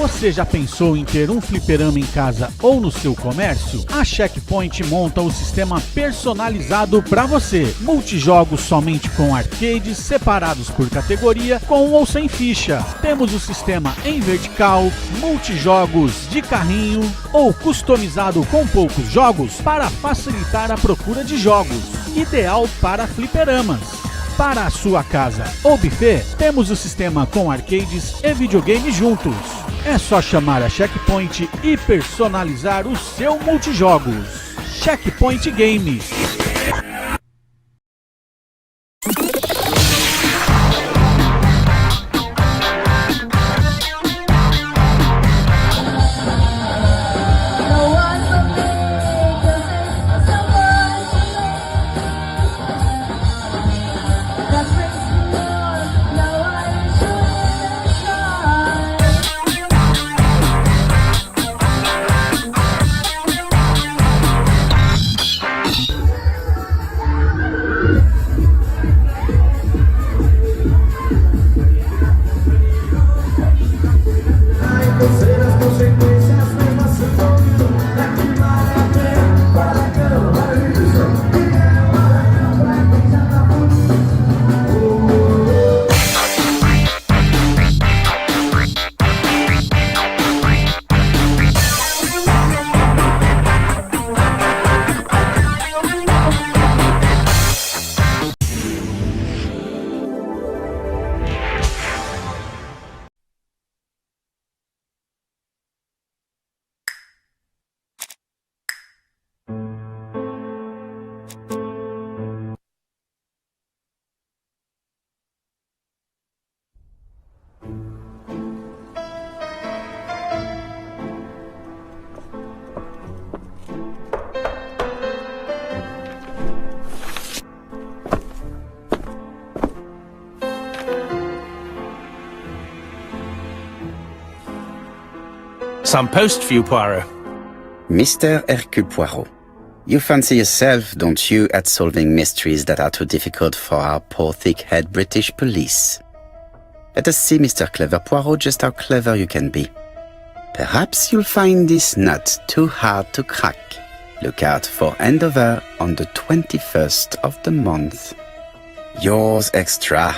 Você já pensou em ter um fliperama em casa ou no seu comércio? A Checkpoint monta o sistema personalizado para você. Multijogos somente com arcades separados por categoria, com ou sem ficha. Temos o sistema em vertical, multijogos de carrinho ou customizado com poucos jogos para facilitar a procura de jogos. Ideal para fliperamas. Para a sua casa ou buffet, temos o sistema com arcades e videogame juntos. É só chamar a Checkpoint e personalizar o seu multijogos. Checkpoint Games. Some post for you, Poirot. Mr. Hercule Poirot, you fancy yourself, don't you, at solving mysteries that are too difficult for our poor thick-head British police? Let us see, Mr. Clever Poirot, just how clever you can be. Perhaps you'll find this nut too hard to crack. Look out for handover on the 21st of the month. Yours extra,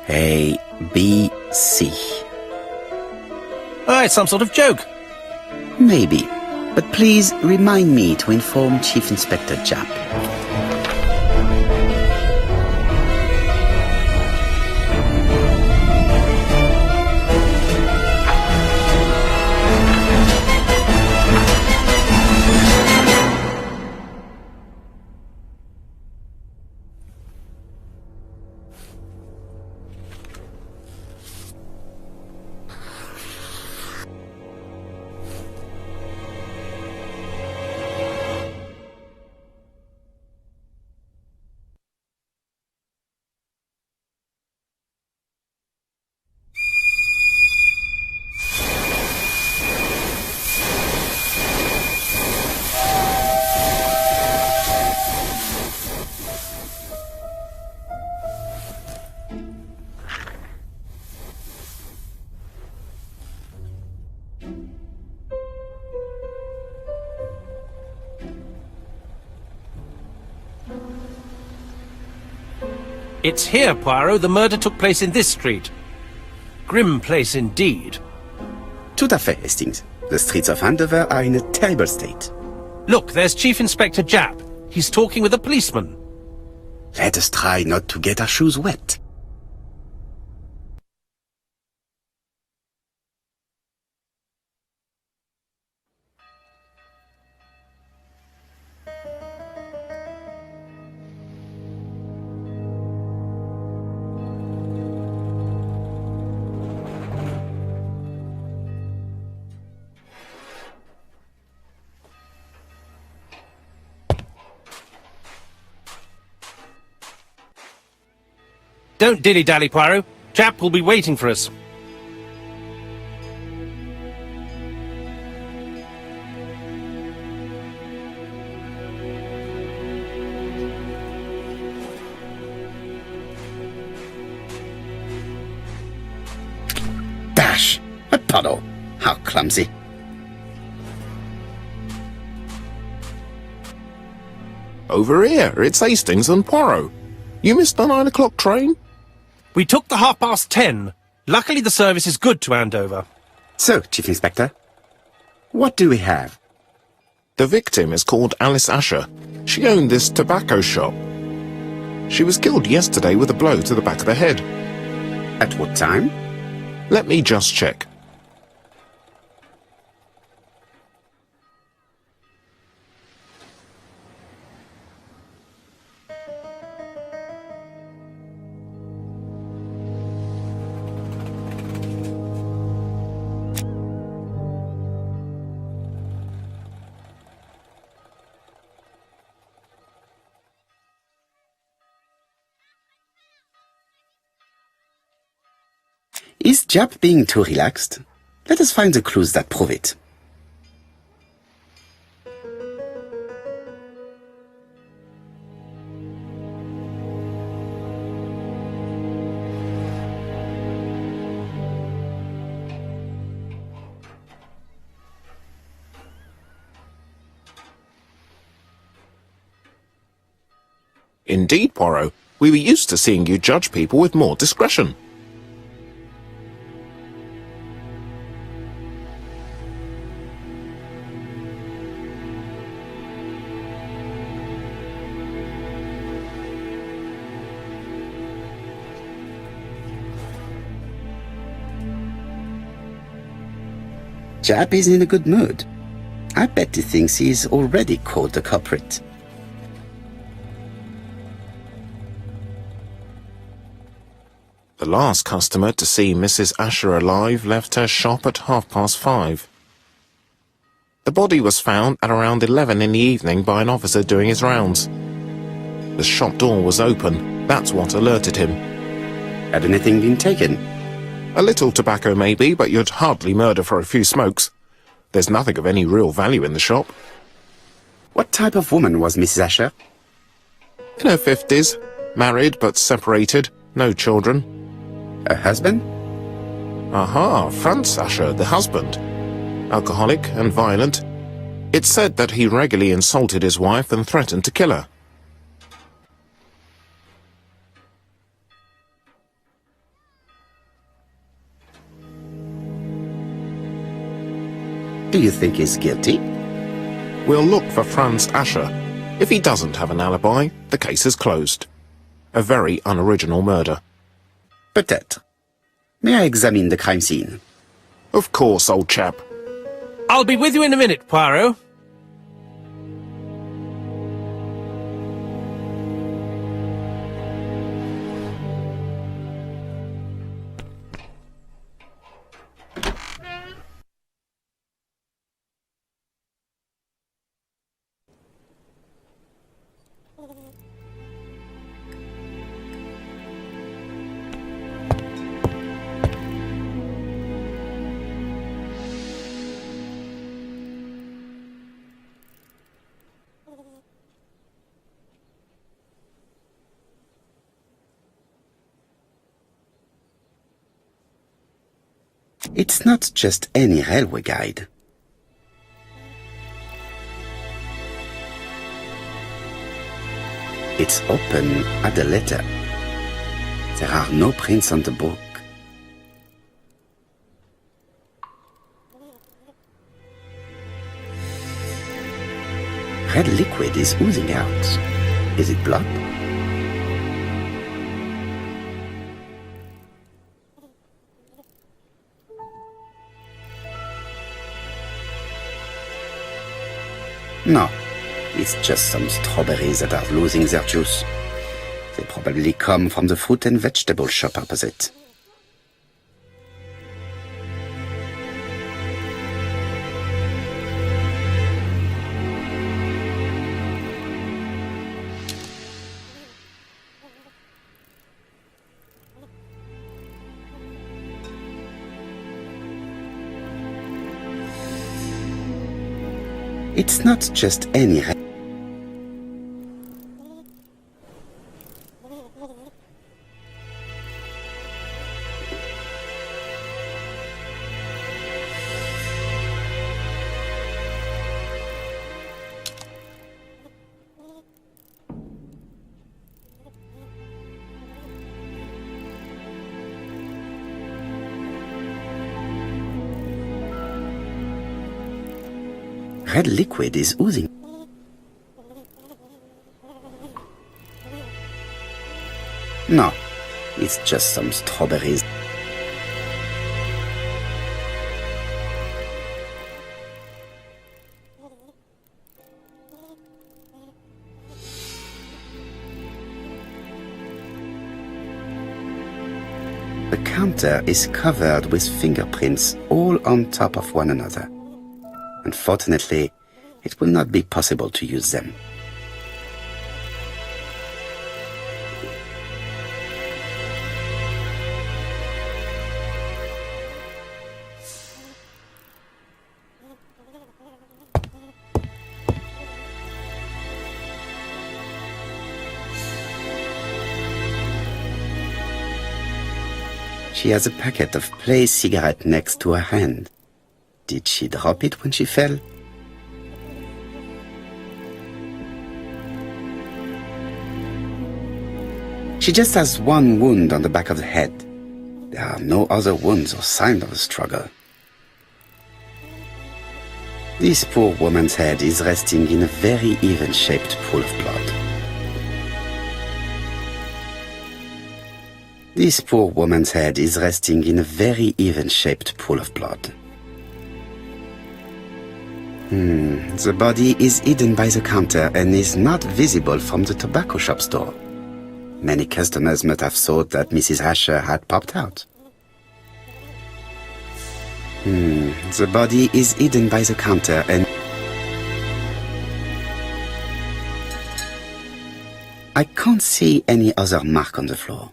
A, B, C. Oh, it's some sort of joke. Maybe, but please remind me to inform Chief Inspector Japp. It's here, Poirot. The murder took place in this street. Grim place indeed. Tout à fait, Hastings. The streets of Andover are in a terrible state. Look, there's Chief Inspector Japp. He's talking with a policeman. Let us try not to get our shoes wet. Don't dilly-dally, Poirot. Japp will be waiting for us. Dash! A puddle! How clumsy. Over here, it's Hastings and Poirot. You missed the 9 o'clock train? We took the 10:30. Luckily the service is good to Andover. So, Chief Inspector, what do we have? The victim is called Alice Asher. She owned this tobacco shop. She was killed yesterday with a blow to the back of the head. At what time? Let me just check. Is Jap being too relaxed? Let us find the clues that prove it. Indeed, Poirot. We were used to seeing you judge people with more discretion. Jap is in a good mood. I bet he thinks he's already caught the culprit. The last customer to see Mrs. Asher alive left her shop at 5:30. The body was found at around 11 in the evening by an officer doing his rounds. The shop door was open. That's what alerted him. Had anything been taken? A little tobacco maybe, but you'd hardly murder for a few smokes. There's nothing of any real value in the shop. What type of woman was Mrs. Asher? In her 50s, married but separated, no children. Her husband? Aha, Franz Asher, the husband. Alcoholic and violent. It's said that he regularly insulted his wife and threatened to kill her. Do you think he's guilty? We'll look for Franz Asher. If he doesn't have an alibi, the case is closed. A very unoriginal murder. Peut-être. May I examine the crime scene? Of course, old chap. I'll be with you in a minute, Poirot. It's not just any railway guide. It's open at the letter. There are no prints on the book. Red liquid is oozing out. Is it blood? No, it's just some strawberries that are losing their juice. They probably come from the fruit and vegetable shop opposite. It's not just any Red liquid is oozing. No, it's just some strawberries. The counter is covered with fingerprints all on top of one another. Unfortunately, it will not be possible to use them. She has a packet of play cigarette next to her hand. Did she drop it when she fell? She just has one wound on the back of the head. There are no other wounds or signs of a struggle. This poor woman's head is resting in a very even-shaped pool of blood. This poor woman's head is resting in a very even-shaped pool of blood. The body is hidden by the counter and is not visible from the tobacco shop's door. Many customers must have thought that Mrs. Asher had popped out. The body is hidden by the counter and... I can't see any other mark on the floor.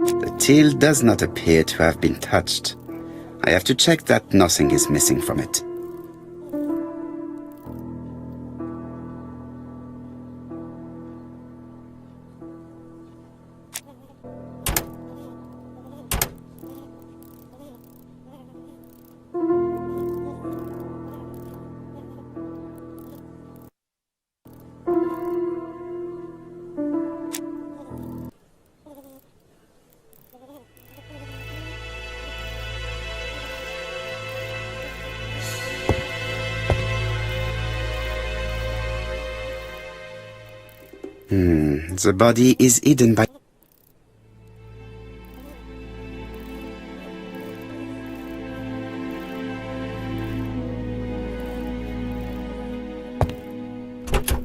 The till does not appear to have been touched. I have to check that nothing is missing from it. The body is hidden by...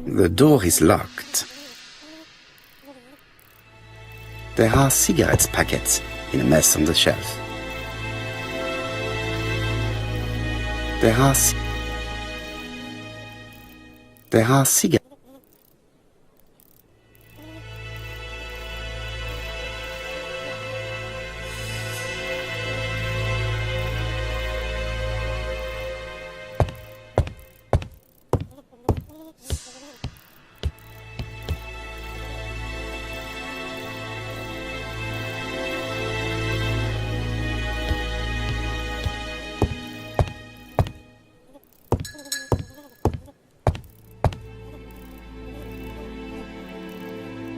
The door is locked. There are cigarette packets in a mess on the shelf. There are cigarettes.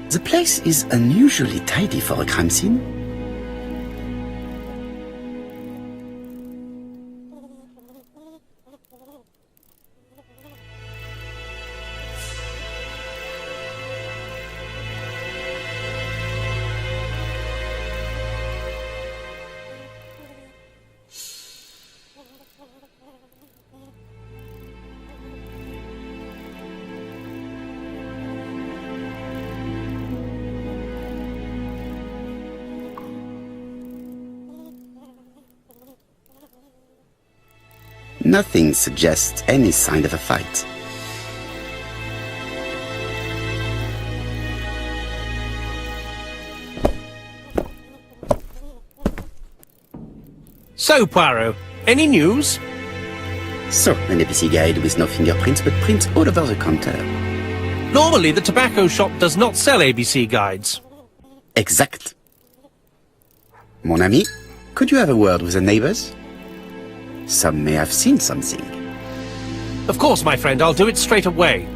The place is unusually tidy for a crime scene. Nothing suggests any sign of a fight. So, Poirot, any news? So, an ABC guide with no fingerprints but prints all over the counter. Normally, the tobacco shop does not sell ABC guides. Exact. Mon ami, could you have a word with the neighbors? Some may have seen something. Of course, my friend, I'll do it straight away.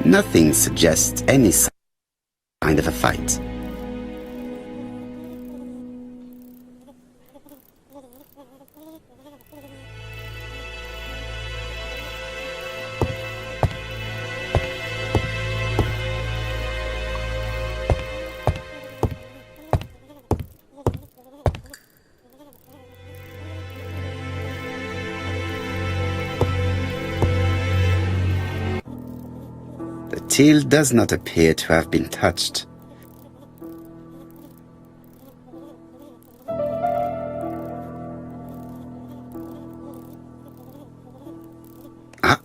Nothing suggests any sign of a fight. till does not appear to have been touched. Ah,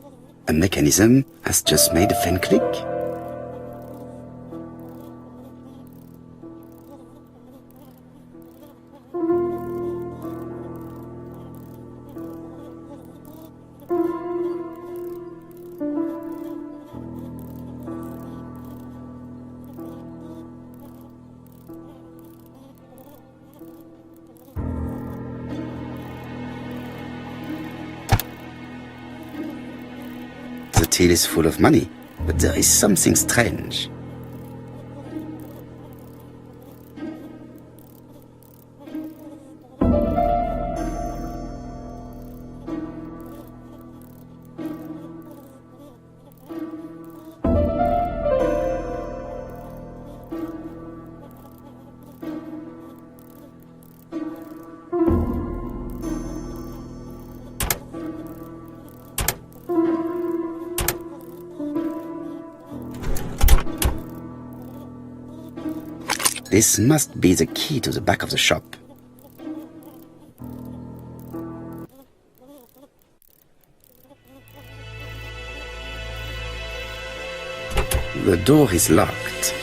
a mechanism has just made a fan click. The till is full of money, but there is something strange. This must be the key to the back of the shop. The door is locked.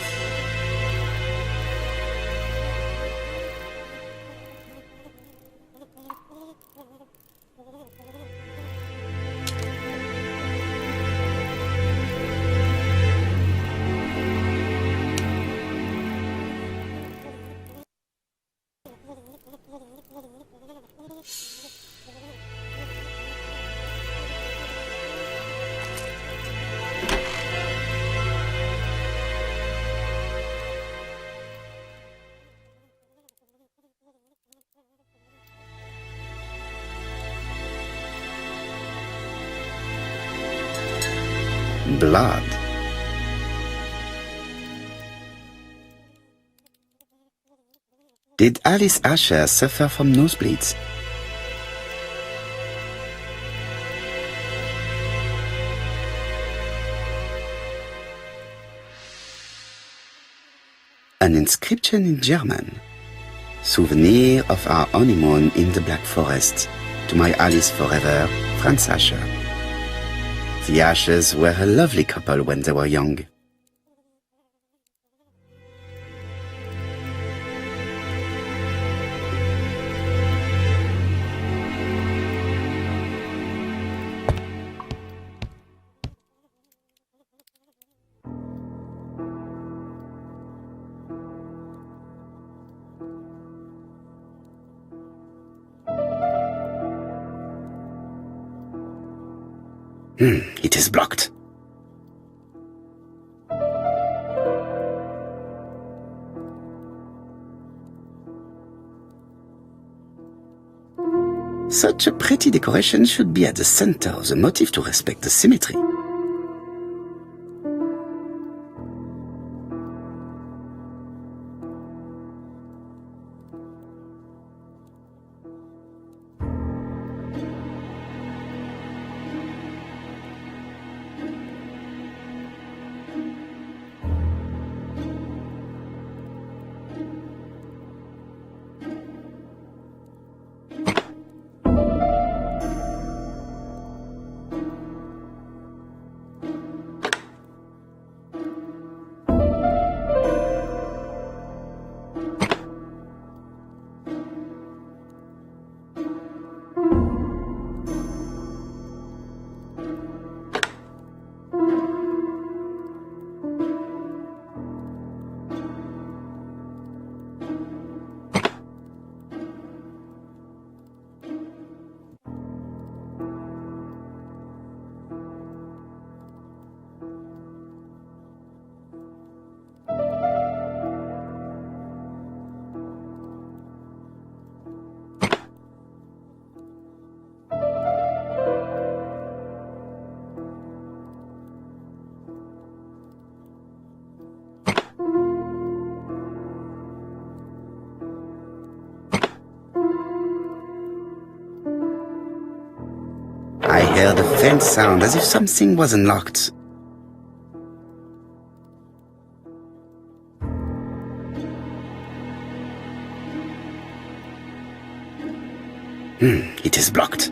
Blood. Did Alice Asher suffer from nosebleeds? An inscription in German. Souvenir of our honeymoon in the Black Forest. To my Alice forever, Franz Asher. The Ashers were a lovely couple when they were young. It is blocked. Such a pretty decoration should be at the center of the motif to respect the symmetry. I heard a faint sound as if something was unlocked. It is blocked.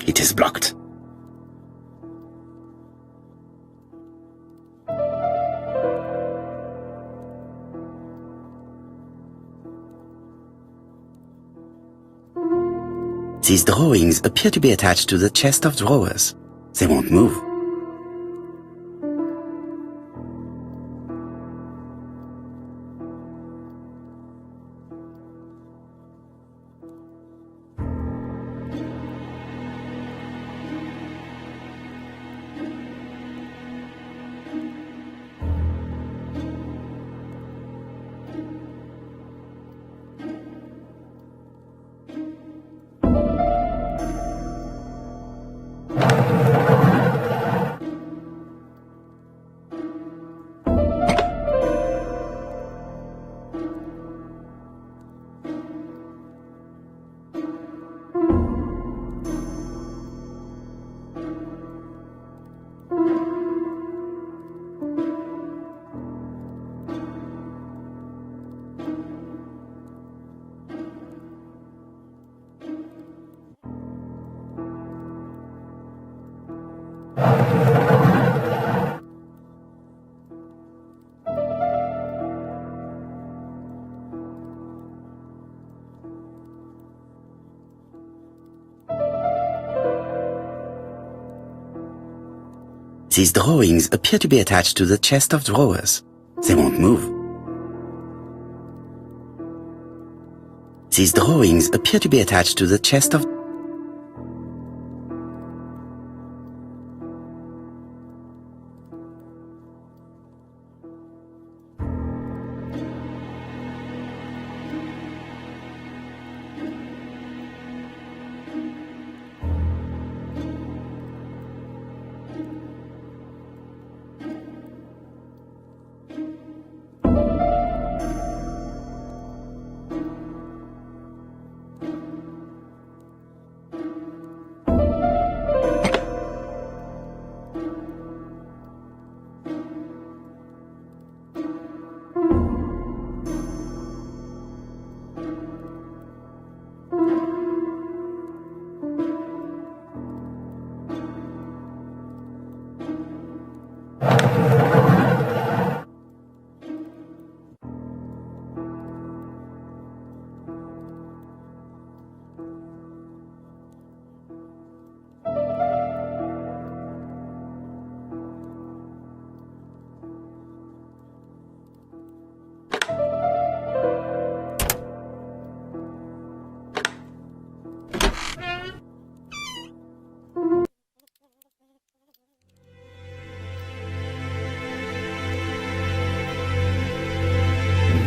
It is blocked. These drawings appear to be attached to the chest of drawers. They won't move. These drawings appear to be attached to the chest of drawers. They won't move. These drawings appear to be attached to the chest of...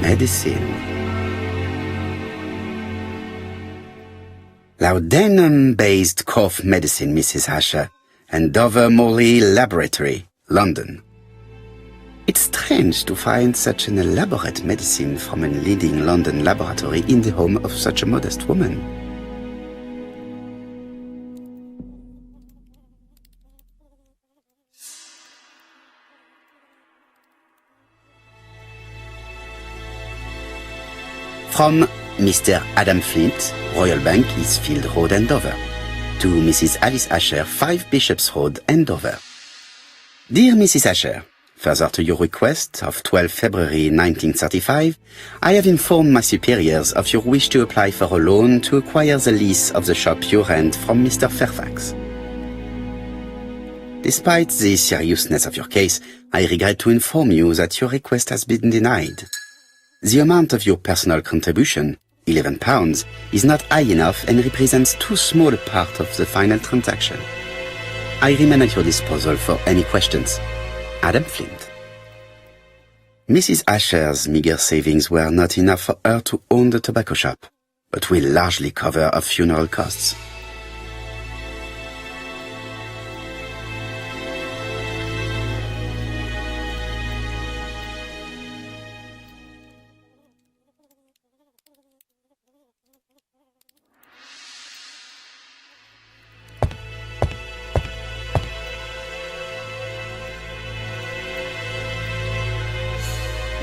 Medicine. Laudanum-based cough medicine, Mrs. Asher, and Dover Morley Laboratory, London. It's strange to find such an elaborate medicine from a leading London laboratory in the home of such a modest woman. From Mr. Adam Flint, Royal Bank, Eastfield Road, Andover, to Mrs. Alice Asher, 5 Bishops Road, Andover. Dear Mrs. Asher, further to your request of 12 February 1935, I have informed my superiors of your wish to apply for a loan to acquire the lease of the shop you rent from Mr. Fairfax. Despite the seriousness of your case, I regret to inform you that your request has been denied. The amount of your personal contribution, £11, is not high enough and represents too small a part of the final transaction. I remain at your disposal for any questions. Adam Flint. Mrs. Asher's meager savings were not enough for her to own the tobacco shop, but will largely cover her funeral costs.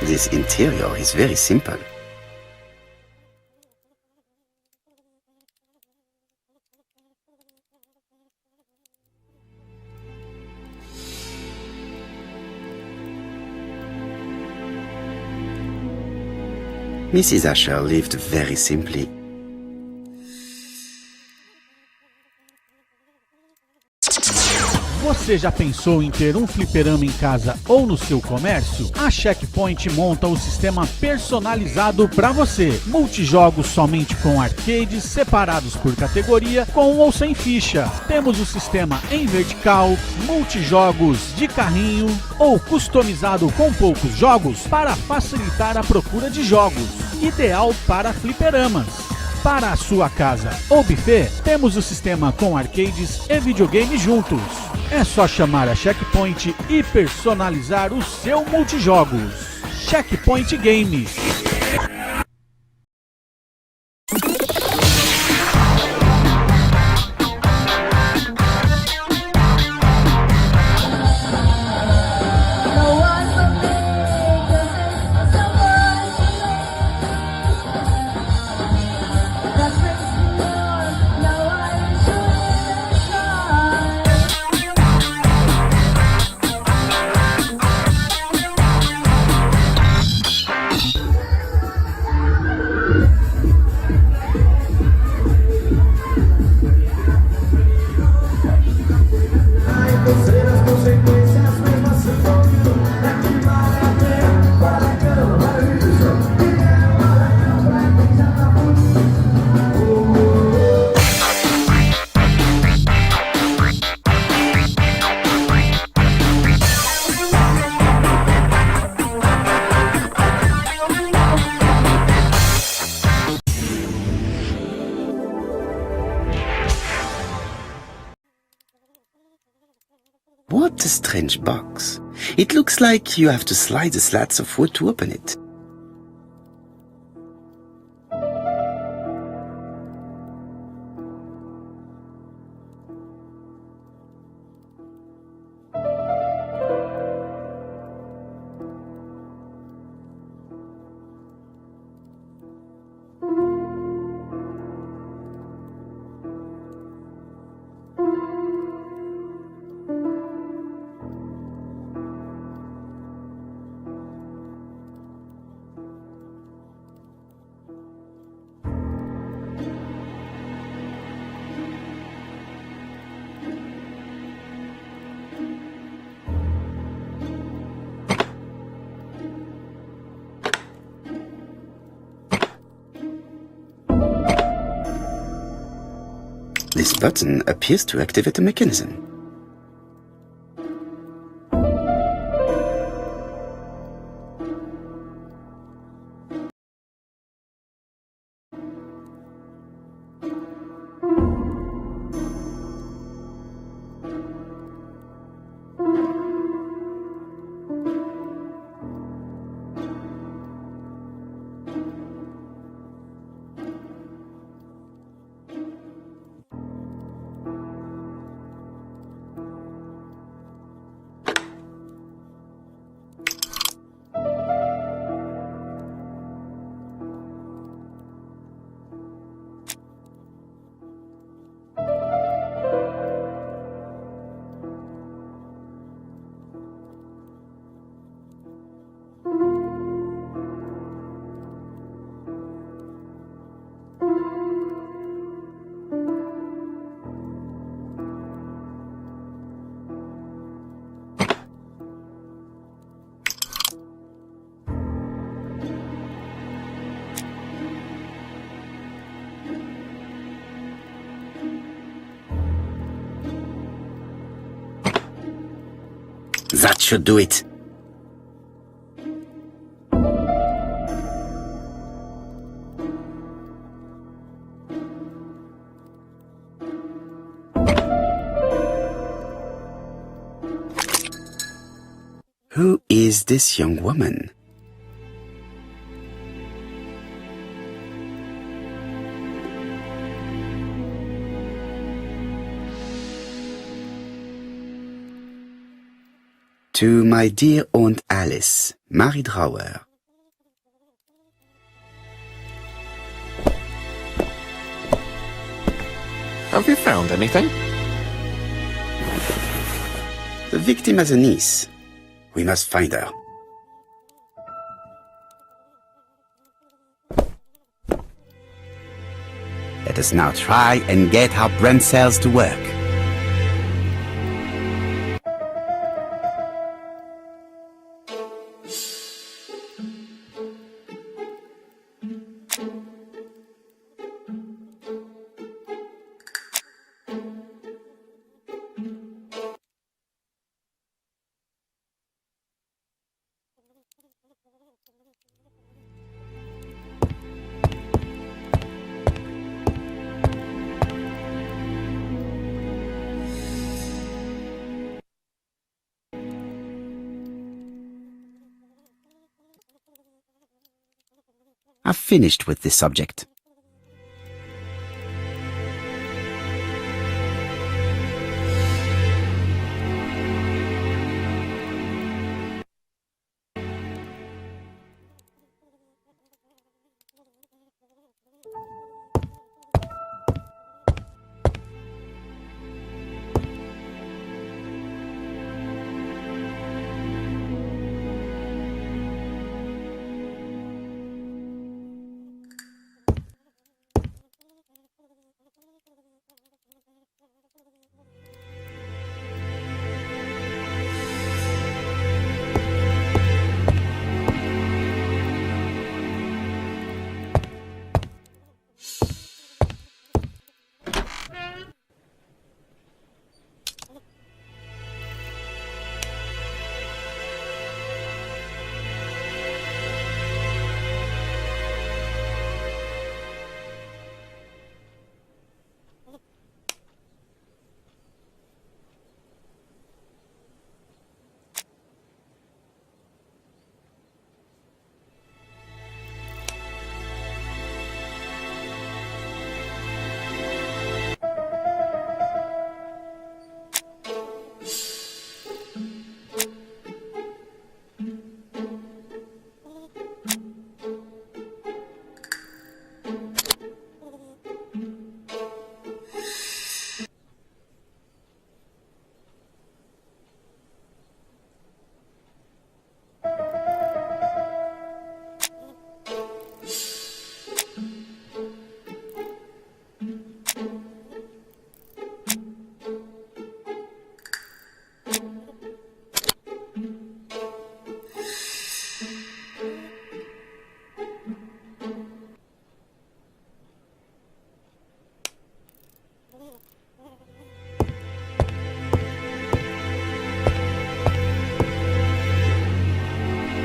This interior is very simple. Mrs. Asher lived very simply. Você já pensou em ter um fliperama em casa ou no seu comércio? A Checkpoint monta o sistema personalizado para você. Multijogos somente com arcades separados por categoria, com ou sem ficha. Temos o sistema em vertical, multijogos de carrinho ou customizado com poucos jogos para facilitar a procura de jogos. Ideal para fliperamas. Para a sua casa ou buffet, temos o sistema com arcades e videogame juntos. É só chamar a Checkpoint e personalizar o seu multijogos. Checkpoint Games. What a strange box. It looks like you have to slide the slats of wood to open it. This button appears to activate the mechanism. That should do it. Who is this young woman? To my dear Aunt Alice, Mary Drower. Have you found anything? The victim has a niece. We must find her. Let us now try and get our brain cells to work. I've finished with this subject.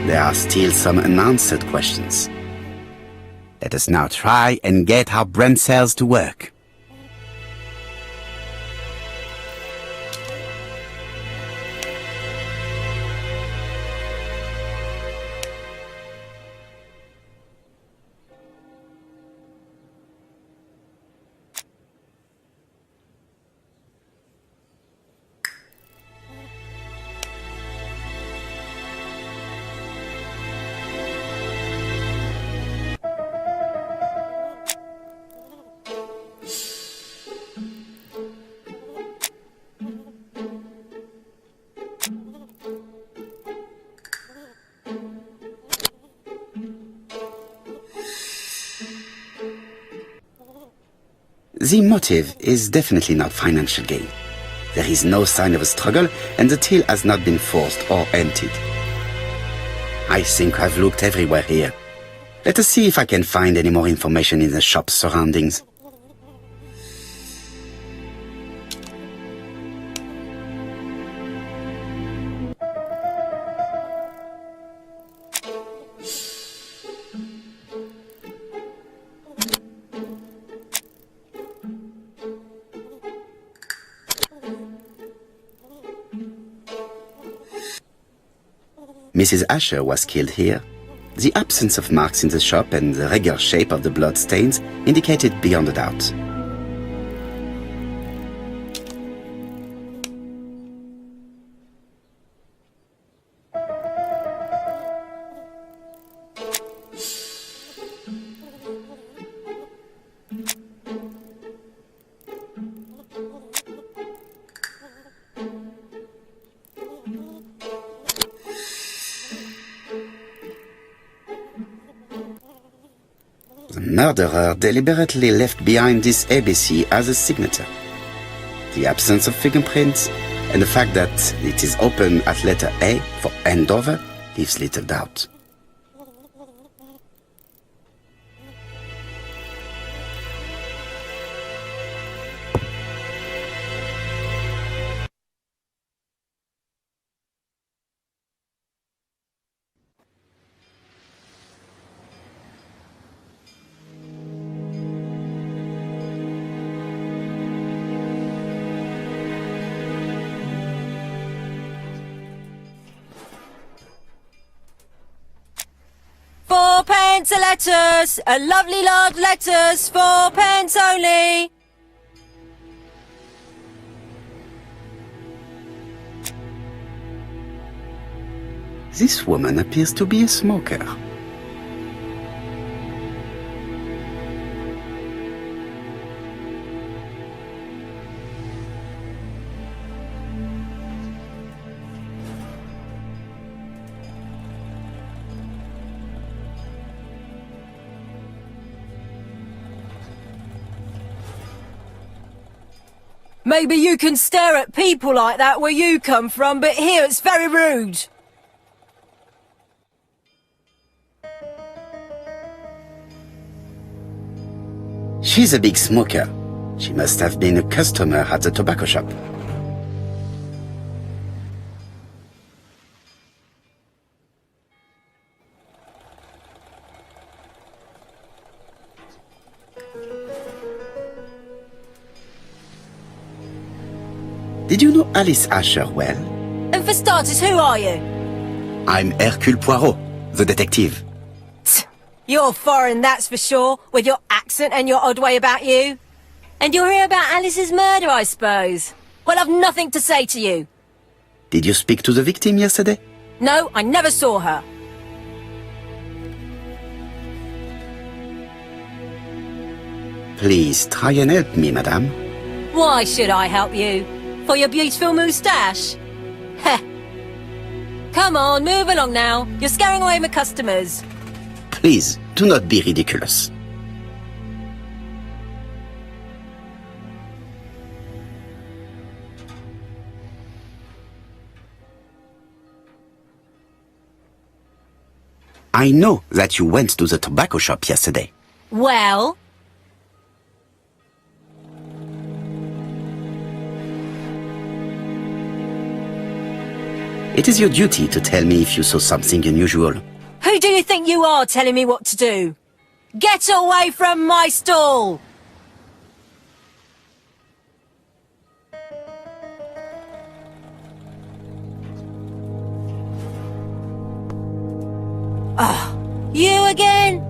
There are still some unanswered questions. Let us now try and get our brain cells to work. The motive is definitely not financial gain. There is no sign of a struggle, and the till has not been forced or emptied. I think I've looked everywhere here. Let us see if I can find any more information in the shop's surroundings. Mrs. Asher was killed here. The absence of marks in the shop and the regular shape of the blood stains indicated beyond a doubt. The murderer deliberately left behind this ABC as a signature. The absence of fingerprints and the fact that it is open at letter A for Andover leaves little doubt. £4 a letters, a lovely large letters, 4 pence only. This woman appears to be a smoker. Maybe you can stare at people like that where you come from, but here it's very rude. She's a big smoker. She must have been a customer at the tobacco shop. Did you know Alice Asher well? And for starters, who are you? I'm Hercule Poirot, the detective. You're foreign, that's for sure, with your accent and your odd way about you. And you're here about Alice's murder, I suppose. Well, I've nothing to say to you. Did you speak to the victim yesterday? No, I never saw her. Please try and help me, madame. Why should I help you? For your beautiful moustache? Heh. Come on, move along now. You're scaring away my customers. Please, do not be ridiculous. I know that you went to the tobacco shop yesterday. Well? It is your duty to tell me if you saw something unusual. Who do you think you are telling me what to do? Get away from my stall! You again?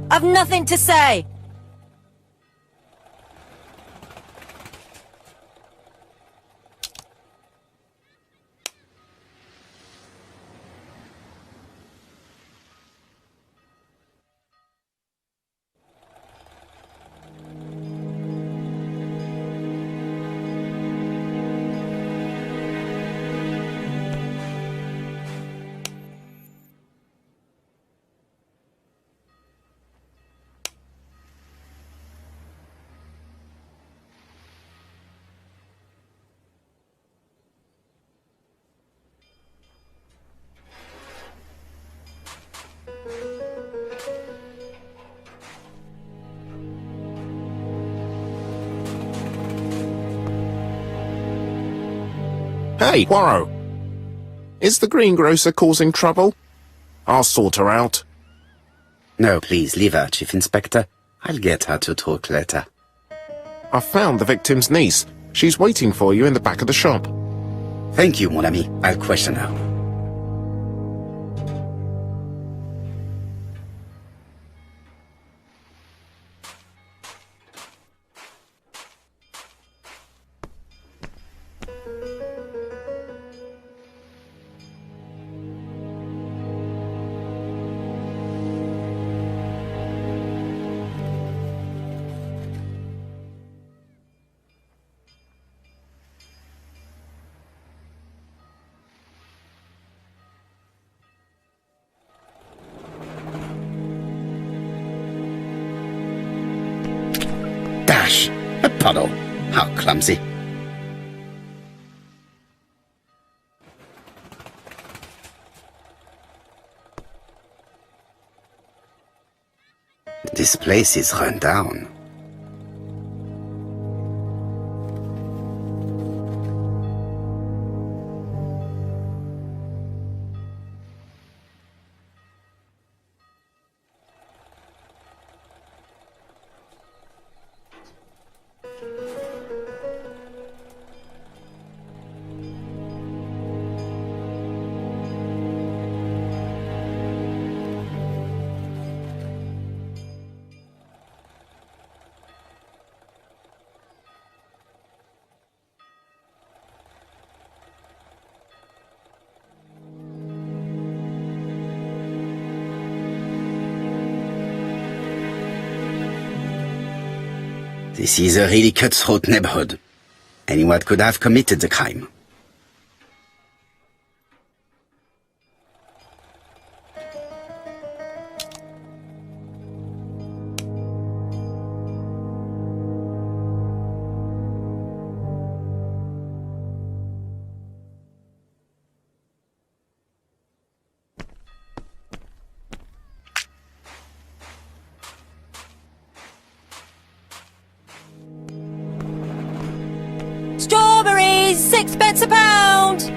I've nothing to say. Hey, Poirot! Is the greengrocer causing trouble? I'll sort her out. No, please, leave her, Chief Inspector. I'll get her to talk later. I found the victim's niece. She's waiting for you in the back of the shop. Thank you, mon ami. I'll question her. trash. A puddle. How clumsy. This place is run down. This is a really cutthroat neighborhood. Anyone could have committed the crime. Strawberries, 6 pence a pound.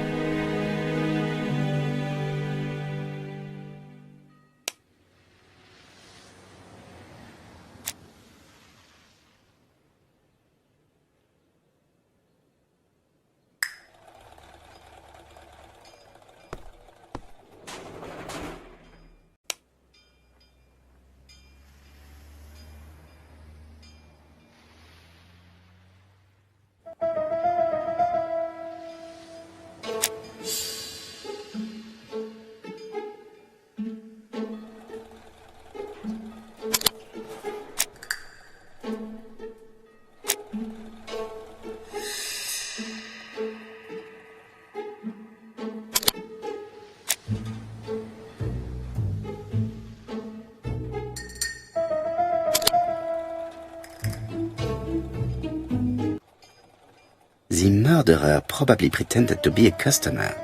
The murderer probably pretended to be a customer.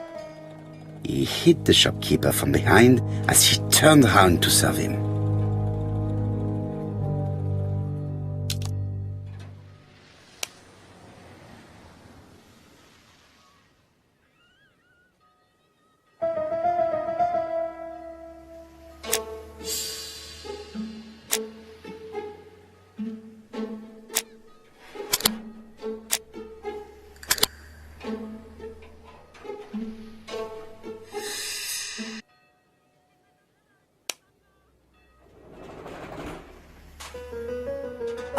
He hit the shopkeeper from behind as she turned around to serve him.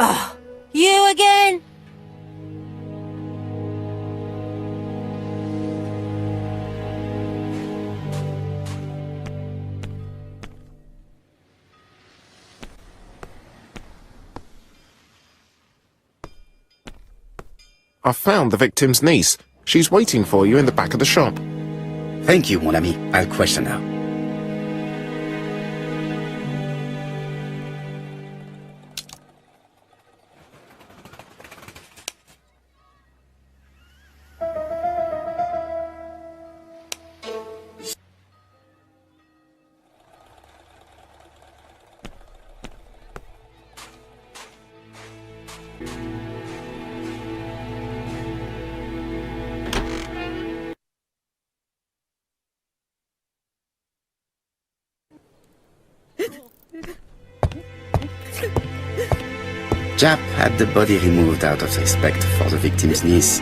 Oh, you again? I found the victim's niece. She's waiting for you in the back of the shop. Thank you, mon ami. I'll question her. Jap had the body removed out of respect for the victim's niece.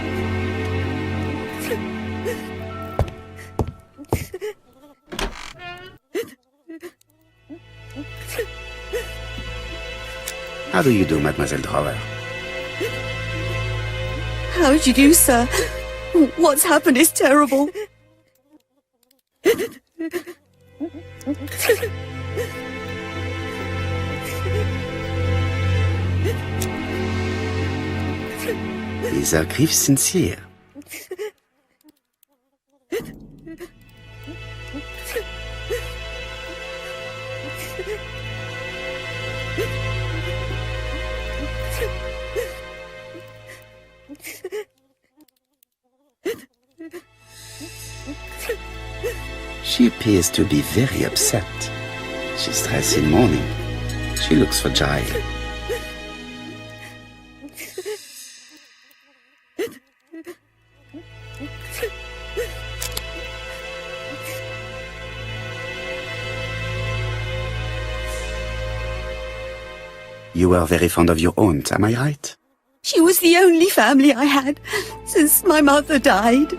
How do you do, Mademoiselle Drawer? How did you do, sir? What's happened is terrible. Is our grief sincere? She appears to be very upset. She's dressed in mourning. She looks fragile. You were very fond of your aunt, am I right? She was the only family I had since my mother died.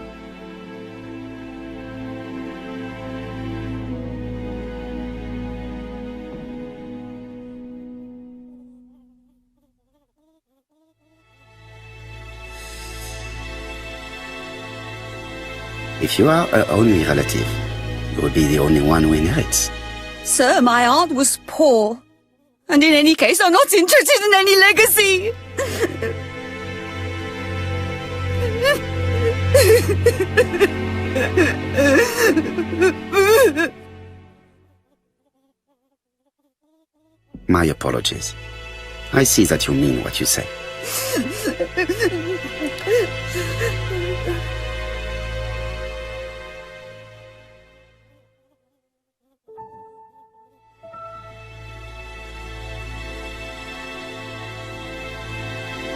If you are her only relative, you will be the only one who inherits. Sir, my aunt was poor. And in any case, I'm not interested in any legacy. My apologies. I see that you mean what you say.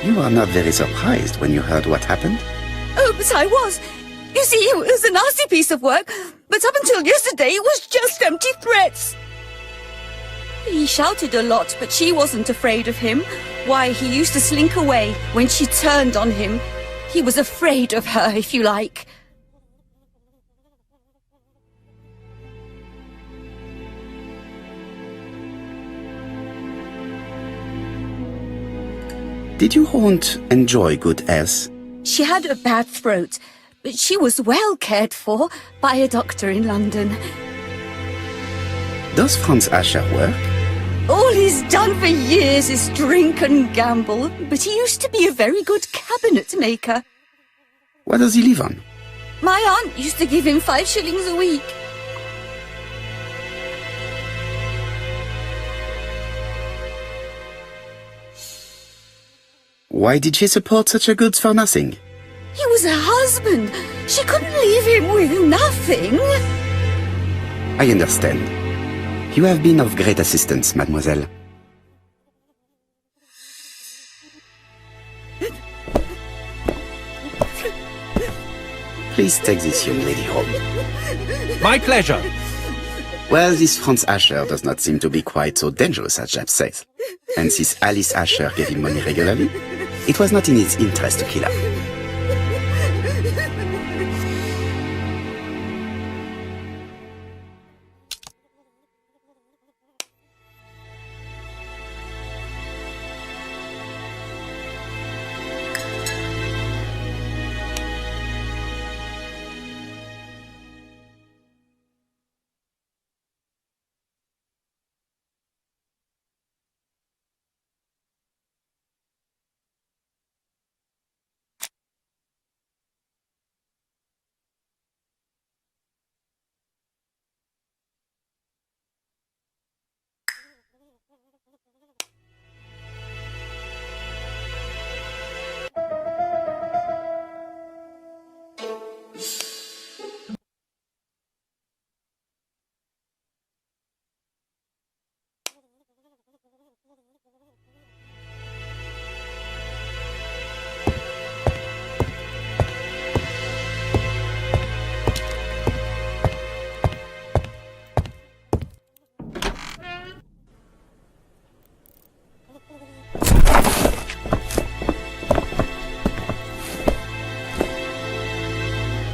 You are not very surprised when you heard what happened? Oh, but I was. You see, it was a nasty piece of work, but up until yesterday, it was just empty threats. He shouted a lot, but she wasn't afraid of him. Why, he used to slink away when she turned on him. He was afraid of her, if you like. Did your aunt enjoy good health? She had a bad throat, but she was well cared for by a doctor in London. Does Franz Asher work? All he's done for years is drink and gamble, but he used to be a very good cabinet maker. What does he live on? My aunt used to give him 5 shillings a week. Why did she support such a goods for nothing? He was her husband. She couldn't leave him with nothing. I understand. You have been of great assistance, mademoiselle. Please take this young lady home. My pleasure. Well, this Franz Asher does not seem to be quite so dangerous as Jab says. And since Alice Asher gave him money regularly, it was not in his interest to kill her.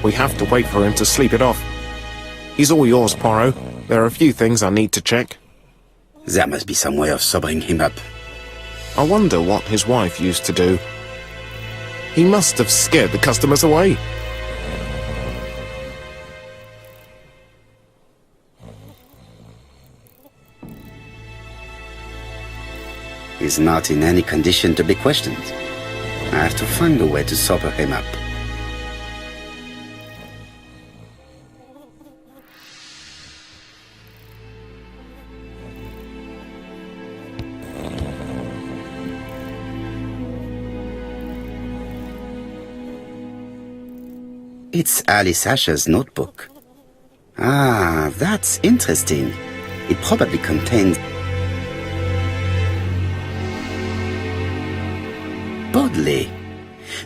We have to wait for him to sleep it off. He's all yours, Poirot. There are a few things I need to check. There must be some way of sobering him up. I wonder what his wife used to do. He must have scared the customers away. He's not in any condition to be questioned. I have to find a way to sober him up. It's Alice Asher's notebook. Ah, that's interesting. It probably contains... Bodley.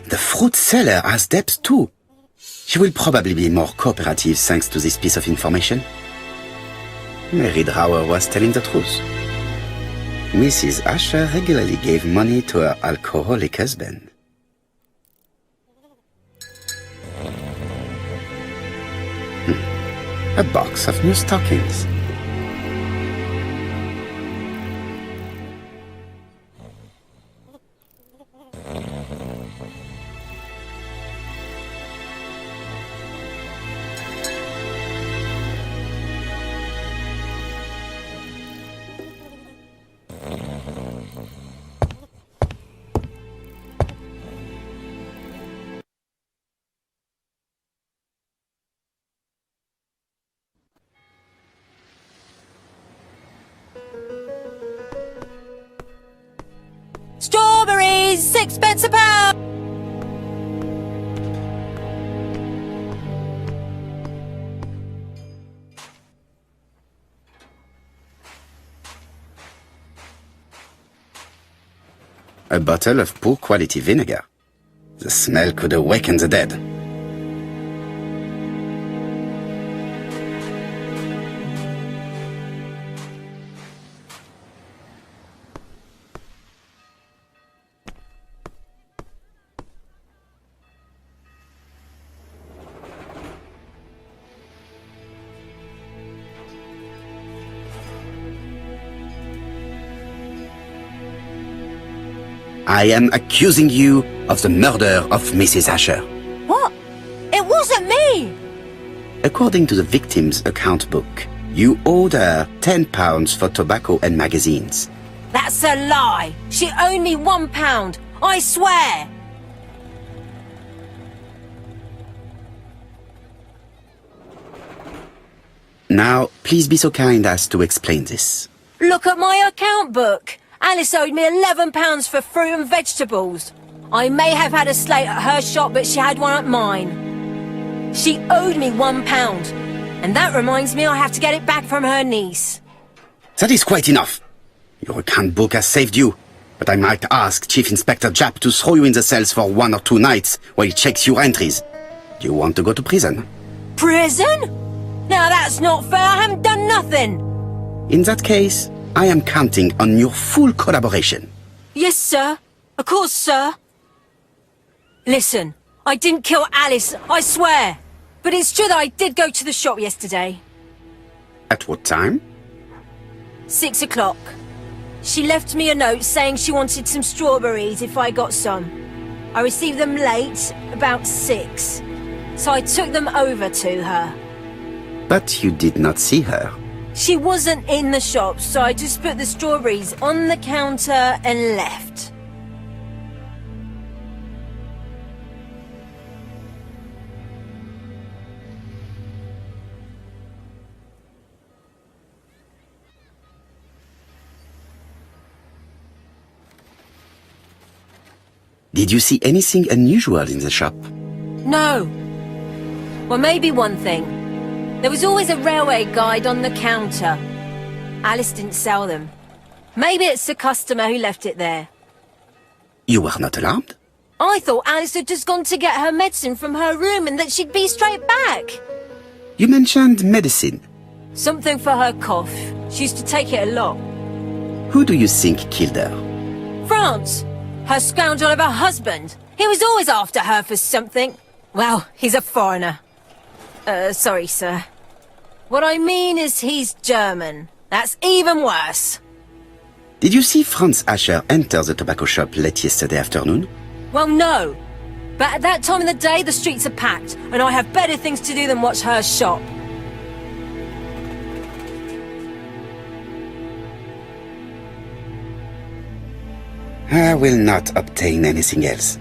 The fruit seller has debts too. She will probably be more cooperative thanks to this piece of information. Mary Drower was telling the truth. Mrs. Asher regularly gave money to her alcoholic husband. A box of new stockings. Strawberries, 6 pence a pound! A bottle of poor quality vinegar. The smell could awaken the dead. I am accusing you of the murder of Mrs. Asher. What? It wasn't me! According to the victim's account book, you owed her £10 for tobacco and magazines. That's a lie! She owed me £1, I swear! Now, please be so kind as to explain this. Look at my account book! Alice owed me £11 for fruit and vegetables. I may have had a slate at her shop, but she had one at mine. She owed me £1, and that reminds me I have to get it back from her niece. That is quite enough. Your account book has saved you, but I might ask Chief Inspector Japp to throw you in the cells for 1 or 2 nights while he checks your entries. Do you want to go to prison? Prison? Now that's not fair, I haven't done nothing! In that case, I am counting on your full collaboration. Yes, sir. Of course, sir. Listen, I didn't kill Alice, I swear. But it's true that I did go to the shop yesterday. At what time? 6 o'clock. She left me a note saying she wanted some strawberries if I got some. I received them late, about 6. So I took them over to her. But you did not see her. She wasn't in the shop, so I just put the strawberries on the counter and left. Did you see anything unusual in the shop? No. Well, maybe one thing. There was always a railway guide on the counter. Alice didn't sell them. Maybe it's the customer who left it there. You were not alarmed? I thought Alice had just gone to get her medicine from her room and that she'd be straight back. You mentioned medicine. Something for her cough. She used to take it a lot. Who do you think killed her? France. Her scoundrel of a husband. He was always after her for something. Well, he's a foreigner. Sorry, sir. What I mean is he's German. That's even worse. Did you see Franz Asher enter the tobacco shop late yesterday afternoon? Well, no. But at that time of the day, the streets are packed, and I have better things to do than watch her shop. I will not obtain anything else.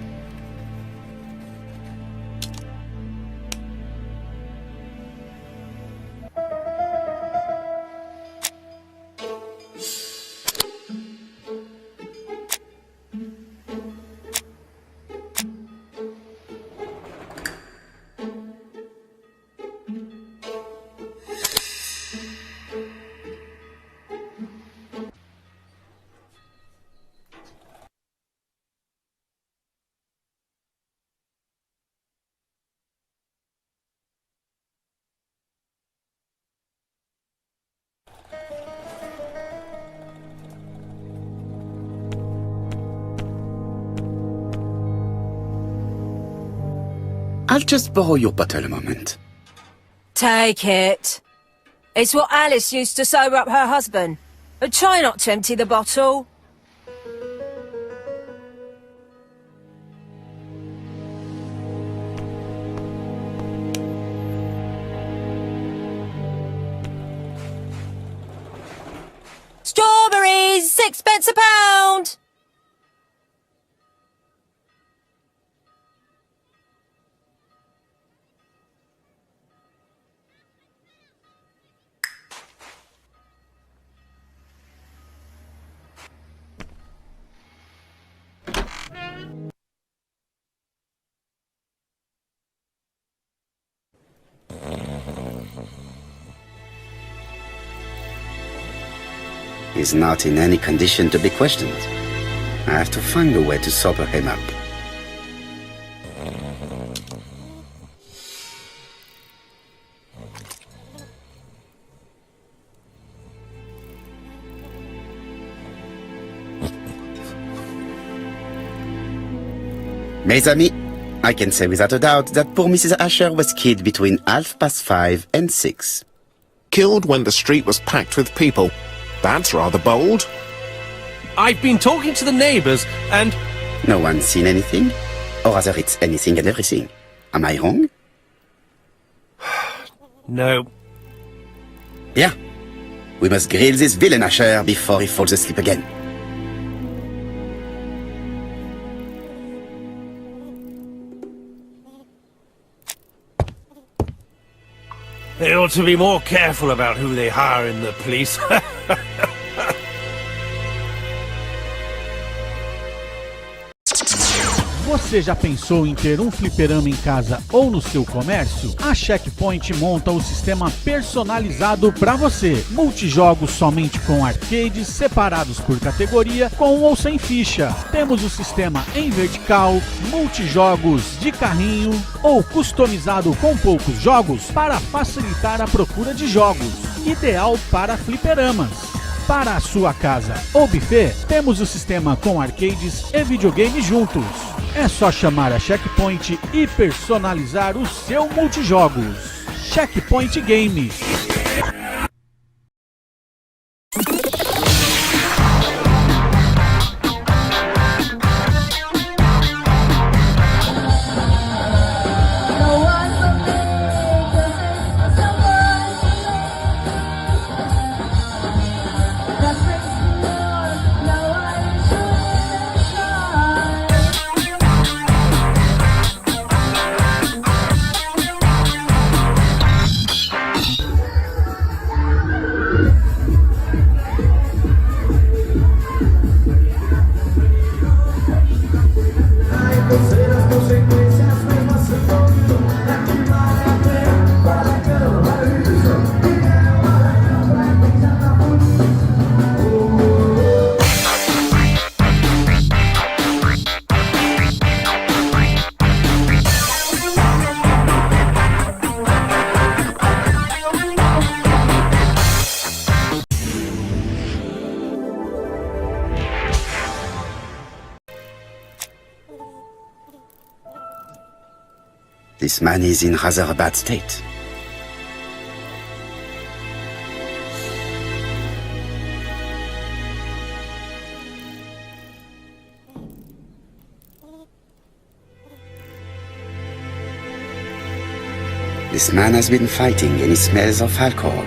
I'll just borrow your bottle a moment. Take it. It's what Alice used to sober up her husband. But try not to empty the bottle. Strawberries! 6 pence a pound! He's not in any condition to be questioned. I have to find a way to sober him up. Mes amis, I can say without a doubt that poor Mrs. Asher was killed between 5:30 and 6. Killed when the street was packed with people. That's rather bold. I've been talking to the neighbours, and... No one's seen anything? Or rather, it's anything and everything. Am I wrong? No. Yeah. We must grill this villain Asher before he falls asleep again. They ought to be more careful about who they hire in the police. Você já pensou em ter um fliperama em casa ou no seu comércio? A Checkpoint monta o sistema personalizado para você. Multijogos somente com arcades separados por categoria, com ou sem ficha. Temos o sistema em vertical, multijogos de carrinho ou customizado com poucos jogos para facilitar a procura de jogos. Ideal para fliperamas. Para a sua casa ou buffet, temos o sistema com arcades e videogame juntos. É só chamar a Checkpoint e personalizar o seu multijogos. Checkpoint Games. This man is in rather a bad state. This man has been fighting and he smells of alcohol.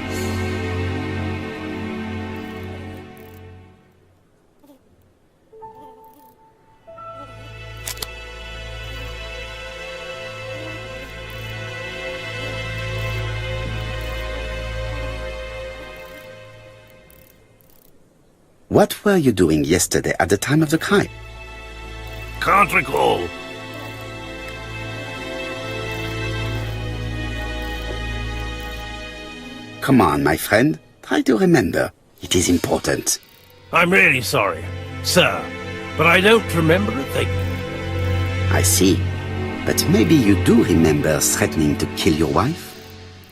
What were you doing yesterday at the time of the crime? Can't recall. Come on, my friend. Try to remember. It is important. I'm really sorry, sir, but I don't remember a thing. I see. But maybe you do remember threatening to kill your wife?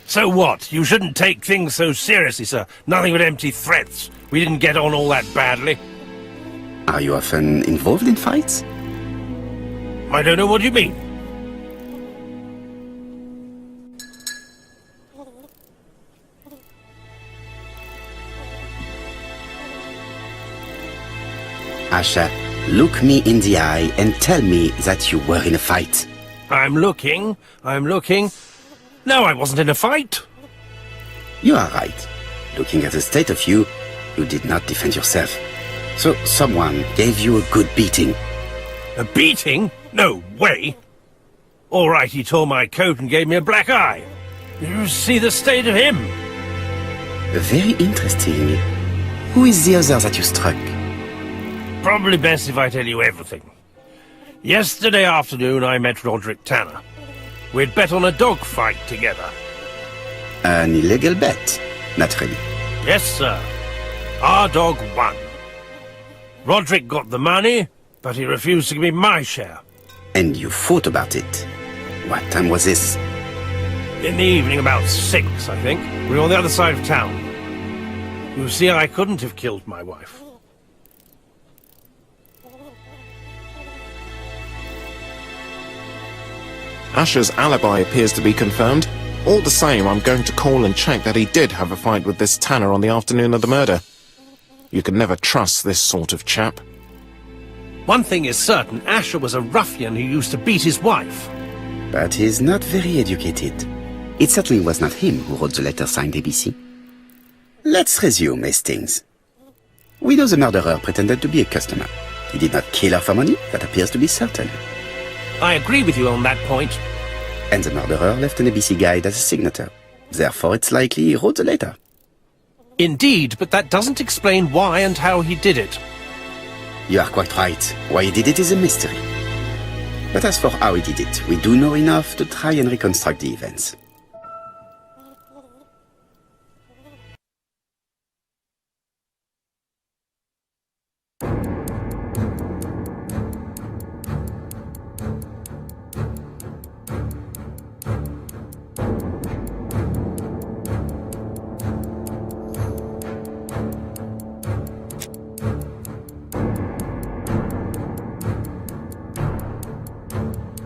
So what? You shouldn't take things so seriously, sir. Nothing but empty threats. We didn't get on all that badly. Are you often involved in fights? I don't know what you mean. Asher, look me in the eye and tell me that you were in a fight. I'm looking. No, I wasn't in a fight. You are right. Looking at the state of you, you did not defend yourself. So someone gave you a good beating. A beating? No way. All right, he tore my coat and gave me a black eye. You see the state of him? Very interesting. Who is the other that you struck? Probably best if I tell you everything. Yesterday afternoon I met Roderick Tanner. We'd bet on a dog fight together. An illegal bet, naturally. Yes, sir. Our dog won. Roderick got the money, but he refused to give me my share. And you fought about it. What time was this? In the evening, about 6, I think. We were on the other side of town. You see, I couldn't have killed my wife. Asher's alibi appears to be confirmed. All the same, I'm going to call and check that he did have a fight with this Tanner on the afternoon of the murder. You can never trust this sort of chap. One thing is certain, Asher was a ruffian who used to beat his wife. But he's not very educated. It certainly was not him who wrote the letter signed ABC. Let's resume, Hastings. We know the murderer pretended to be a customer. He did not kill her for money, that appears to be certain. I agree with you on that point. And the murderer left an ABC guide as a signature. Therefore, it's likely he wrote the letter. Indeed, but that doesn't explain why and how he did it. You are quite right. Why he did it is a mystery. But as for how he did it, we do know enough to try and reconstruct the events.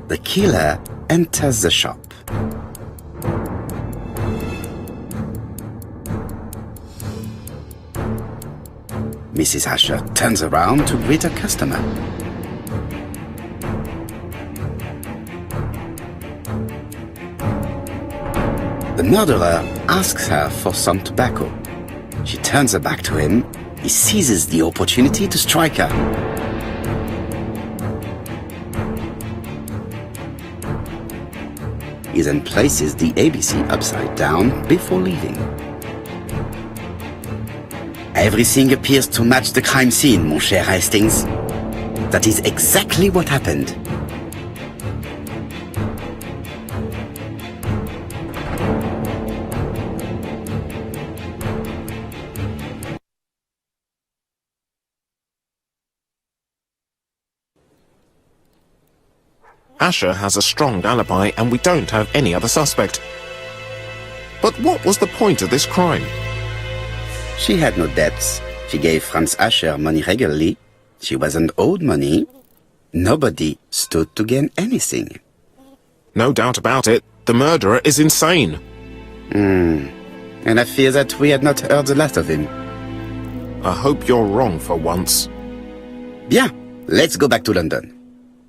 The killer enters the shop. Mrs. Asher turns around to greet a customer. The murderer asks her for some tobacco. She turns her back to him. He seizes the opportunity to strike her. He then places the ABC upside down before leaving. Everything appears to match the crime scene, mon cher Hastings. That is exactly what happened. Asher has a strong alibi and we don't have any other suspect. But what was the point of this crime? She had no debts. She gave Franz Asher money regularly. She wasn't owed money. Nobody stood to gain anything. No doubt about it, the murderer is insane. And I fear that we had not heard the last of him. I hope you're wrong for once. Bien, let's go back to London.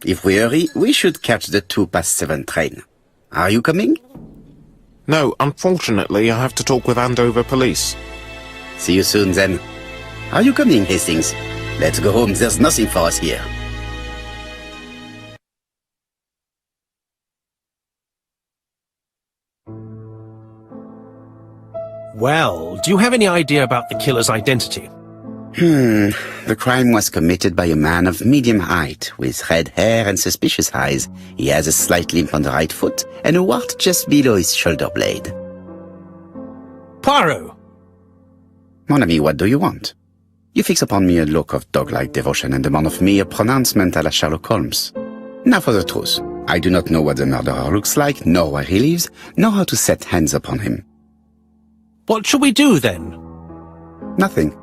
If we hurry, we should catch the 7:02 train. Are you coming? No, unfortunately, I have to talk with Andover police. See you soon, then. Are you coming, Hastings? Let's go home. There's nothing for us here. Well, do you have any idea about the killer's identity? The crime was committed by a man of medium height, with red hair and suspicious eyes. He has a slight limp on the right foot, and a wart just below his shoulder blade. Poirot! Mon ami, what do you want? You fix upon me a look of dog-like devotion and demand of me a pronouncement à la Sherlock Holmes. Now for the truth. I do not know what the murderer looks like, nor where he lives, nor how to set hands upon him. What shall we do, then? Nothing.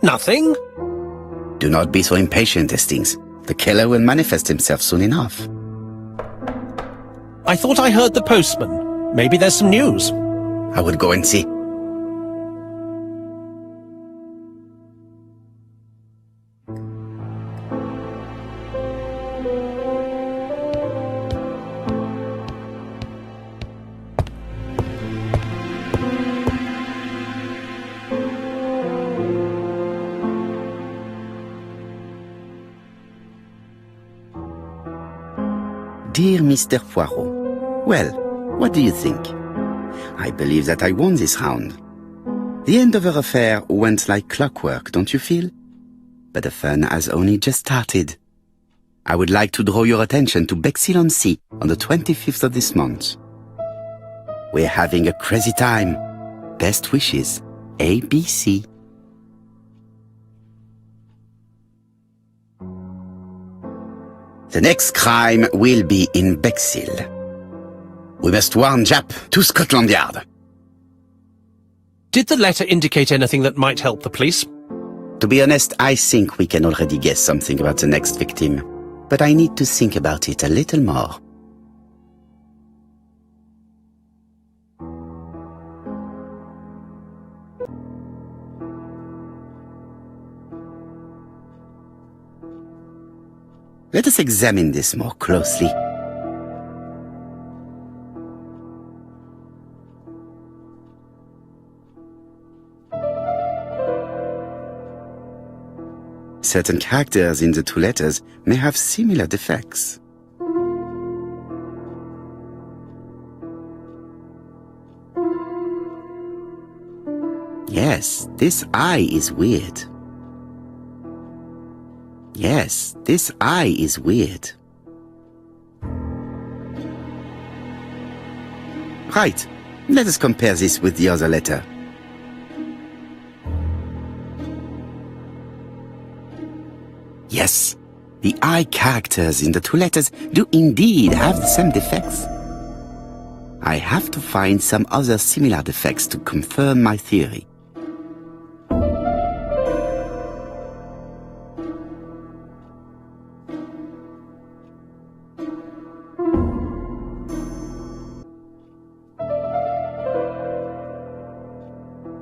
Nothing? Do not be so impatient, Hastings. The killer will manifest himself soon enough. I thought I heard the postman. Maybe there's some news. I will go and see. Dear Mr. Poirot, well, what do you think? I believe that I won this round. The end of our affair went like clockwork, don't you feel? But the fun has only just started. I would like to draw your attention to Bexhill-on-Sea on the 25th of this month. We're having a crazy time. Best wishes, ABC. The next crime will be in Bexhill. We must warn Jap to Scotland Yard. Did the letter indicate anything that might help the police? To be honest, I think we can already guess something about the next victim. But I need to think about it a little more. Let us examine this more closely. Certain characters in the two letters may have similar defects. Yes, this I is weird. Yes, this I is weird. Right, let us compare this with the other letter. Yes, the I characters in the two letters do indeed have the same defects. I have to find some other similar defects to confirm my theory.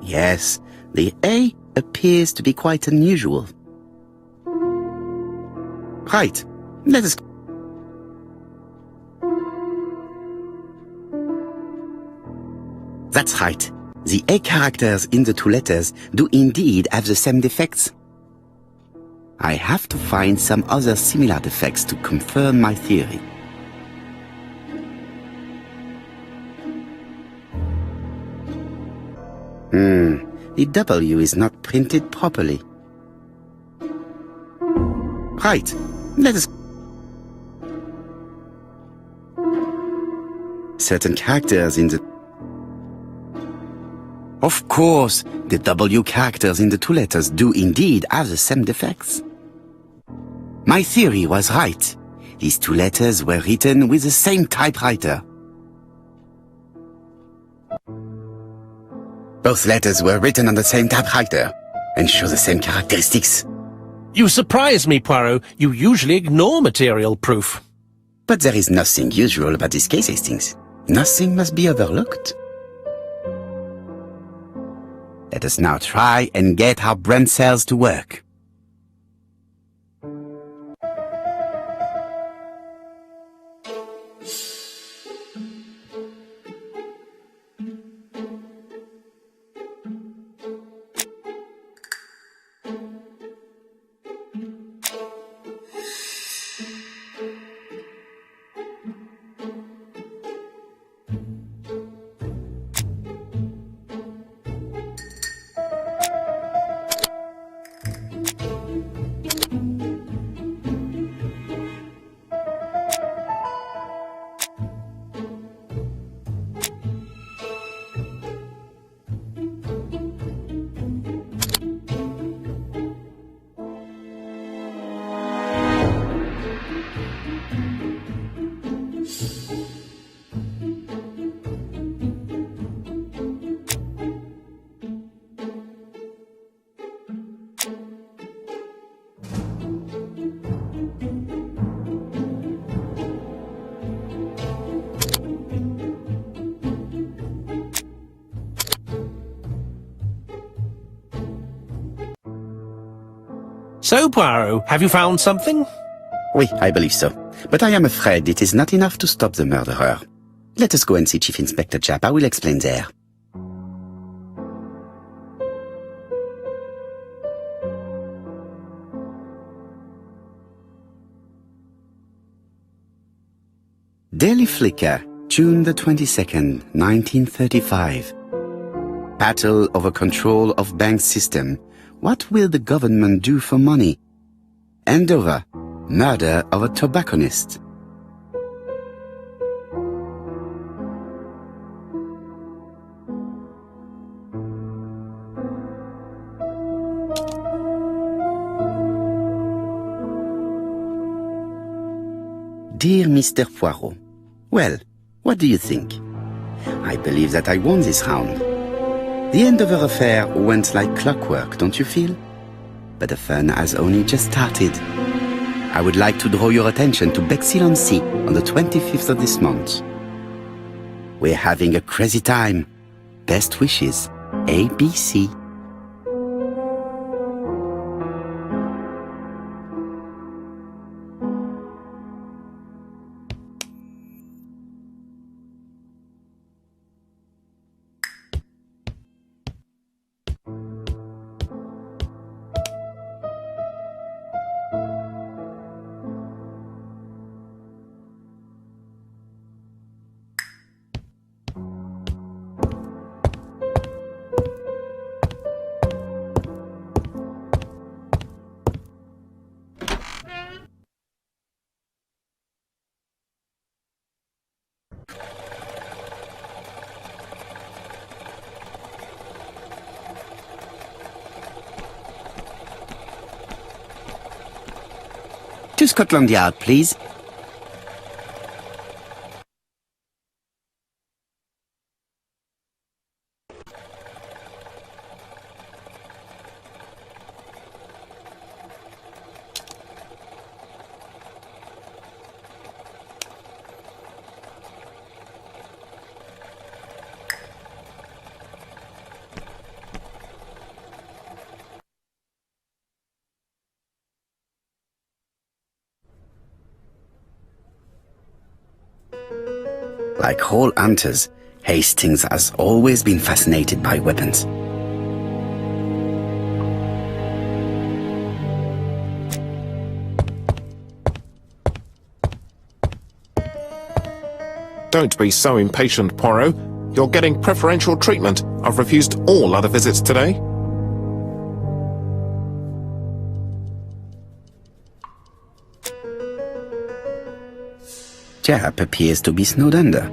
Yes, the A appears to be quite unusual. Right, let us... That's right. The A characters in the two letters do indeed have the same defects. I have to find some other similar defects to confirm my theory. The W is not printed properly. Right, let us... Certain characters in the... Of course, the W characters in the two letters do indeed have the same defects. My theory was right. These two letters were written with the same typewriter. Both letters were written on the same typewriter and show the same characteristics. You surprise me, Poirot. You usually ignore material proof. But there is nothing usual about this case, Hastings. Nothing must be overlooked. Let us now try and get our brain cells to work. So, Poirot, have you found something? Oui, I believe so. But I am afraid it is not enough to stop the murderer. Let us go and see Chief Inspector Japp. I will explain there. Daily Flicker, June the 22nd, 1935. Battle over control of bank system. What will the government do for money? Andover, murder of a tobacconist. Dear Mr. Poirot, well, what do you think? I believe that I won this round. The Andover affair went like clockwork, don't you feel? But the fun has only just started. I would like to draw your attention to Bexhill-on-Sea on the 25th of this month. We're having a crazy time. Best wishes, ABC. To Scotland Yard, please. Like all hunters, Hastings has always been fascinated by weapons. Don't be so impatient, Poirot. You're getting preferential treatment. I've refused all other visits today. Japp appears to be snowed under.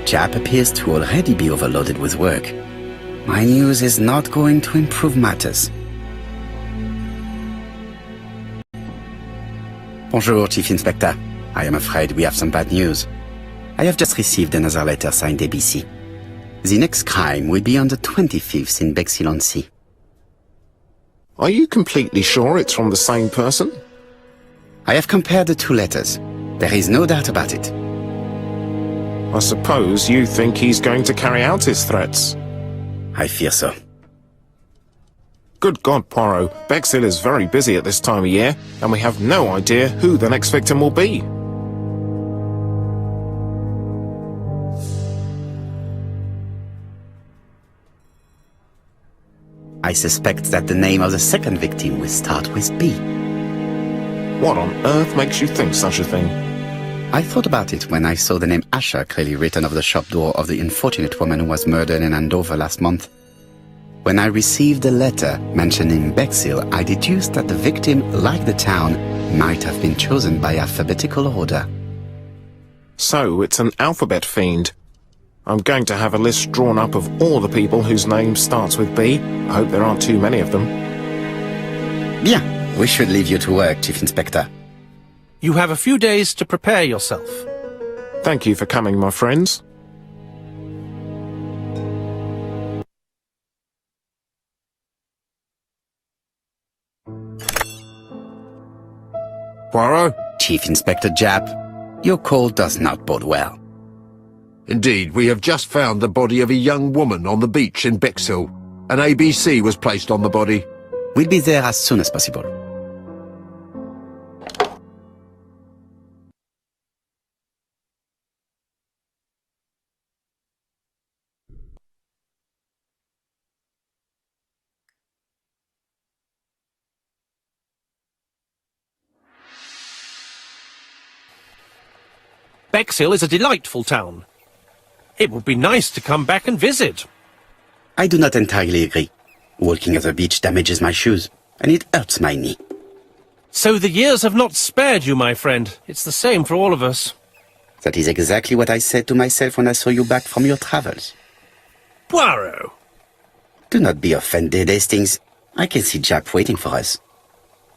Japp appears to already be overloaded with work. My news is not going to improve matters. Bonjour, Chief Inspector. I am afraid we have some bad news. I have just received another letter signed ABC. The next crime will be on the 25th in Bexhill-on-Sea. Are you completely sure it's from the same person? I have compared the two letters. There is no doubt about it. I suppose you think he's going to carry out his threats. I fear so. Good God, Poirot. Bexhill is very busy at this time of year, and we have no idea who the next victim will be. I suspect that the name of the second victim will start with B. What on earth makes you think such a thing? I thought about it when I saw the name Asher clearly written over the shop door of the unfortunate woman who was murdered in Andover last month. When I received the letter mentioning Bexhill, I deduced that the victim, like the town, might have been chosen by alphabetical order. So it's an alphabet fiend. I'm going to have a list drawn up of all the people whose name starts with B. I hope there aren't too many of them. Bien, we should leave you to work, Chief Inspector. You have a few days to prepare yourself. Thank you for coming, my friends. Poirot? Chief Inspector Japp, your call does not bode well. Indeed, we have just found the body of a young woman on the beach in Bexhill. An ABC was placed on the body. We'll be there as soon as possible. Bexhill is a delightful town. It would be nice to come back and visit. I do not entirely agree. Walking at the beach damages my shoes, and it hurts my knee. So the years have not spared you, my friend. It's the same for all of us. That is exactly what I said to myself when I saw you back from your travels. Poirot! Do not be offended, Hastings. I can see Jack waiting for us.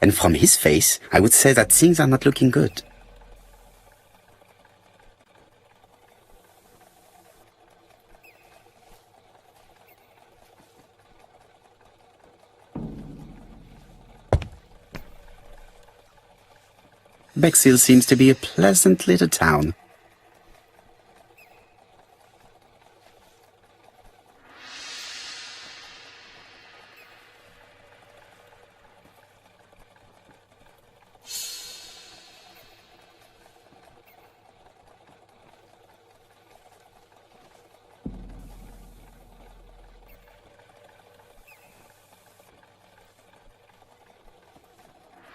And from his face, I would say that things are not looking good. Bexhill seems to be a pleasant little town.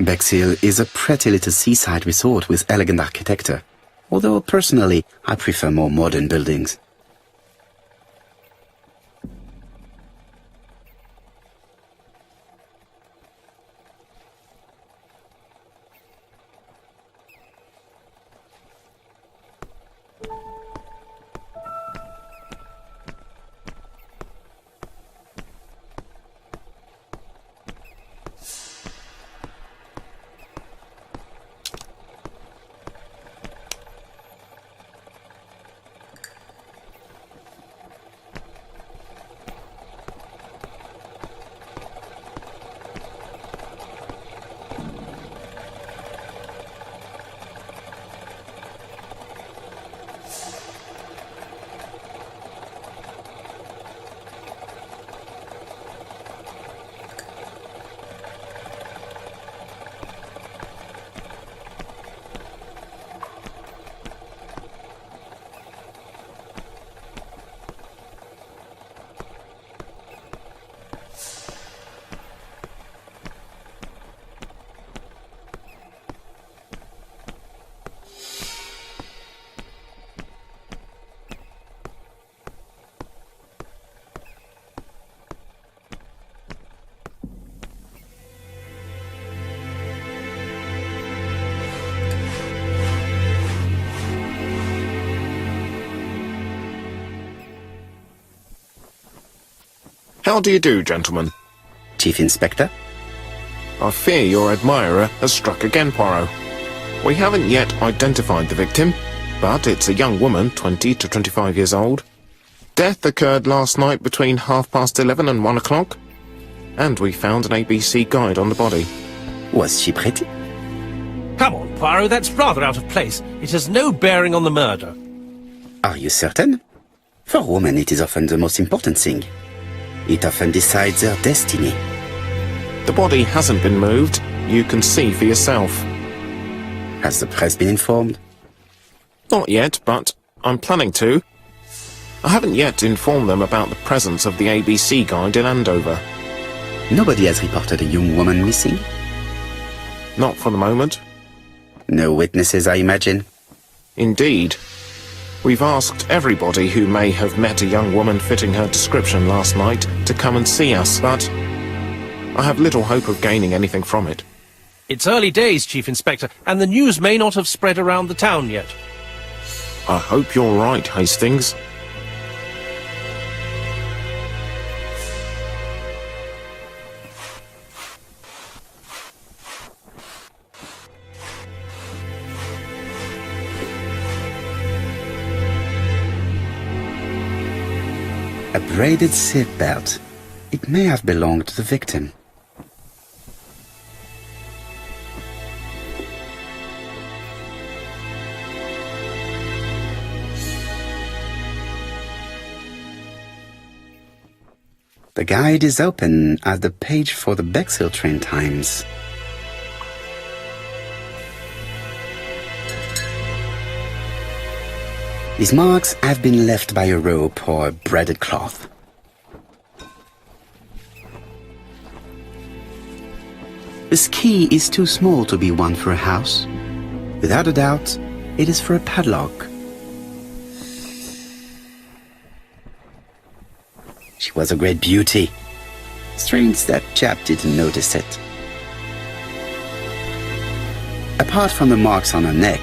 Bexhill is a pretty little seaside resort with elegant architecture, although personally I prefer more modern buildings. How do you do, gentlemen? Chief Inspector? I fear your admirer has struck again, Poirot. We haven't yet identified the victim, but it's a young woman, 20 to 25 years old. Death occurred last night between 11:30 and 1 o'clock, and we found an ABC guide on the body. Was she pretty? Come on, Poirot, that's rather out of place. It has no bearing on the murder. Are you certain? For women it is often the most important thing. It often decides their destiny. The body hasn't been moved. You can see for yourself. Has the press been informed? Not yet, but I'm planning to. I haven't yet informed them about the presence of the ABC guide in Andover. Nobody has reported a young woman missing? Not for the moment. No witnesses, I imagine. Indeed. We've asked everybody who may have met a young woman fitting her description last night to come and see us, but I have little hope of gaining anything from it. It's early days, Chief Inspector, and the news may not have spread around the town yet. I hope you're right, Hastings. A braided seat belt. It may have belonged to the victim. The guide is open at the page for the Bexhill train times. These marks have been left by a rope or a braided cloth. This key is too small to be one for a house. Without a doubt, it is for a padlock. She was a great beauty. Strange that chap didn't notice it. Apart from the marks on her neck,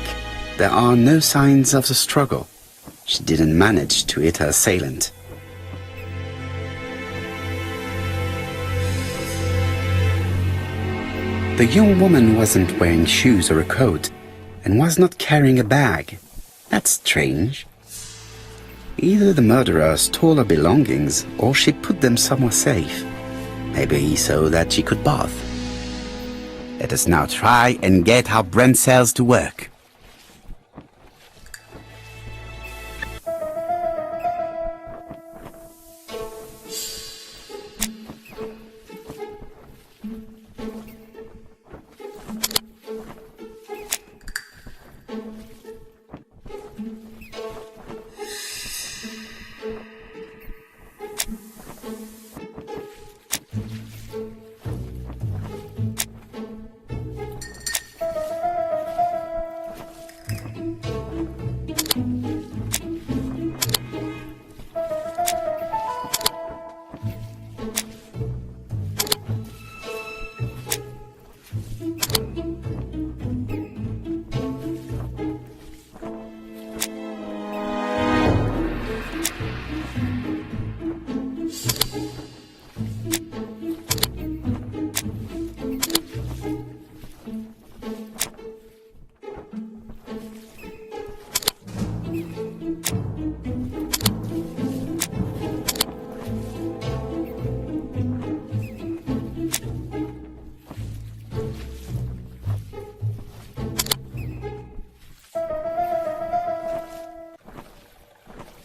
there are no signs of the struggle. She didn't manage to hit her assailant. The young woman wasn't wearing shoes or a coat, and was not carrying a bag. That's strange. Either the murderer stole her belongings, or she put them somewhere safe. Maybe so that she could bath. Let us now try and get our brain cells to work.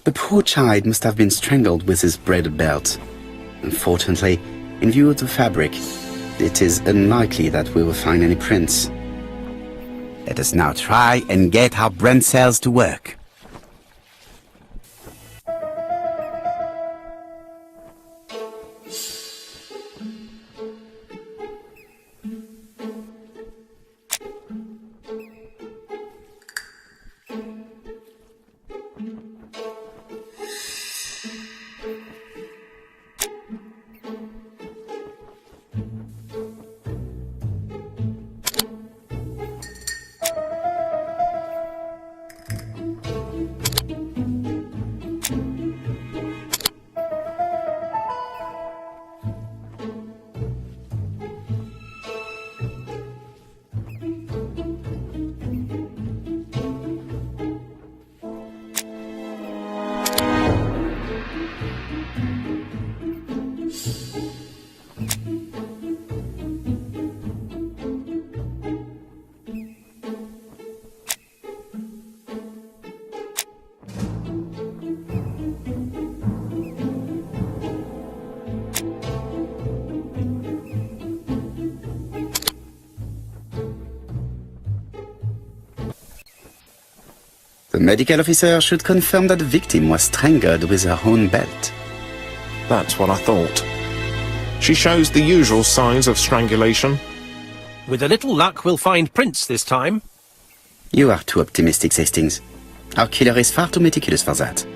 The poor child must have been strangled with his braided belt. Unfortunately, in view of the fabric, it is unlikely that we will find any prints. Let us now try and get our brain cells to work. The medical officer should confirm that the victim was strangled with her own belt. That's what I thought. She shows the usual signs of strangulation. With a little luck, we'll find prints this time. You are too optimistic, Hastings. Our killer is far too meticulous for that.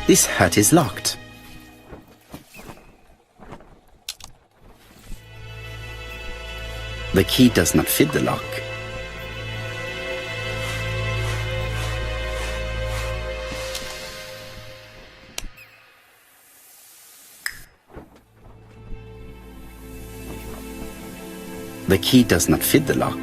This hut is locked. The key does not fit the lock. The key does not fit the lock.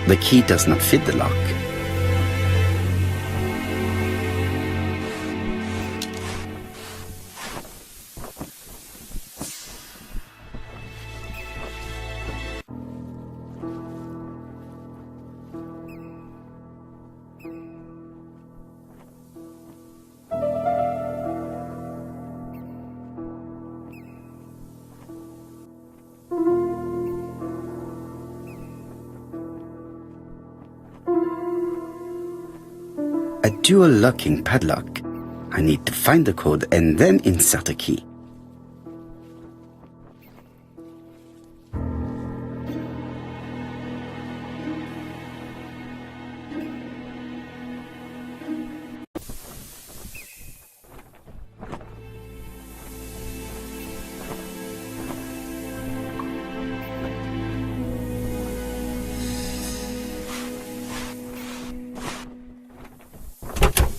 The key does not fit the lock. A dual locking padlock. I need to find the code and then insert a key.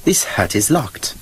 This hut is locked.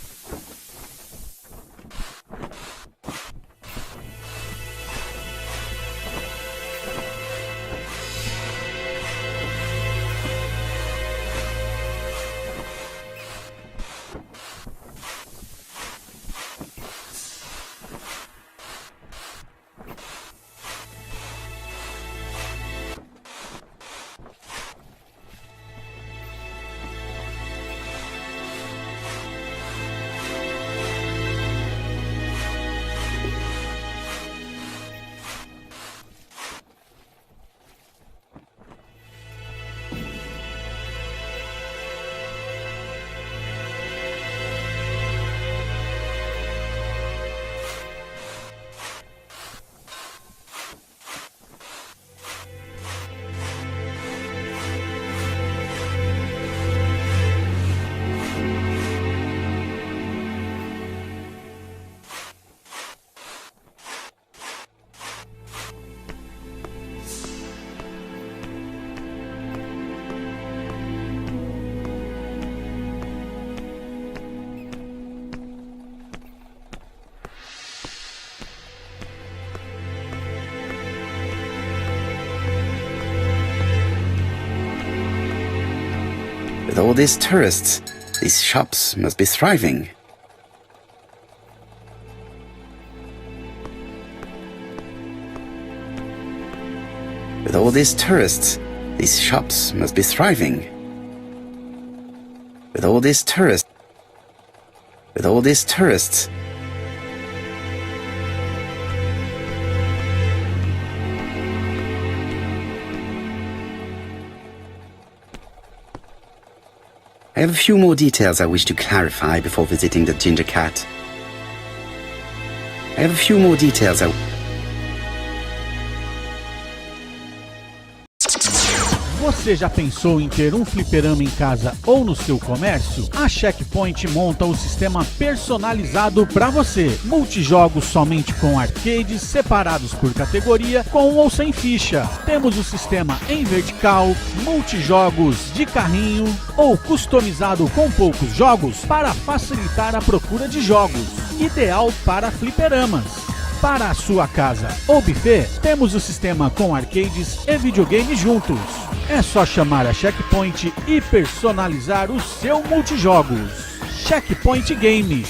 With all these tourists, these shops must be thriving. With all these tourists, these shops must be thriving. With all these tourists, I have a few more details I wish to clarify before visiting the Ginger Cat. Você já pensou em ter um fliperama em casa ou no seu comércio? A Checkpoint monta o sistema personalizado para você. Multijogos somente com arcades separados por categoria, com ou sem ficha. Temos o sistema em vertical, multijogos de carrinho ou customizado com poucos jogos para facilitar a procura de jogos. Ideal para fliperamas. Para a sua casa ou buffet, temos o sistema com arcades e videogame juntos. É só chamar a Checkpoint e personalizar o seu multijogos. Checkpoint Games.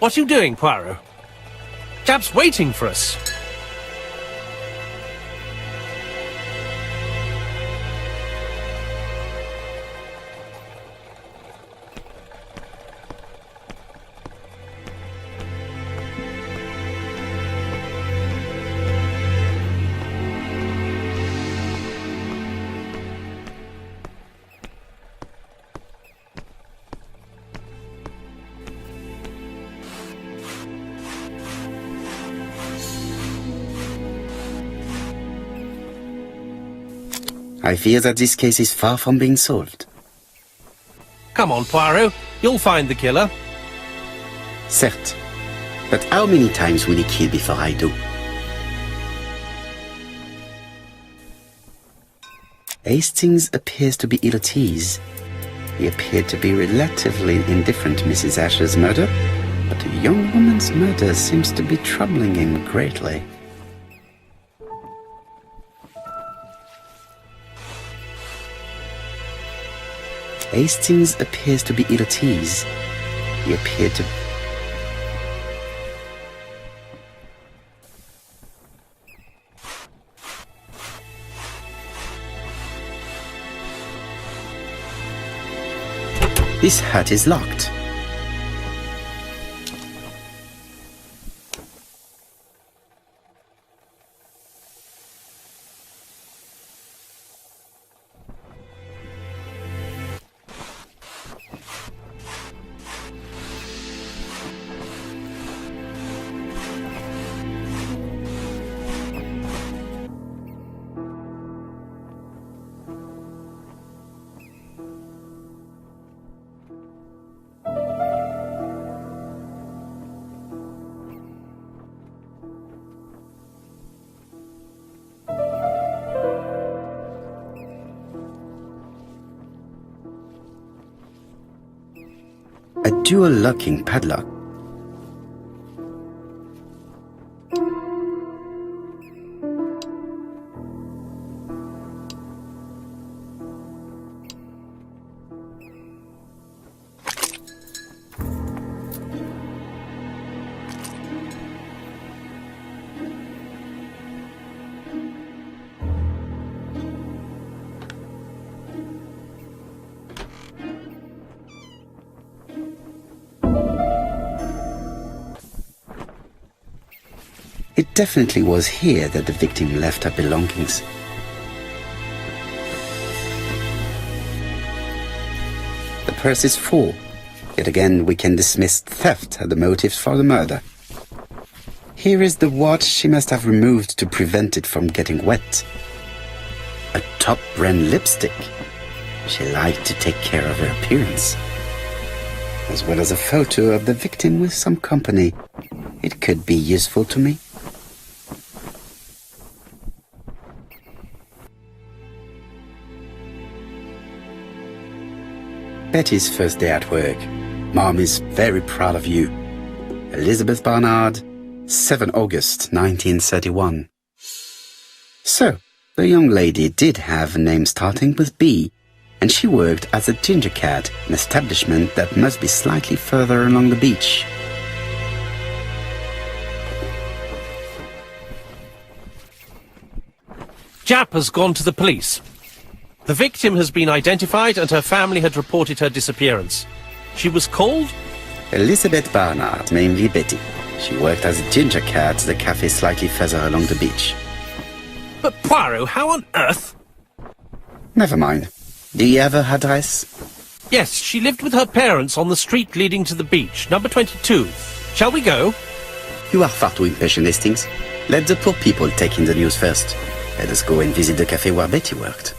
What are you doing, Poirot? Jap's waiting for us. I fear that this case is far from being solved. Come on, Poirot. You'll find the killer. Certes. But how many times will he kill before I do? Hastings appears to be ill at ease. He appeared to be relatively indifferent to Mrs. Asher's murder, but a young woman's murder seems to be troubling him greatly. Hastings appears to be ill at ease. He appeared to... This hut is locked. A dual locking padlock. It definitely was here that the victim left her belongings. The purse is full. Yet again, we can dismiss theft as the motive for the murder. Here is the watch she must have removed to prevent it from getting wet. A top-brand lipstick. She liked to take care of her appearance. As well as a photo of the victim with some company. It could be useful to me. Betty's first day at work. Mom is very proud of you. Elizabeth Barnard, 7 August 1931. So, the young lady did have a name starting with B, and she worked as a ginger cat, an establishment that must be slightly further along the beach. Jap has gone to the police. The victim has been identified and her family had reported her disappearance. She was called? Elizabeth Barnard, mainly Betty. She worked as a ginger cat at the cafe slightly further along the beach. But Poirot, how on earth? Never mind. Do you have her address? Yes, she lived with her parents on the street leading to the beach, number 22. Shall we go? You are far too impatient, Hastings. Let the poor people take in the news first. Let us go and visit the cafe where Betty worked.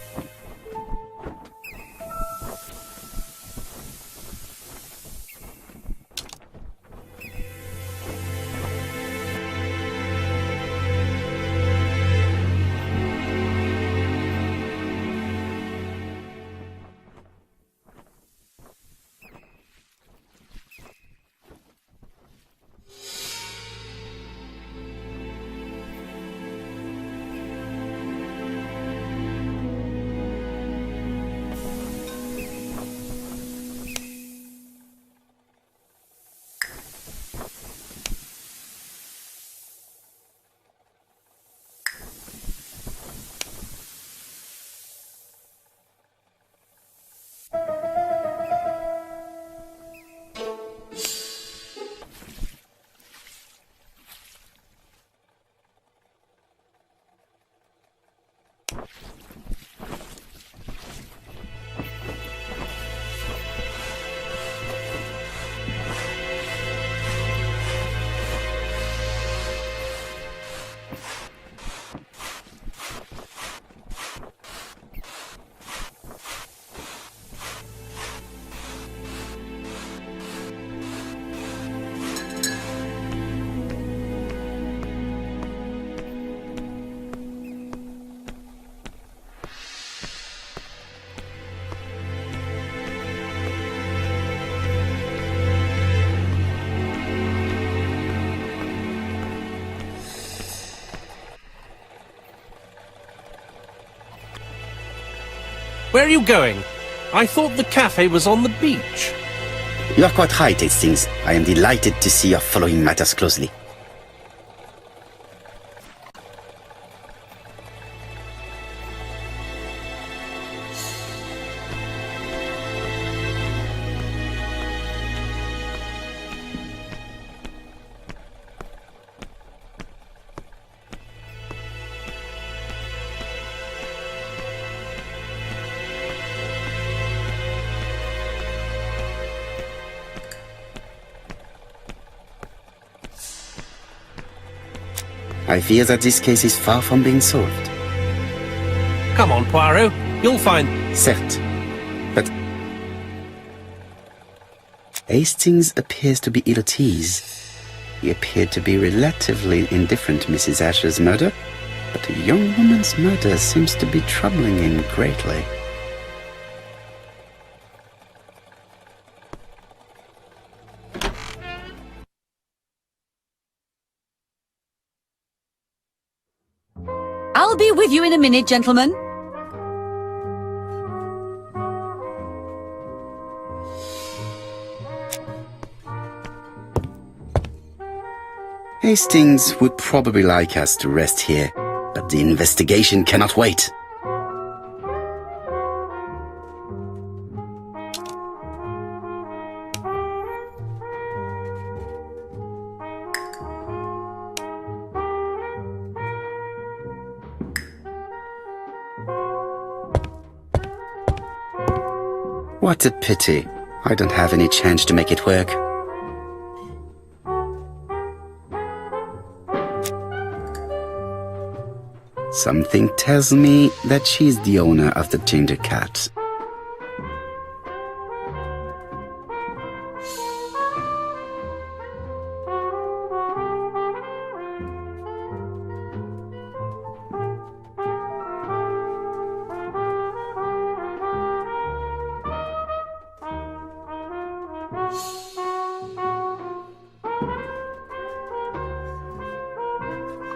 Where are you going? I thought the cafe was on the beach. You are quite right, Hastings. I am delighted to see you are following matters closely. I fear that this case is far from being solved. Come on, Poirot. You'll find... Certes. But... Hastings appears to be ill at ease. He appeared to be relatively indifferent to Mrs. Asher's murder, but a young woman's murder seems to be troubling him greatly. I'll be with you in a minute, gentlemen. Hastings would probably like us to rest here, but the investigation cannot wait. What a pity. I don't have any chance to make it work. Something tells me that she's the owner of the ginger cat.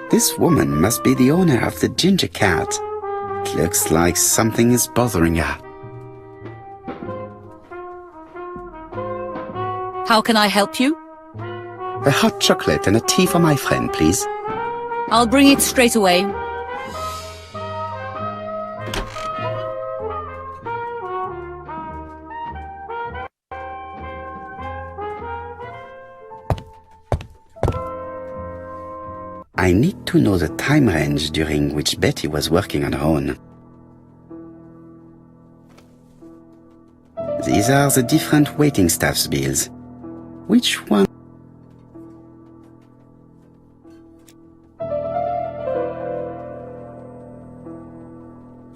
This woman must be the owner of the ginger cat. It looks like something is bothering her. How can I help you? A hot chocolate and a tea for my friend, please. I'll bring it straight away. I need to know the time range during which Betty was working on her own. These are the different waiting staff's bills. Which one?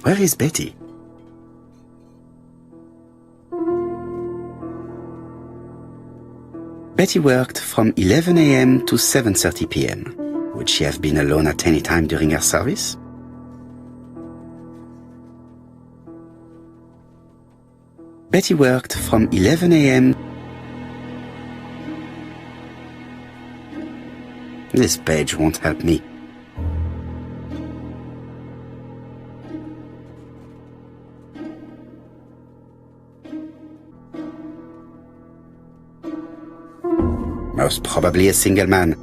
Where is Betty? Betty worked from 11 a.m. to 7:30 p.m. Would she have been alone at any time during her service? Betty worked from 11 a.m. This page won't help me. Most probably a single man.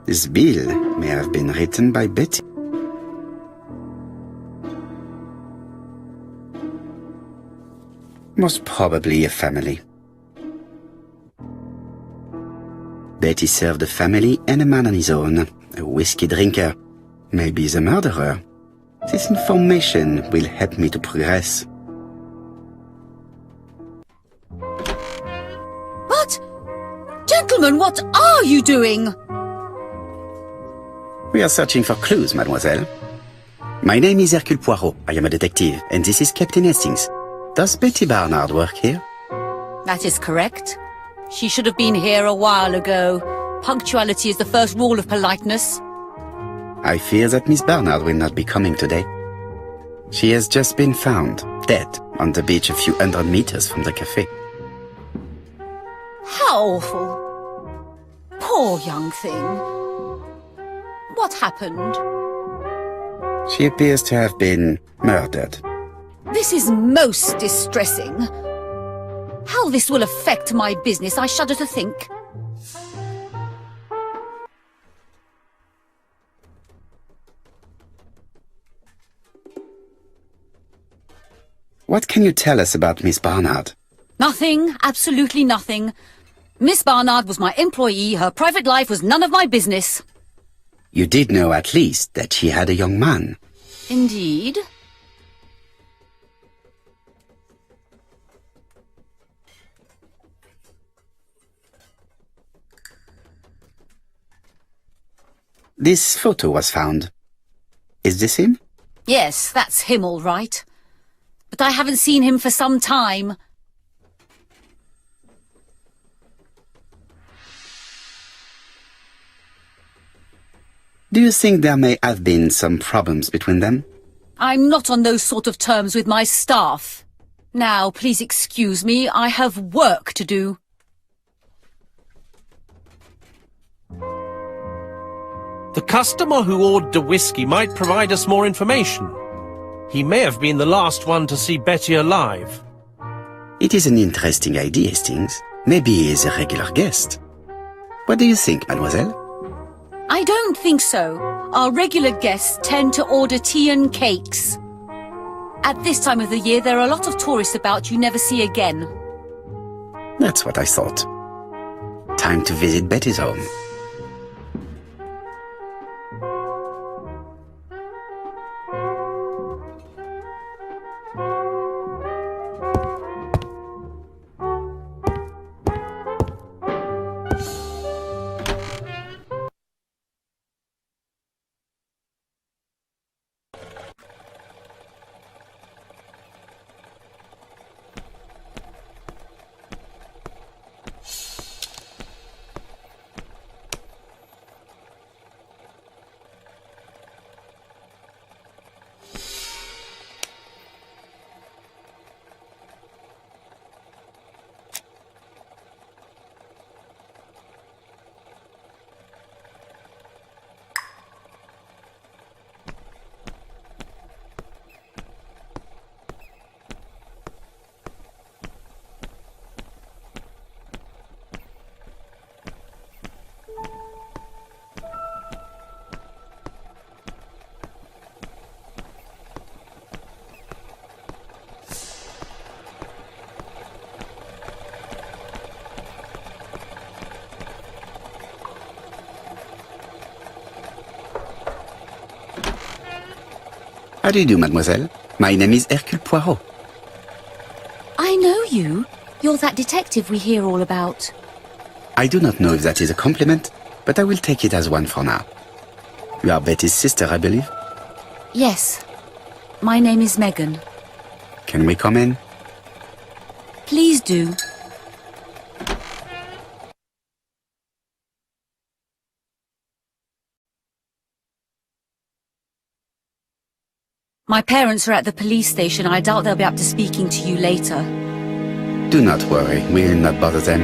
This bill may have been written by Betty. Most probably a family. Betty served a family and a man on his own, a whiskey drinker, maybe the murderer. This information will help me to progress. What? Gentlemen, what are you doing? We are searching for clues, mademoiselle. My name is Hercule Poirot. I am a detective, and this is Captain Hastings. Does Betty Barnard work here? That is correct. She should have been here a while ago. Punctuality is the first rule of politeness. I fear that Miss Barnard will not be coming today. She has just been found, dead, on the beach a few hundred meters from the cafe. How awful. Poor young thing. What happened? She appears to have been murdered. This is most distressing. How this will affect my business, I shudder to think. What can you tell us about Miss Barnard? Nothing, absolutely nothing. Miss Barnard was my employee, her private life was none of my business. You did know at least that she had a young man. Indeed. This photo was found. Is this him? Yes, that's him all right. But I haven't seen him for some time. Do you think there may have been some problems between them? I'm not on those sort of terms with my staff. Now, please excuse me, I have work to do. The customer who ordered the whiskey might provide us more information. He may have been the last one to see Betty alive. It is an interesting idea, Hastings. Maybe he is a regular guest. What do you think, mademoiselle? I don't think so. Our regular guests tend to order tea and cakes. At this time of the year, there are a lot of tourists about you never see again. That's what I thought. Time to visit Betty's home. How do you do, mademoiselle? My name is Hercule Poirot. I know you. You're that detective we hear all about. I do not know if that is a compliment, but I will take it as one for now. You are Betty's sister, I believe? Yes. My name is Megan. Can we come in? Please do. My parents are at the police station. I doubt they'll be up to speaking to you later. Do not worry, we'll not bother them.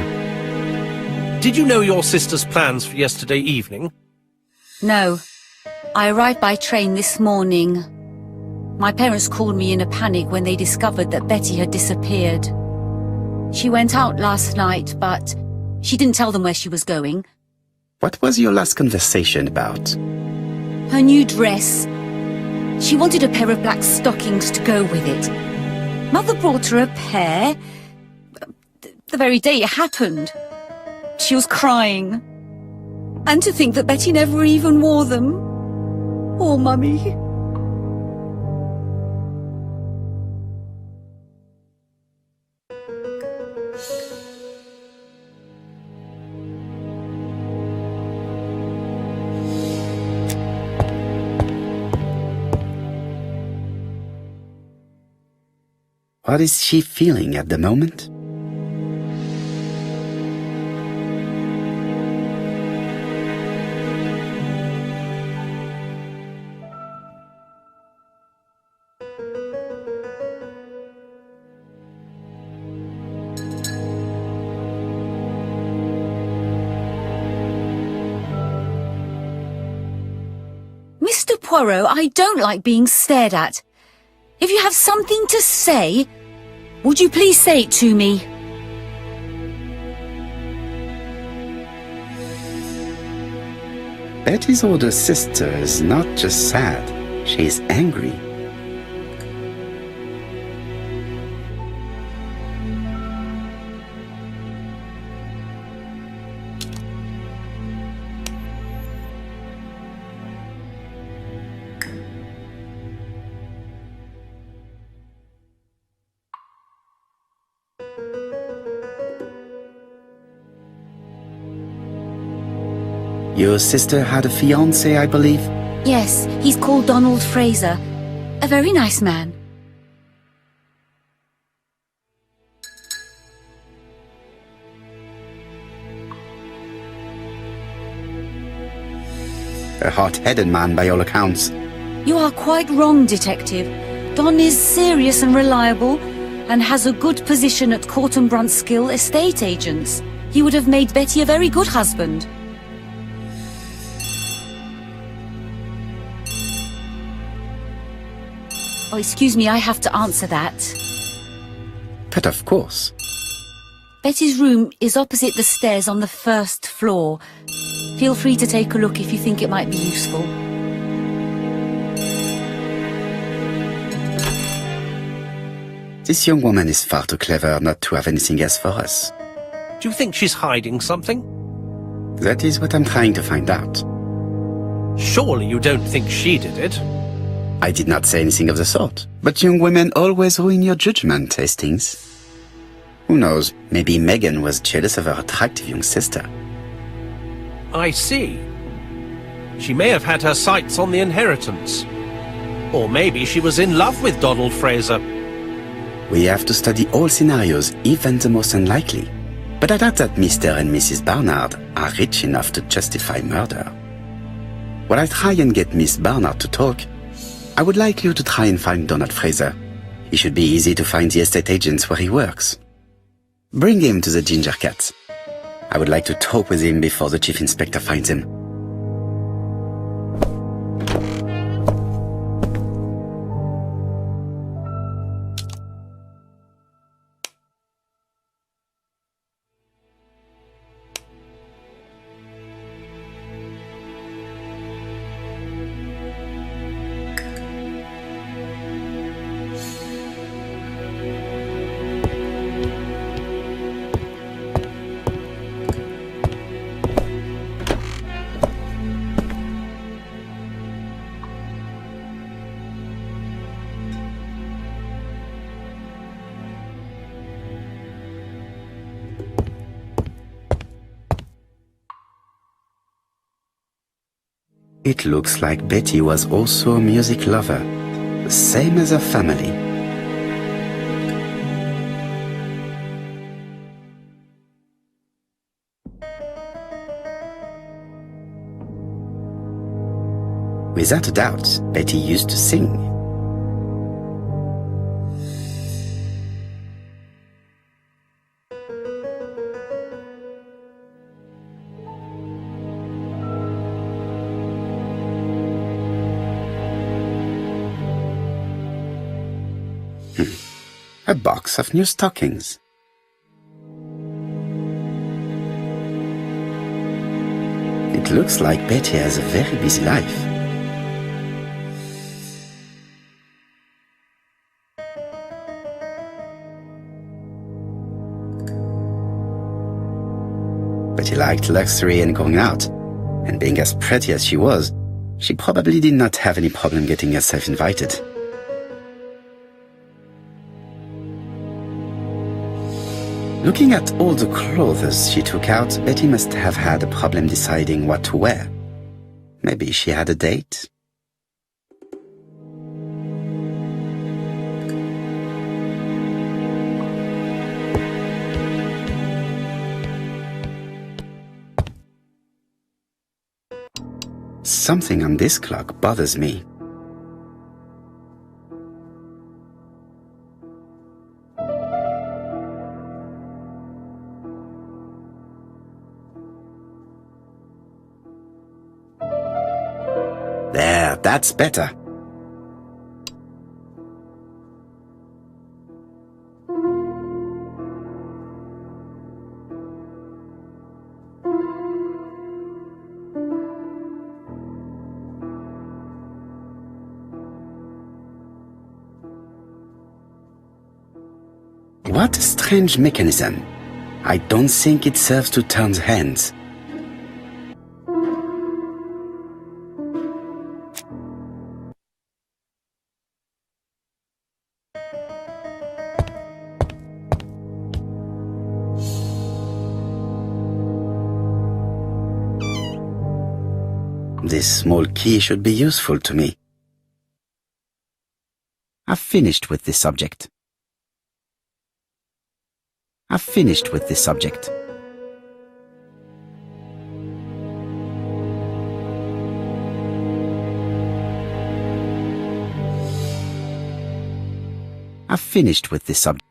Did you know your sister's plans for yesterday evening? No. I arrived by train this morning. My parents called me in a panic when they discovered that Betty had disappeared. She went out last night, but she didn't tell them where she was going. What was your last conversation about? Her new dress. She wanted a pair of black stockings to go with it. Mother brought her a pair. The very day it happened. She was crying. And to think that Betty never even wore them. Poor Mummy. What is she feeling at the moment? Mr. Poirot, I don't like being stared at. If you have something to say, would you please say it to me? Betty's older sister is not just sad, she is angry. Your sister had a fiancé, I believe? Yes, he's called Donald Fraser. A very nice man. A hot-headed man by all accounts. You are quite wrong, Detective. Don is serious and reliable, and has a good position at Court and Brunskill estate agents. He would have made Betty a very good husband. Oh, excuse me, I have to answer that. But of course. Betty's room is opposite the stairs on the first floor. Feel free to take a look if you think it might be useful. This young woman is far too clever not to have anything else for us. Do you think she's hiding something? That is what I'm trying to find out. Surely you don't think she did it? I did not say anything of the sort. But young women always ruin your judgment, Hastings. Who knows, maybe Megan was jealous of her attractive young sister. I see. She may have had her sights on the inheritance. Or maybe she was in love with Donald Fraser. We have to study all scenarios, even the most unlikely. But I doubt that Mr. and Mrs. Barnard are rich enough to justify murder. While I try and get Miss Barnard to talk, I would like you to try and find Donald Fraser. It should be easy to find the estate agents where he works. Bring him to the Ginger Cat. I would like to talk with him before the Chief Inspector finds him. It looks like Betty was also a music lover, the same as her family. Without a doubt, Betty used to sing. A box of new stockings. It looks like Betty has a very busy life. Betty liked luxury and going out, and being as pretty as she was, she probably did not have any problem getting herself invited. Looking at all the clothes she took out, Betty must have had a problem deciding what to wear. Maybe she had a date? Something on this clock bothers me. There, that's better. What a strange mechanism. I don't think it serves to turn the hands. This small key should be useful to me. I've finished with this subject. I've finished with this subject. I've finished with this subject.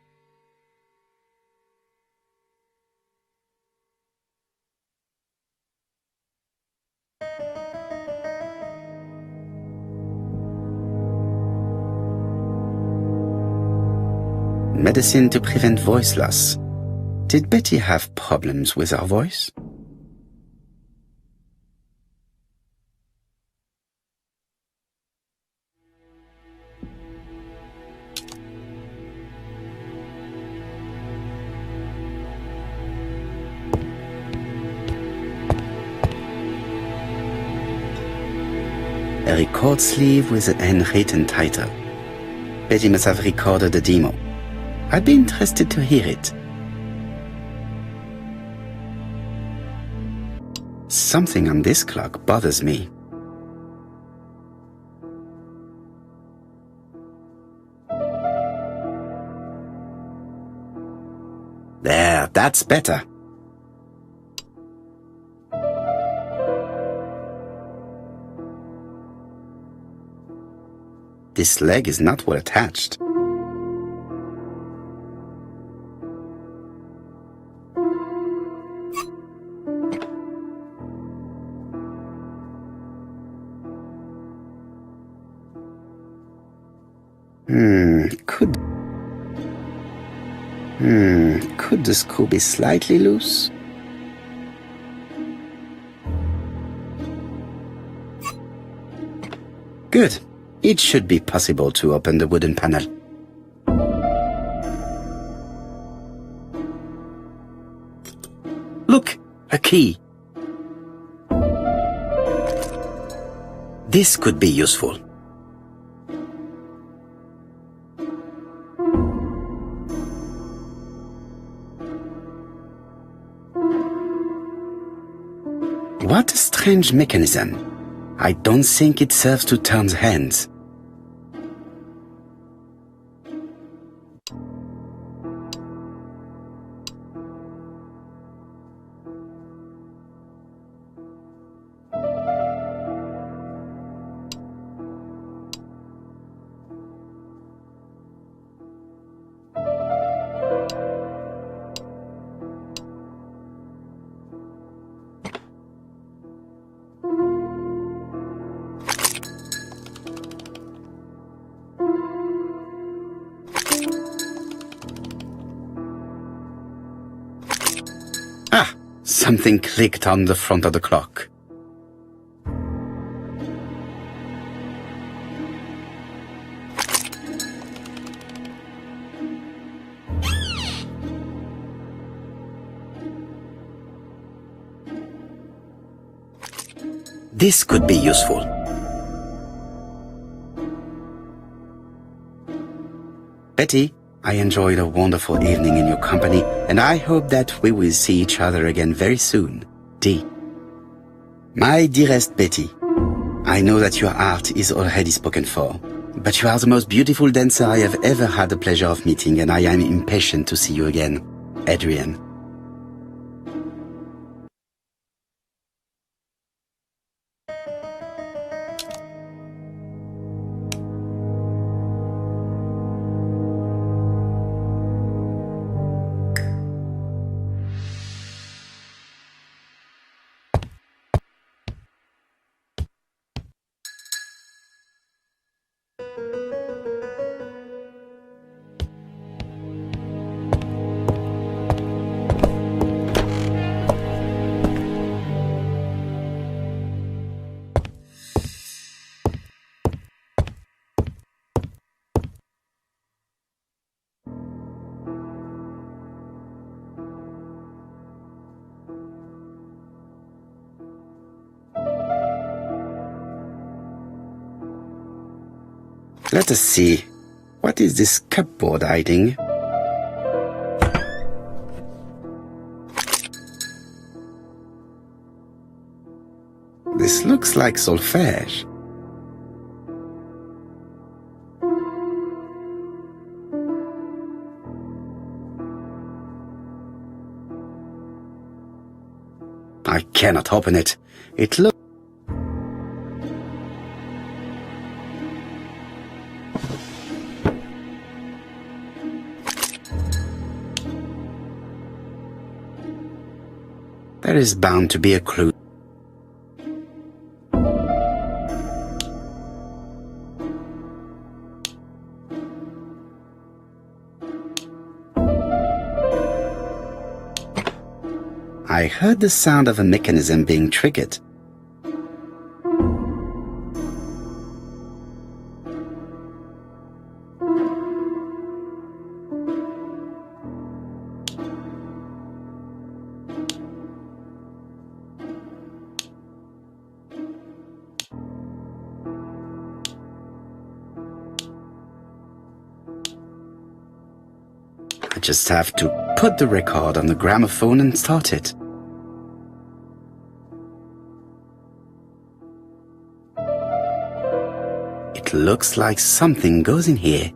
Medicine to prevent voice loss. Did Betty have problems with her voice? A record sleeve with an handwritten title. Betty must have recorded the demo. I'd be interested to hear it. Something on this clock bothers me. There, that's better. This leg is not well attached. Could the screw be slightly loose? Good. It should be possible to open the wooden panel. Look, a key. This could be useful. What a strange mechanism. I don't think it serves to turn the hands. Something clicked on the front of the clock. This could be useful. Betty, I enjoyed a wonderful evening in your company, and I hope that we will see each other again very soon. D. My dearest Betty, I know that your art is already spoken for, but you are the most beautiful dancer I have ever had the pleasure of meeting, and I am impatient to see you again. Adrian. Let us see. What is this cupboard hiding? This looks like solfège. I cannot open it. It looks... There is bound to be a clue. I heard the sound of a mechanism being triggered. I just have to put the record on the gramophone and start it. It looks like something goes in here.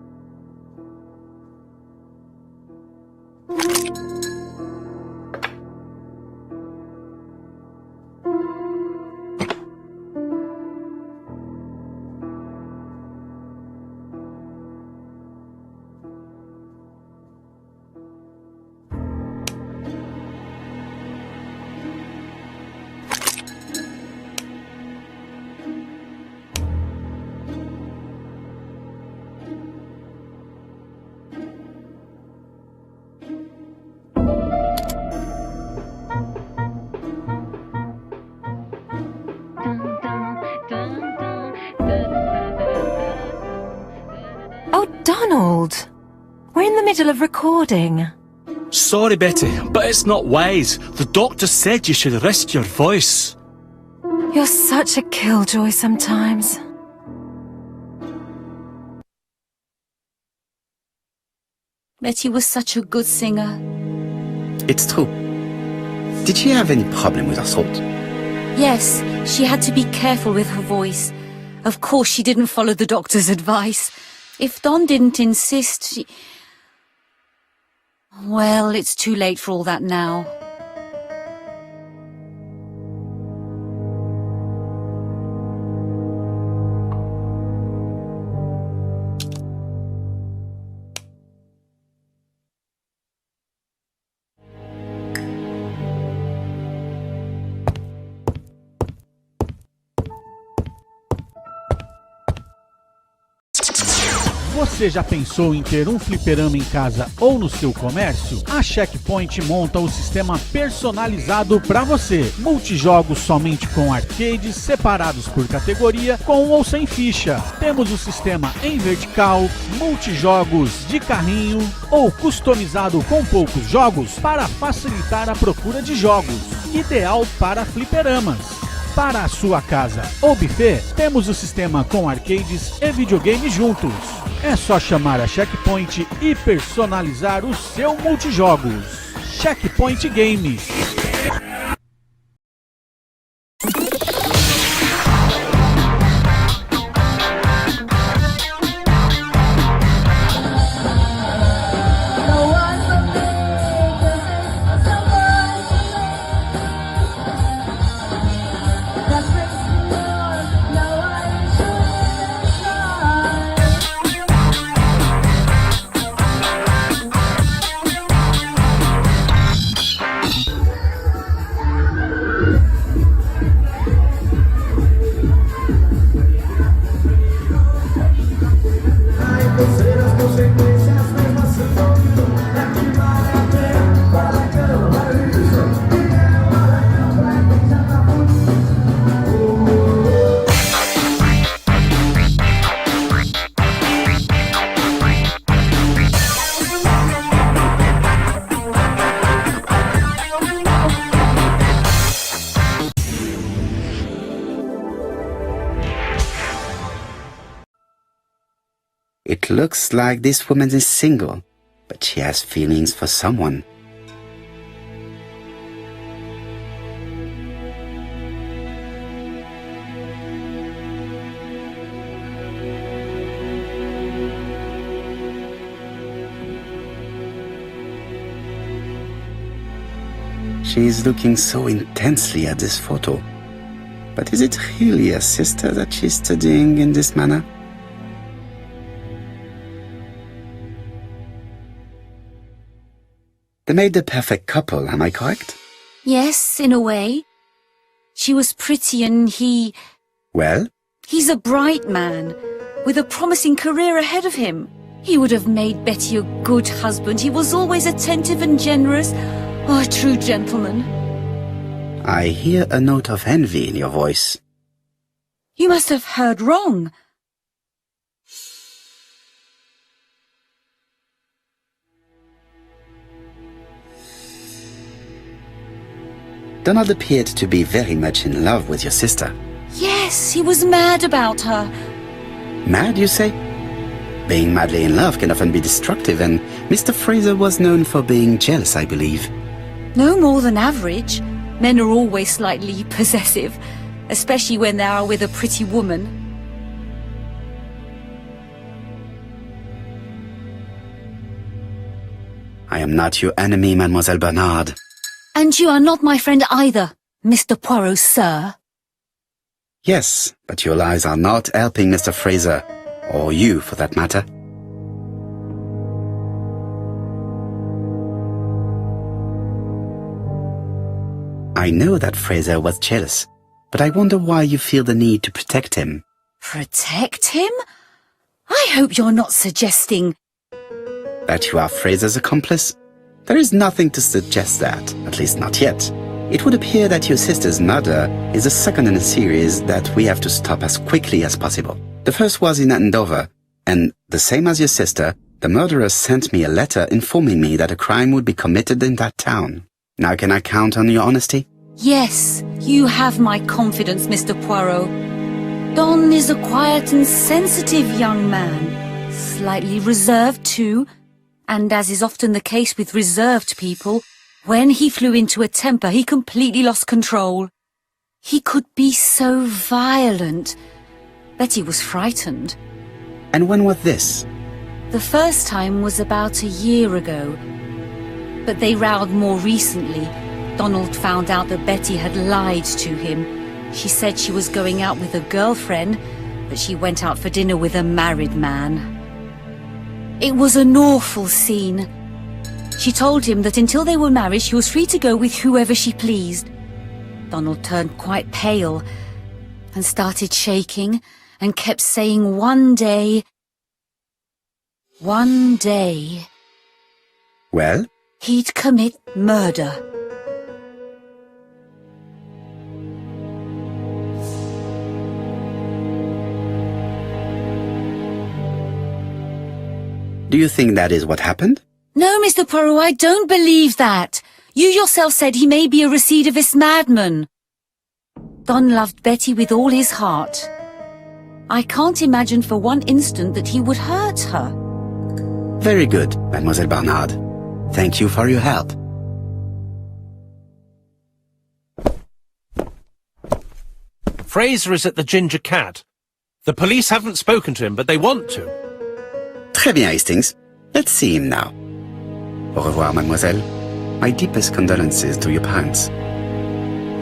Oh, Donald! We're in the middle of recording. Sorry, Betty, but it's not wise. The doctor said you should rest your voice. You're such a killjoy sometimes. Betty was such a good singer. It's true. Did she have any problem with her throat? Yes, she had to be careful with her voice. Of course, she didn't follow the doctor's advice. If Don didn't insist, she... Well, it's too late for all that now. Você já pensou em ter um fliperama em casa ou no seu comércio? A Checkpoint monta o sistema personalizado para você. Multijogos somente com arcades separados por categoria, com ou sem ficha. Temos o sistema em vertical, multijogos de carrinho ou customizado com poucos jogos para facilitar a procura de jogos. Ideal para fliperamas. Para a sua casa ou buffet, temos o sistema com arcades e videogame juntos. É só chamar a Checkpoint e personalizar o seu multijogos. Checkpoint Games. It looks like this woman is single, but she has feelings for someone. She is looking so intensely at this photo. But is it really a sister that she's studying in this manner? They made the perfect couple, am I correct? Yes, in a way. She was pretty and he... Well? He's a bright man, with a promising career ahead of him. He would have made Betty a good husband. He was always attentive and generous. Oh, a true gentleman. I hear a note of envy in your voice. You must have heard wrong. Donald appeared to be very much in love with your sister. Yes, he was mad about her. Mad, you say? Being madly in love can often be destructive, and Mr. Fraser was known for being jealous, I believe. No more than average. Men are always slightly possessive, especially when they are with a pretty woman. I am not your enemy, Mademoiselle Bernard. And you are not my friend either, Mr. Poirot, sir. Yes, but your lies are not helping Mr. Fraser, or you for that matter. I know that Fraser was jealous, but I wonder why you feel the need to protect him. Protect him? I hope you're not suggesting... That you are Fraser's accomplice? There is nothing to suggest that, at least not yet. It would appear that your sister's murder is the second in a series that we have to stop as quickly as possible. The first was in Andover, and the same as your sister, the murderer sent me a letter informing me that a crime would be committed in that town. Now can I count on your honesty? Yes, you have my confidence, Mr. Poirot. Don is a quiet and sensitive young man. Slightly reserved, too. And as is often the case with reserved people, when he flew into a temper, he completely lost control. He could be so violent. Betty was frightened. And when was this? The first time was about a year ago. But they rowed more recently. Donald found out that Betty had lied to him. She said she was going out with a girlfriend, but she went out for dinner with a married man. It was an awful scene. She told him that until they were married, she was free to go with whoever she pleased. Donald turned quite pale and started shaking and kept saying one day... Well? He'd commit murder. Do you think that is what happened? No, Mr. Poirot, I don't believe that. You yourself said he may be a recidivist madman. Don loved Betty with all his heart. I can't imagine for one instant that he would hurt her. Very good, Mademoiselle Bernard. Thank you for your help. Fraser is at the Ginger Cat. The police haven't spoken to him, but they want to. Très bien, Hastings. Let's see him now. Au revoir, mademoiselle. My deepest condolences to your parents.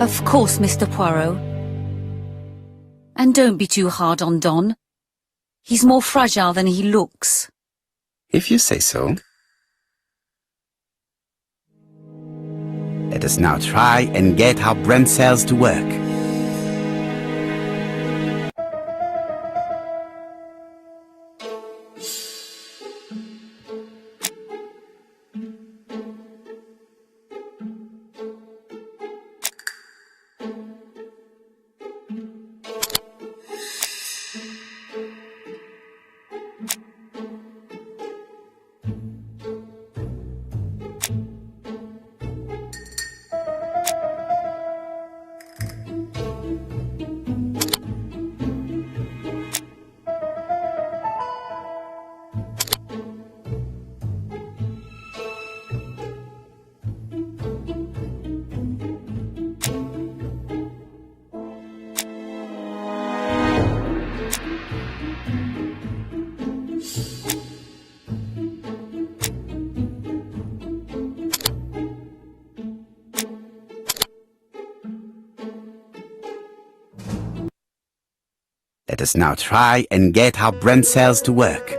Of course, Mr. Poirot. And don't be too hard on Don. He's more fragile than he looks. If you say so. Let us now try and get our brain cells to work. Let us now try and get our brain cells to work.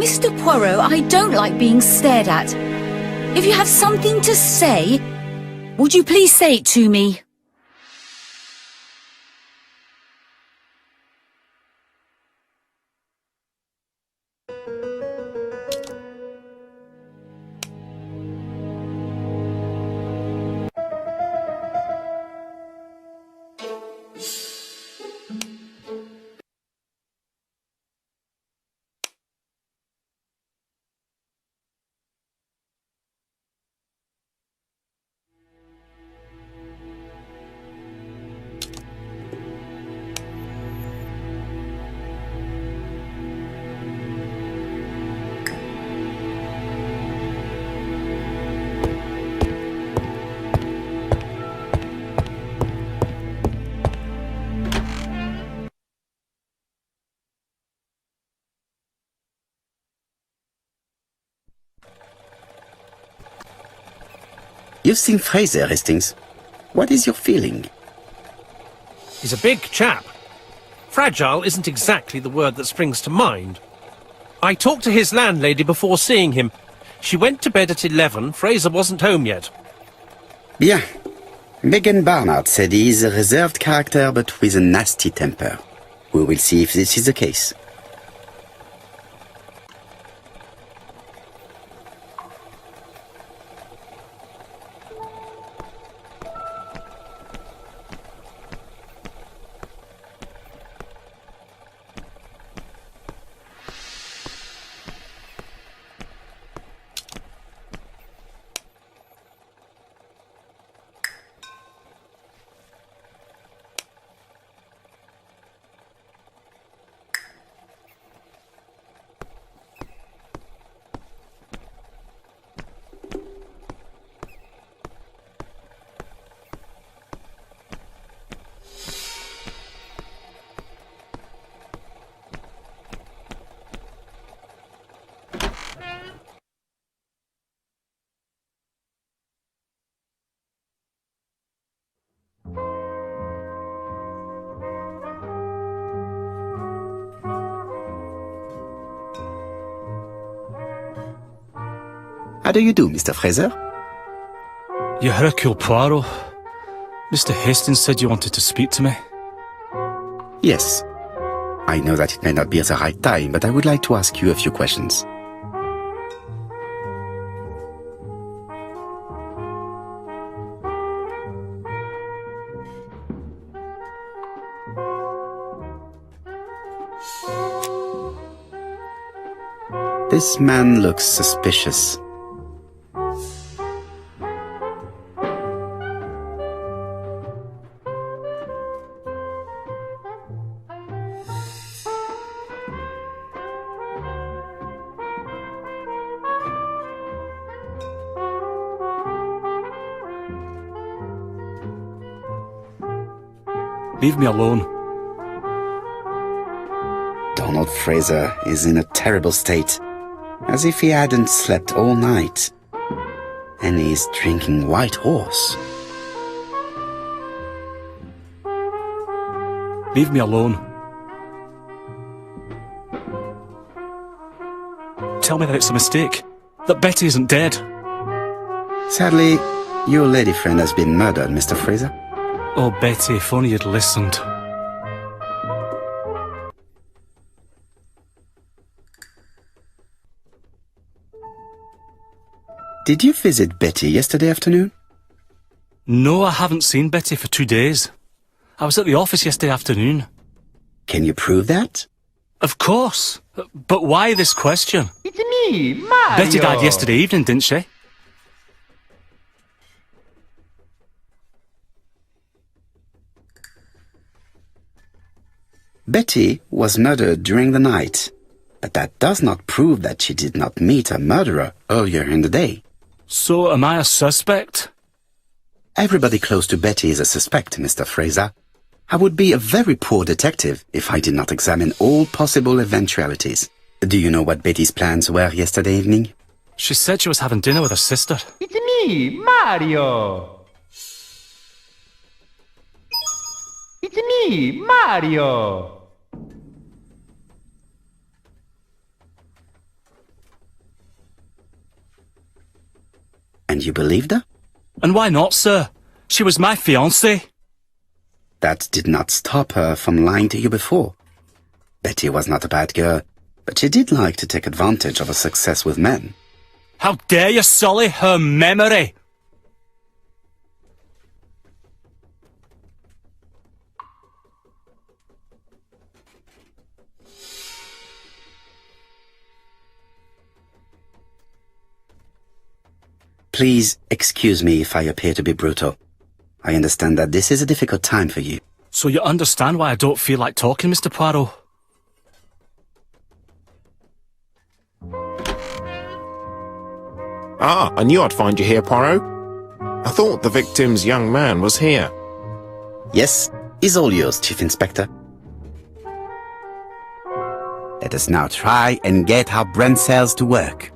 Mr. Poirot, I don't like being stared at. If you have something to say, would you please say it to me? You've seen Fraser, Hastings. What is your feeling? He's a big chap. Fragile isn't exactly the word that springs to mind. I talked to his landlady before seeing him. She went to bed at 11. Fraser wasn't home yet. Bien. Megan Barnard said he is a reserved character but with a nasty temper. We will see if this is the case. How do you do, Mr. Fraser? You Hercule Poirot. Mr. Hastings said you wanted to speak to me. Yes. I know that it may not be the right time, but I would like to ask you a few questions. This man looks suspicious. Leave me alone. Donald Fraser is in a terrible state, as if he hadn't slept all night. And he's drinking White Horse. Leave me alone. tell me that it's a mistake? That Betty isn't dead? Sadly, your lady friend has been murdered, Mr. Fraser. Oh, Betty, if only you'd listened. Did you visit Betty yesterday afternoon? No, I haven't seen Betty for 2 days. I was at the office yesterday afternoon. Can you prove that? Of course. But why this question? It's me, Mario! Betty died yesterday evening, didn't she? Betty was murdered during the night, but that does not prove that she did not meet a murderer earlier in the day. So, am I a suspect? Everybody close to Betty is a suspect, Mr. Fraser. I would be a very poor detective if I did not examine all possible eventualities. Do you know what Betty's plans were yesterday evening? She said she was having dinner with her sister. It's me, Mario! It's me, Mario! And you believed her? And why not, sir? She was my fiancée. That did not stop her from lying to you before. Betty was not a bad girl, but she did like to take advantage of her success with men. How dare you sully her memory? Please excuse me if I appear to be brutal. I understand that this is a difficult time for you. So you understand why I don't feel like talking, Mr. Poirot? Ah, I knew I'd find you here, Poirot. I thought the victim's young man was here. Yes, he's all yours, Chief Inspector. Let us now try and get our brain cells to work.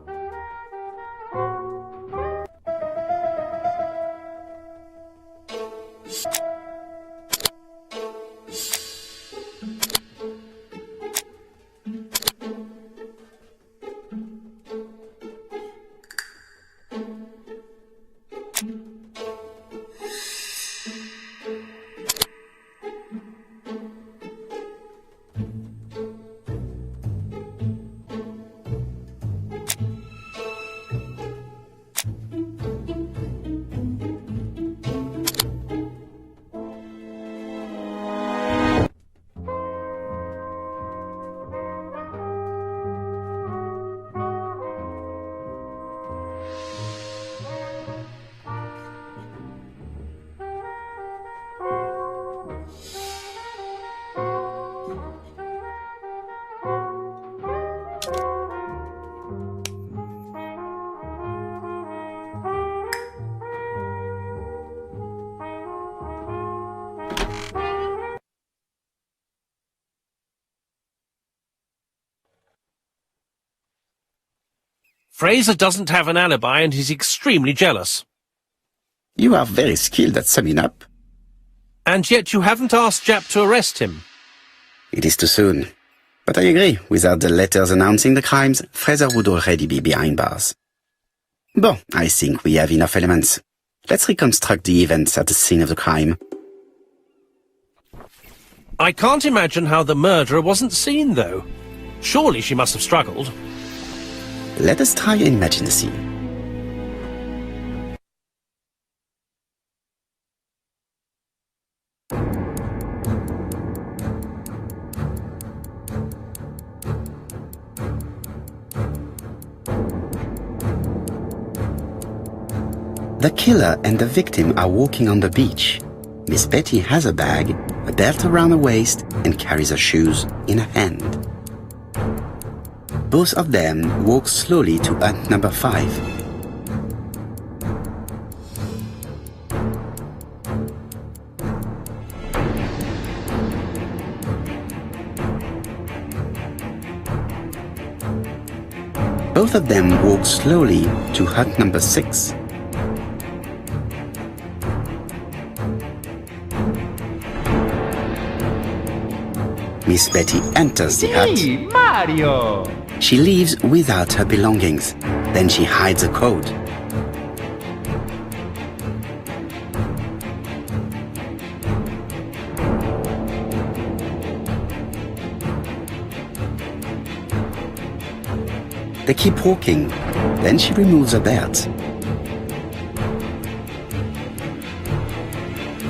Fraser doesn't have an alibi and he's extremely jealous. You are very skilled at summing up. And yet you haven't asked Japp to arrest him. It is too soon. But I agree, without the letters announcing the crimes, Fraser would already be behind bars. Bon, I think we have enough elements. Let's reconstruct the events at the scene of the crime. I can't imagine how the murderer wasn't seen, though. Surely she must have struggled. Let us try and imagine the scene. The killer and the victim are walking on the beach. Miss Betty has a bag, a belt around her waist, and carries her shoes in her hand. Both of them walk slowly to hut number 5. Both of them walk slowly to hut number 6. Miss Betty enters the hut. Mario! She leaves without her belongings. Then she hides a code. They keep walking. Then she removes her belt.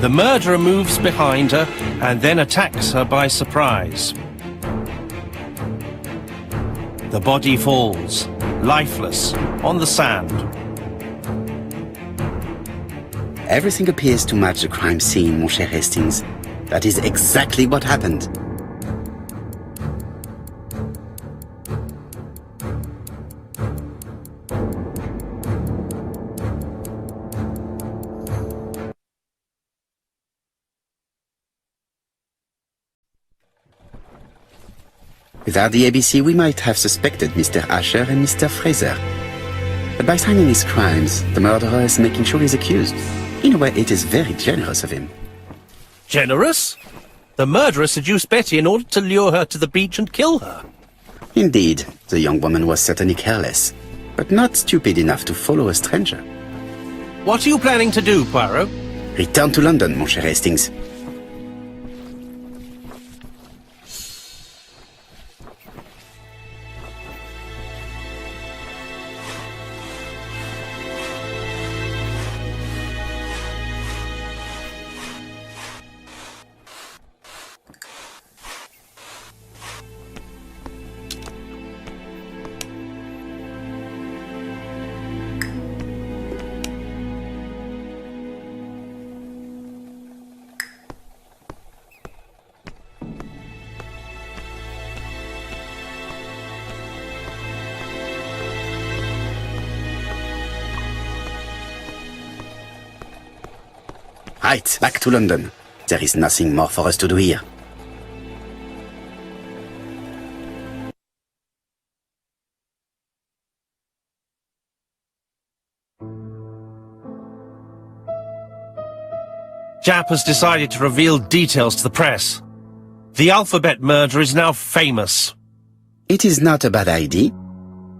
The murderer moves behind her and then attacks her by surprise. The body falls, lifeless, on the sand. Everything appears to match the crime scene, mon cher Hastings. That is exactly what happened. Without the ABC, we might have suspected Mr. Asher and Mr. Fraser. But by signing his crimes, the murderer is making sure he's accused. In a way, it is very generous of him. Generous? The murderer seduced Betty in order to lure her to the beach and kill her. Indeed, the young woman was certainly careless, but not stupid enough to follow a stranger. What are you planning to do, Poirot? Return to London, mon cher Hastings. Right, back to London. There is nothing more for us to do here. Japp has decided to reveal details to the press. The alphabet murder is now famous. It is not a bad idea.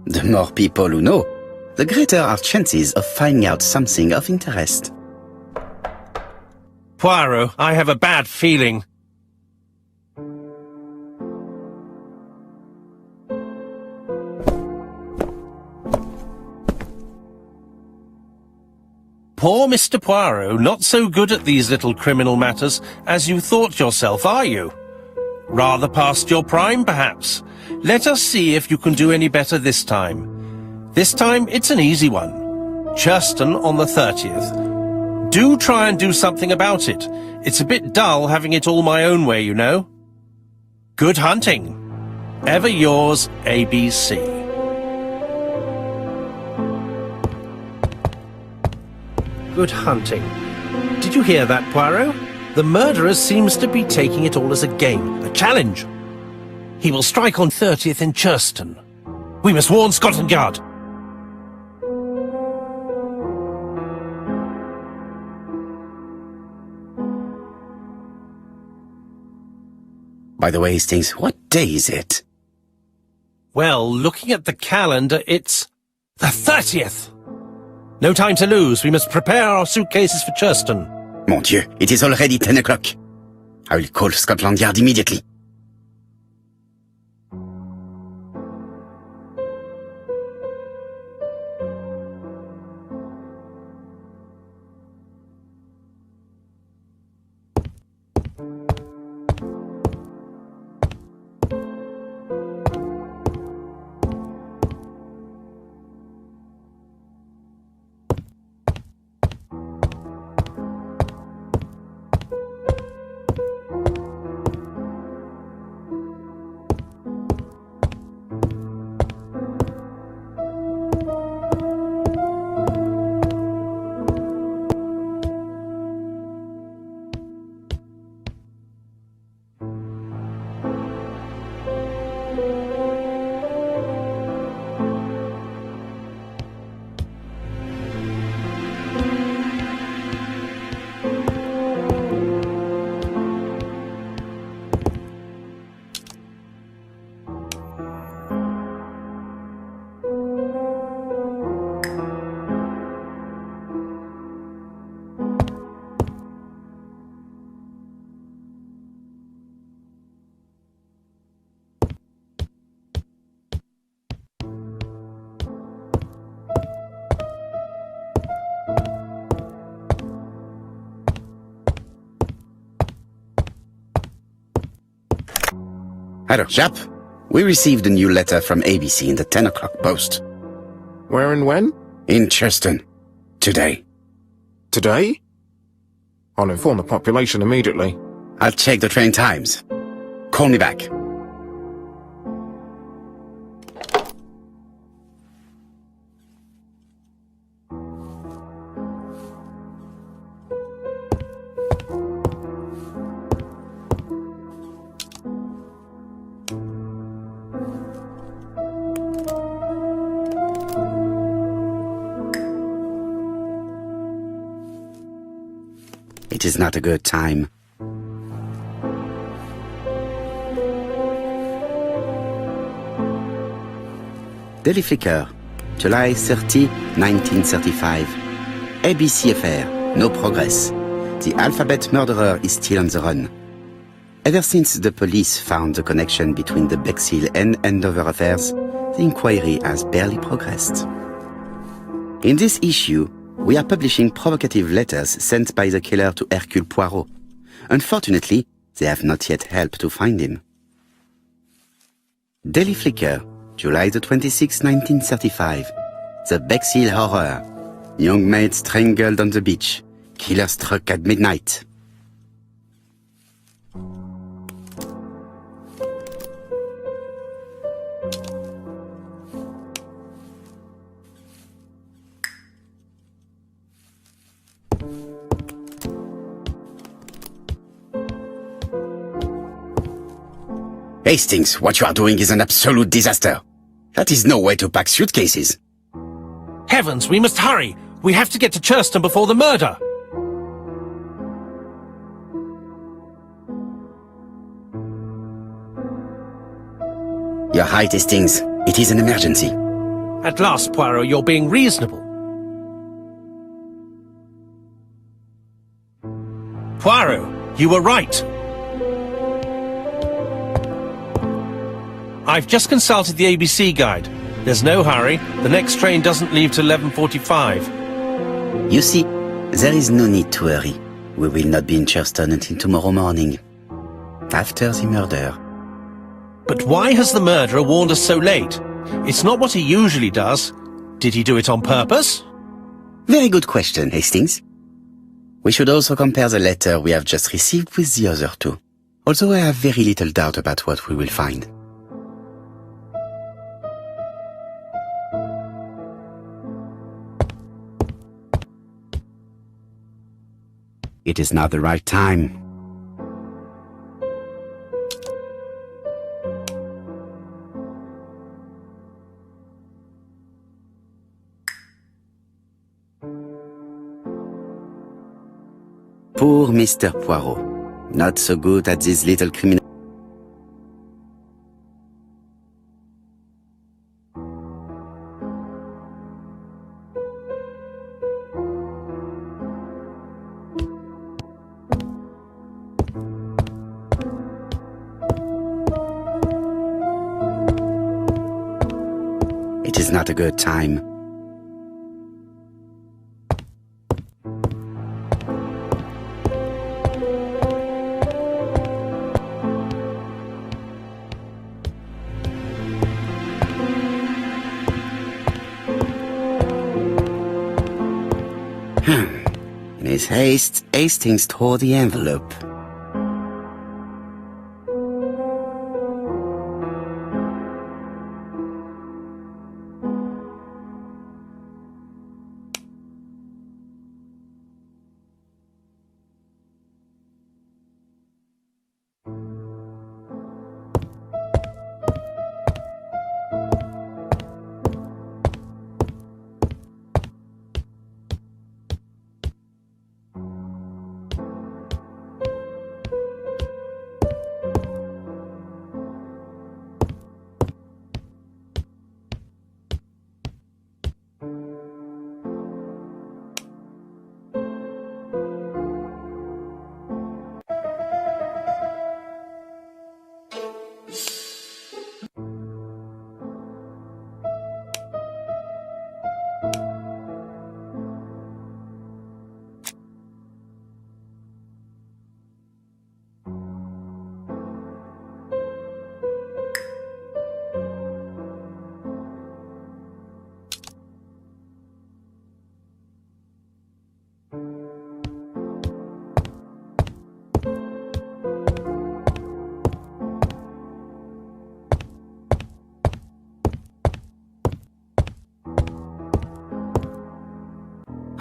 The more people who know, the greater our chances of finding out something of interest. Poirot, I have a bad feeling. Poor Mr. Poirot, not so good at these little criminal matters as you thought yourself, are you? Rather past your prime, perhaps. Let us see if you can do any better this time. This time, it's an easy one. Churston on the 30th. Do try and do something about it. It's a bit dull having it all my own way, you know. Good hunting. Ever yours, ABC. Good hunting. Did you hear that, Poirot? The murderer seems to be taking it all as a game, a challenge. He will strike on 30th in Churston. We must warn Scotland Yard. By the way, Hastings, what day is it? Well, looking at the calendar, it's the 30th. No time to lose. We must prepare our suitcases for Churston. Mon Dieu, it is already 10 o'clock. I will call Scotland Yard immediately. Hello, chap. We received a new letter from ABC in the 10 o'clock post. Where and when? In Cheston. Today. Today? I'll inform the population immediately. I'll check the train times. Call me back. It is not a good time. Daily Flicker, July 30, 1935. ABC affair, no progress. The alphabet murderer is still on the run. Ever since the police found the connection between the Bexhill and Andover affairs, the inquiry has barely progressed. In this issue, we are publishing provocative letters sent by the killer to Hercule Poirot. Unfortunately, they have not yet helped to find him. Daily Flicker, July the 26th, 1935. The Bexhill Horror. Young maid strangled on the beach. Killer struck at midnight. Hastings, what you are doing is an absolute disaster. That is no way to pack suitcases. Heavens, we must hurry! We have to get to Churston before the murder! You're right, Hastings. It is an emergency. At last, Poirot, you're being reasonable. Poirot, you were right. I've just consulted the ABC guide. There's no hurry. The next train doesn't leave till 11:45. You see, there is no need to hurry. We will not be in Churston until tomorrow morning. After the murder. But why has the murderer warned us so late? It's not what he usually does. Did he do it on purpose? Very good question, Hastings. We should also compare the letter we have just received with the other two. Although I have very little doubt about what we will find. It is not the right time. Poor Mr. Poirot. Not so good at these little criminal. It is not a good time. In his haste, Hastings tore the envelope.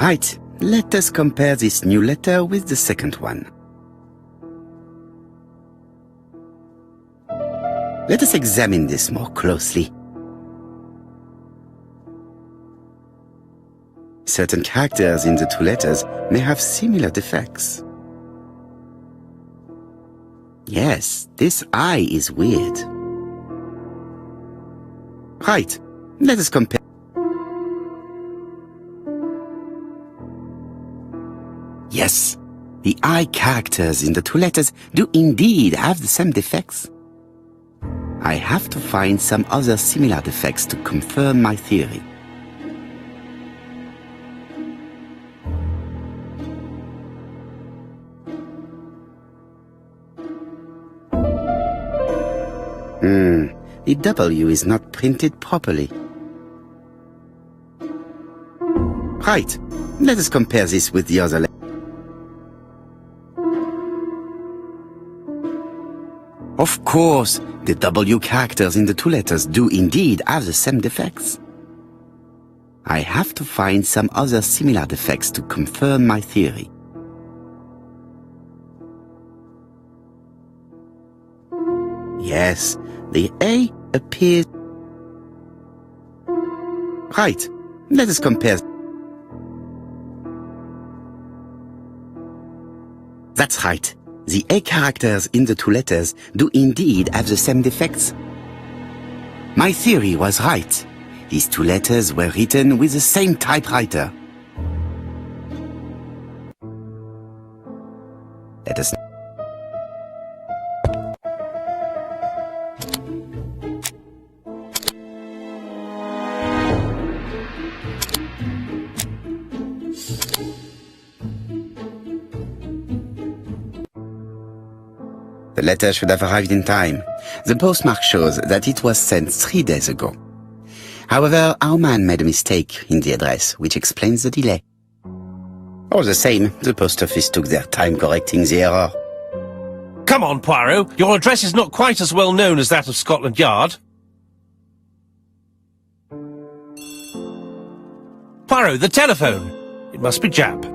Right, let us compare this new letter with the second one. Let us examine this more closely. Certain characters in the two letters may have similar defects. Yes, this I is weird. Right, let us compare. Yes, the I characters in the two letters do indeed have the same defects. I have to find some other similar defects to confirm my theory. The W is not printed properly. Right, let us compare this with the other letter. Of course, the W characters in the two letters do indeed have the same defects. I have to find some other similar defects to confirm my theory. Yes, the A appears... Right, let us compare. That's right. The A characters in the two letters do indeed have the same defects. My theory was right. These two letters were written with the same typewriter. Let us... The letter should have arrived in time. The postmark shows that it was sent 3 days ago. However, our man made a mistake in the address, which explains the delay. All the same, the post office took their time correcting the error. Come on, Poirot. Your address is not quite as well known as that of Scotland Yard. Poirot, the telephone. It must be Jap.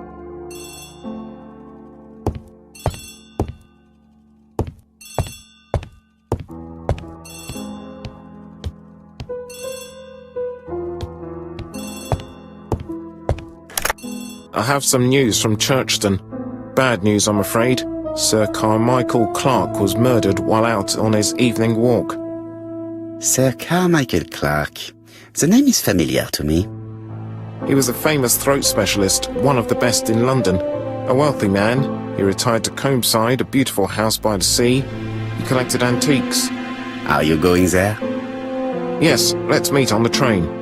I have some news from Churchton. Bad news, I'm afraid. Sir Carmichael Clark was murdered while out on his evening walk. Sir Carmichael Clark. The name is familiar to me. He was a famous throat specialist, one of the best in London. A wealthy man, he retired to Combside, a beautiful house by the sea. He collected antiques. Are you going there? Yes, let's meet on the train.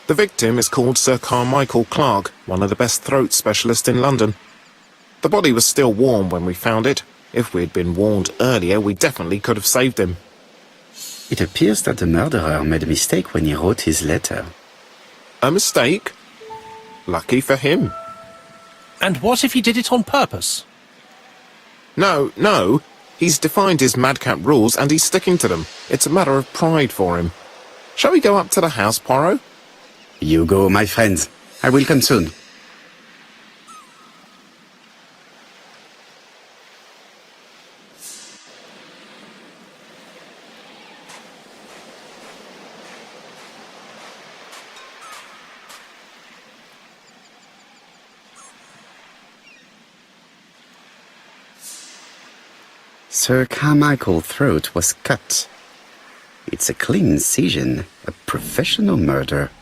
The victim is called Sir Carmichael Clark, one of the best throat specialists in London. The body was still warm when we found it. If we'd been warned earlier, we definitely could have saved him. It appears that the murderer made a mistake when he wrote his letter. A mistake? Lucky for him. And what if he did it on purpose? No. He's defined his madcap rules and he's sticking to them. It's a matter of pride for him. Shall we go up to the house, Poirot? You go, my friends. I will come soon. Sir Carmichael's throat was cut. It's a clean incision, a professional murder.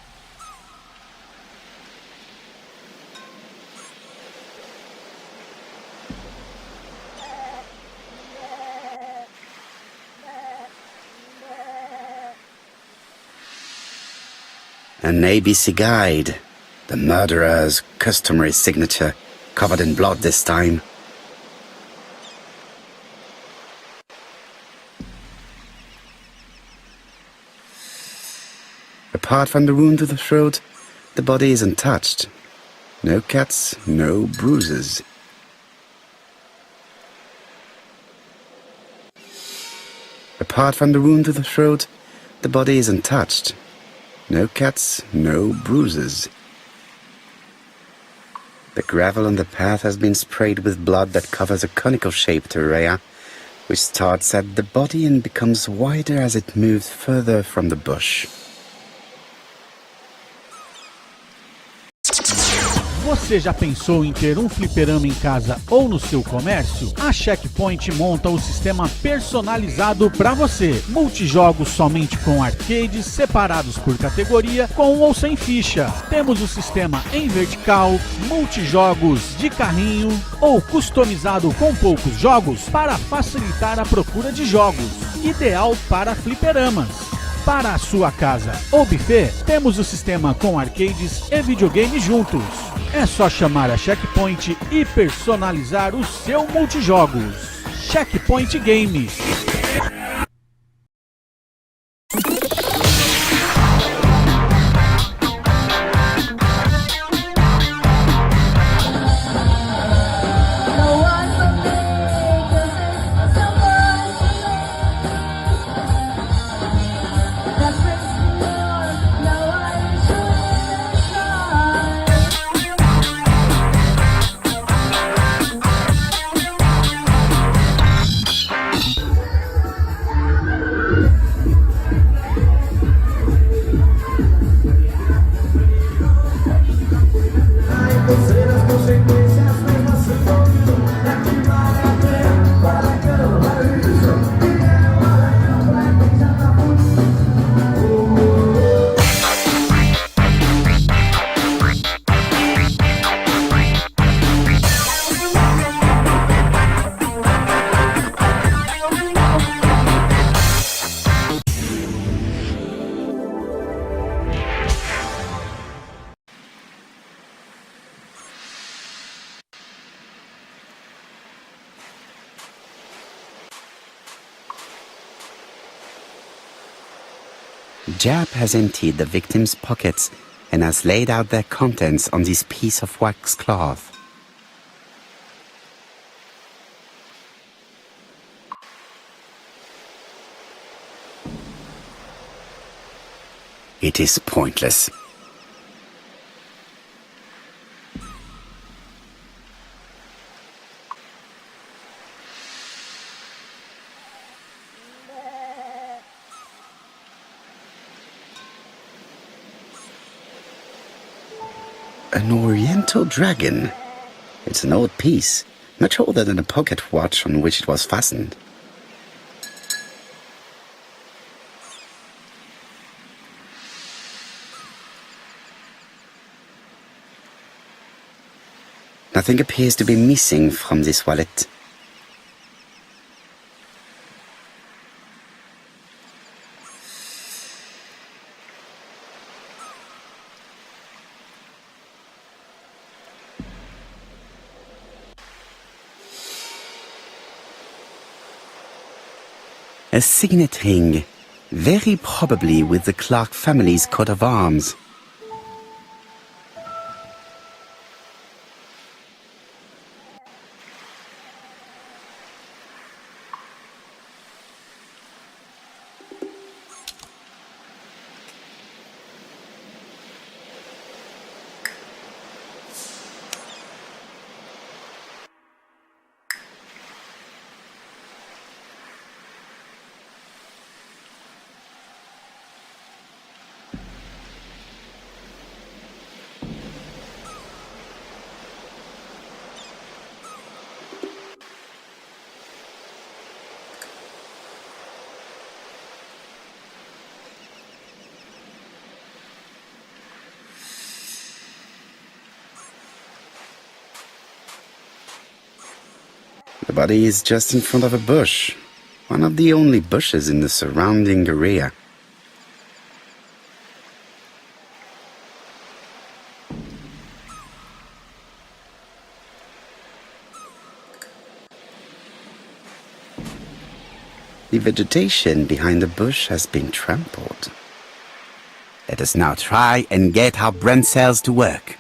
An ABC guide, the murderer's customary signature. covered in blood this time. Apart from the wound to the throat, the body is untouched. No cuts, no bruises. Apart from the wound to the throat, the body is untouched. No cuts, no bruises. The gravel on the path has been sprayed with blood that covers a conical-shaped area, which starts at the body and becomes wider as it moves further from the bush. Você já pensou em ter um fliperama em casa ou no seu comércio? A Checkpoint monta o sistema personalizado para você. Multijogos somente com arcades separados por categoria, com ou sem ficha. Temos o sistema em vertical, multijogos de carrinho ou customizado com poucos jogos para facilitar a procura de jogos. Ideal para fliperamas. Para a sua casa ou buffet, temos o sistema com arcades e videogame juntos. É só chamar a Checkpoint e personalizar o seu multijogos. Checkpoint Games. Jap has emptied the victim's pockets and has laid out their contents on this piece of wax cloth. It is pointless. An oriental dragon. It's an old piece, much older than the pocket watch on which it was fastened. Nothing appears to be missing from this wallet. A signet ring, very probably with the Clark family's coat of arms. The body is just in front of a bush, one of the only bushes in the surrounding area. The vegetation behind the bush has been trampled. Let us now try and get our brain cells to work.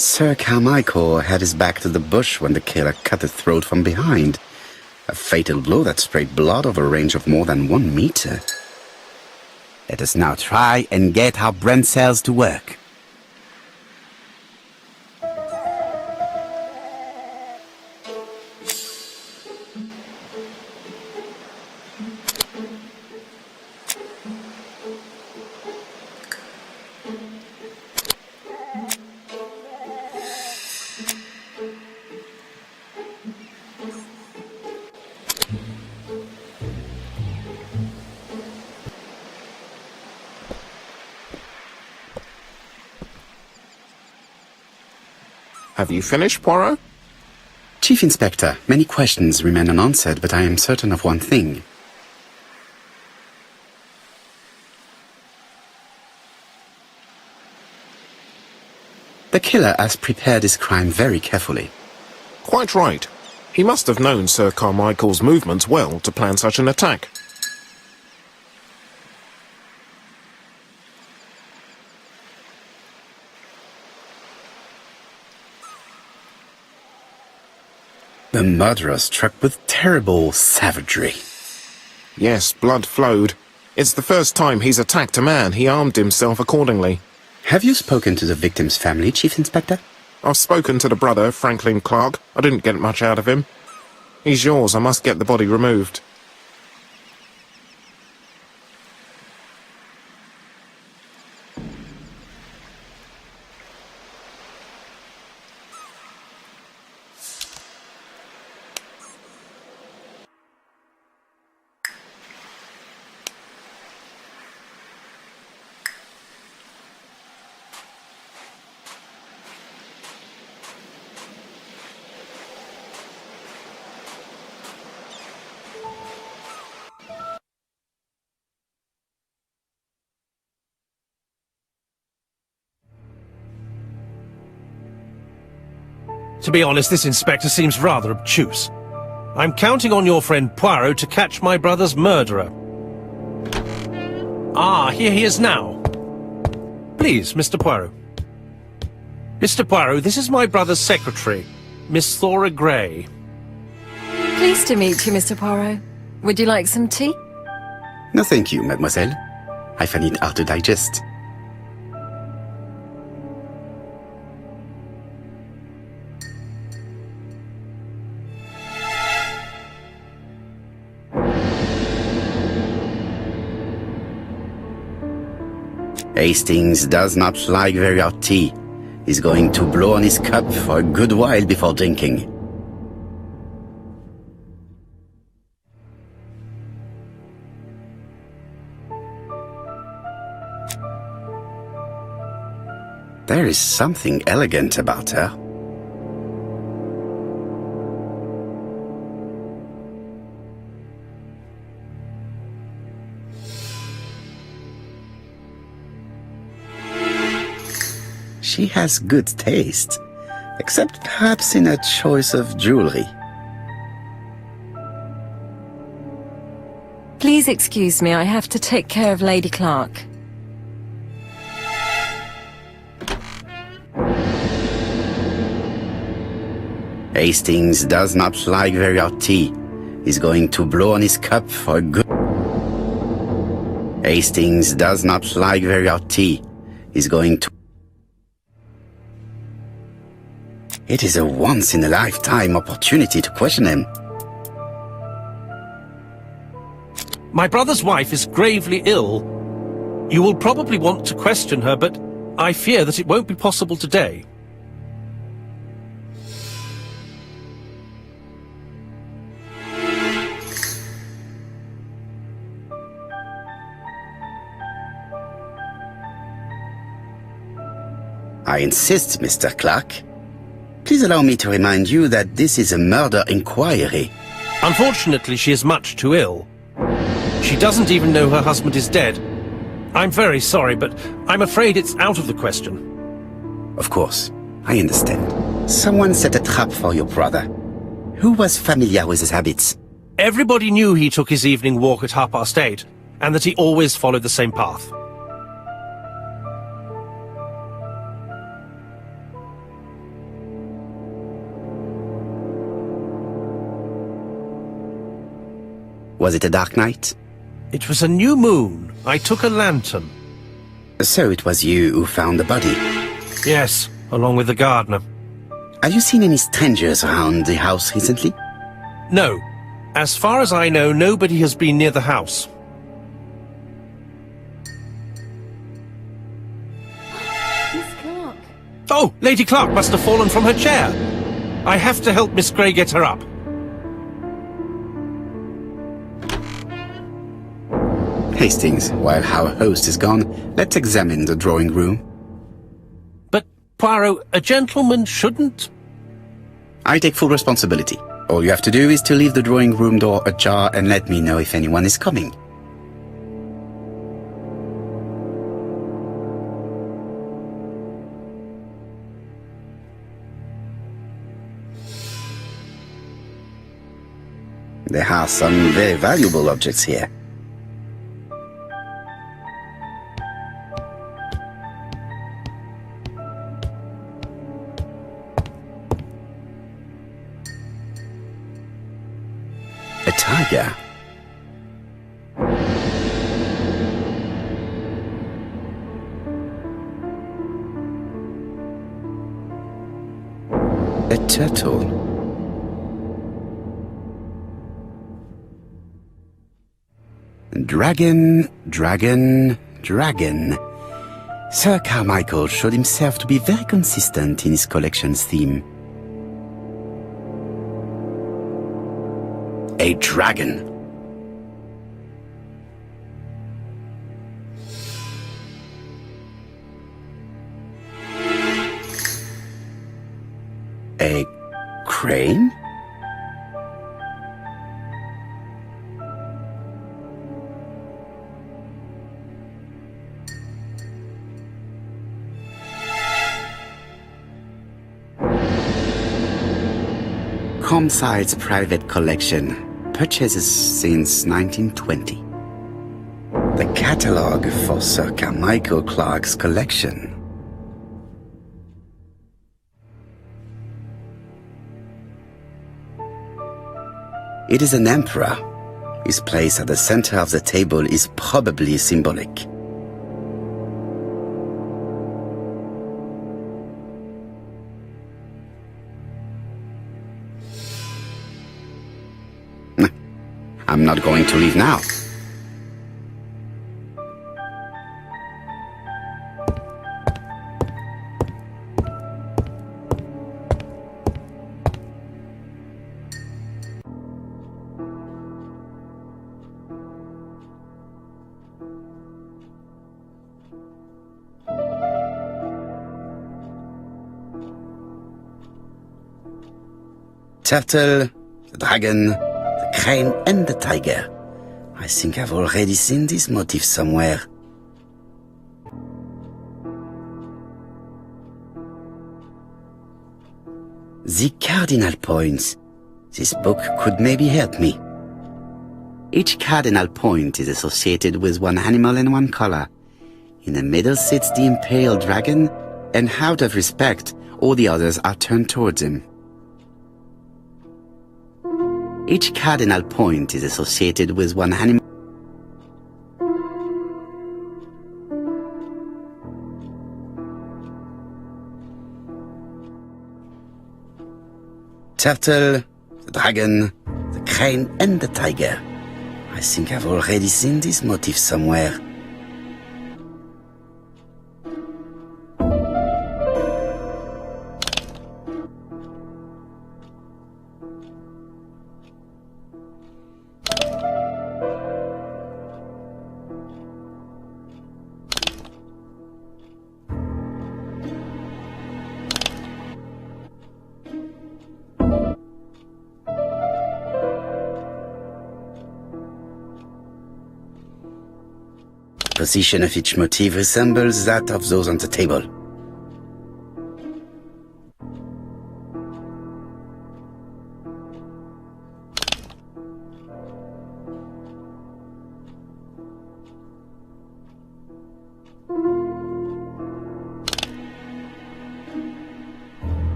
Sir Carmichael had his back to the bush when the killer cut his throat from behind. A fatal blow that sprayed blood over a range of more than 1 meter. Let us now try and get our brain cells to work. Have you finished, Poirot? Chief Inspector, many questions remain unanswered, but I am certain of one thing. The killer has prepared his crime very carefully. Quite right. He must have known Sir Carmichael's movements well to plan such an attack. The murderer struck with terrible savagery. Yes, blood flowed. It's the first time he's attacked a man. He armed himself accordingly. Have you spoken to the victim's family, Chief Inspector? I've spoken to the brother, Franklin Clark. I didn't get much out of him. He's yours. I must get the body removed. To be honest, this inspector seems rather obtuse. I'm counting on your friend Poirot to catch my brother's murderer. Ah, here he is now. Please, Mr. Poirot. Mr. Poirot, this is my brother's secretary, Miss Thora Gray. Pleased to meet you, Mr. Poirot. Would you like some tea? No thank you, mademoiselle. I find it hard to digest. Hastings does not like very hot tea. He's going to blow on his cup for a good while before drinking. There is something elegant about her. She has good taste, except perhaps in her choice of jewelry. Please excuse me, I have to take care of Lady Clark. Hastings does not like very hot tea. He's going to blow on his cup for a good... Hastings does not like very hot tea. He's going to... It is a once-in-a-lifetime opportunity to question him. My brother's wife is gravely ill. You will probably want to question her, but I fear that it won't be possible today. I insist, Mr. Clark. Please allow me to remind you that this is a murder inquiry. Unfortunately, she is much too ill. She doesn't even know her husband is dead. I'm very sorry, but I'm afraid it's out of the question. Of course, I understand. Someone set a trap for your brother. Who was familiar with his habits? Everybody knew he took his evening walk at 8:30, and that he always followed the same path. Was it a dark night? It was a new moon. I took a lantern. So it was you who found the body? Yes, along with the gardener. Have you seen any strangers around the house recently? No. As far as I know, nobody has been near the house. Miss Clark. Oh, Lady Clark must have fallen from her chair. I have to help Miss Grey get her up. Hastings, while our host is gone, let's examine the drawing room. But, Poirot, a gentleman shouldn't... I take full responsibility. All you have to do is to leave the drawing room door ajar and let me know if anyone is coming. There are some very valuable objects here. A tiger. A turtle. Dragon, dragon, dragon. Sir Carmichael showed himself to be very consistent in his collection's theme. A dragon. A crane? Comside's private collection, purchases since 1920. The catalogue for Sir Carmichael Clark's collection. It is an emperor. His place at the center of the table is probably symbolic. I'm not going to leave now. Turtle, the dragon, the crane and the tiger. I think I've already seen this motif somewhere. The cardinal points. This book could maybe help me. Each cardinal point is associated with one animal and one color. In the middle sits the imperial dragon, and out of respect, all the others are turned towards him. Each cardinal point is associated with one animal. Turtle, the dragon, the crane and the tiger. I think I've already seen this motif somewhere. The position of each motif resembles that of those on the table.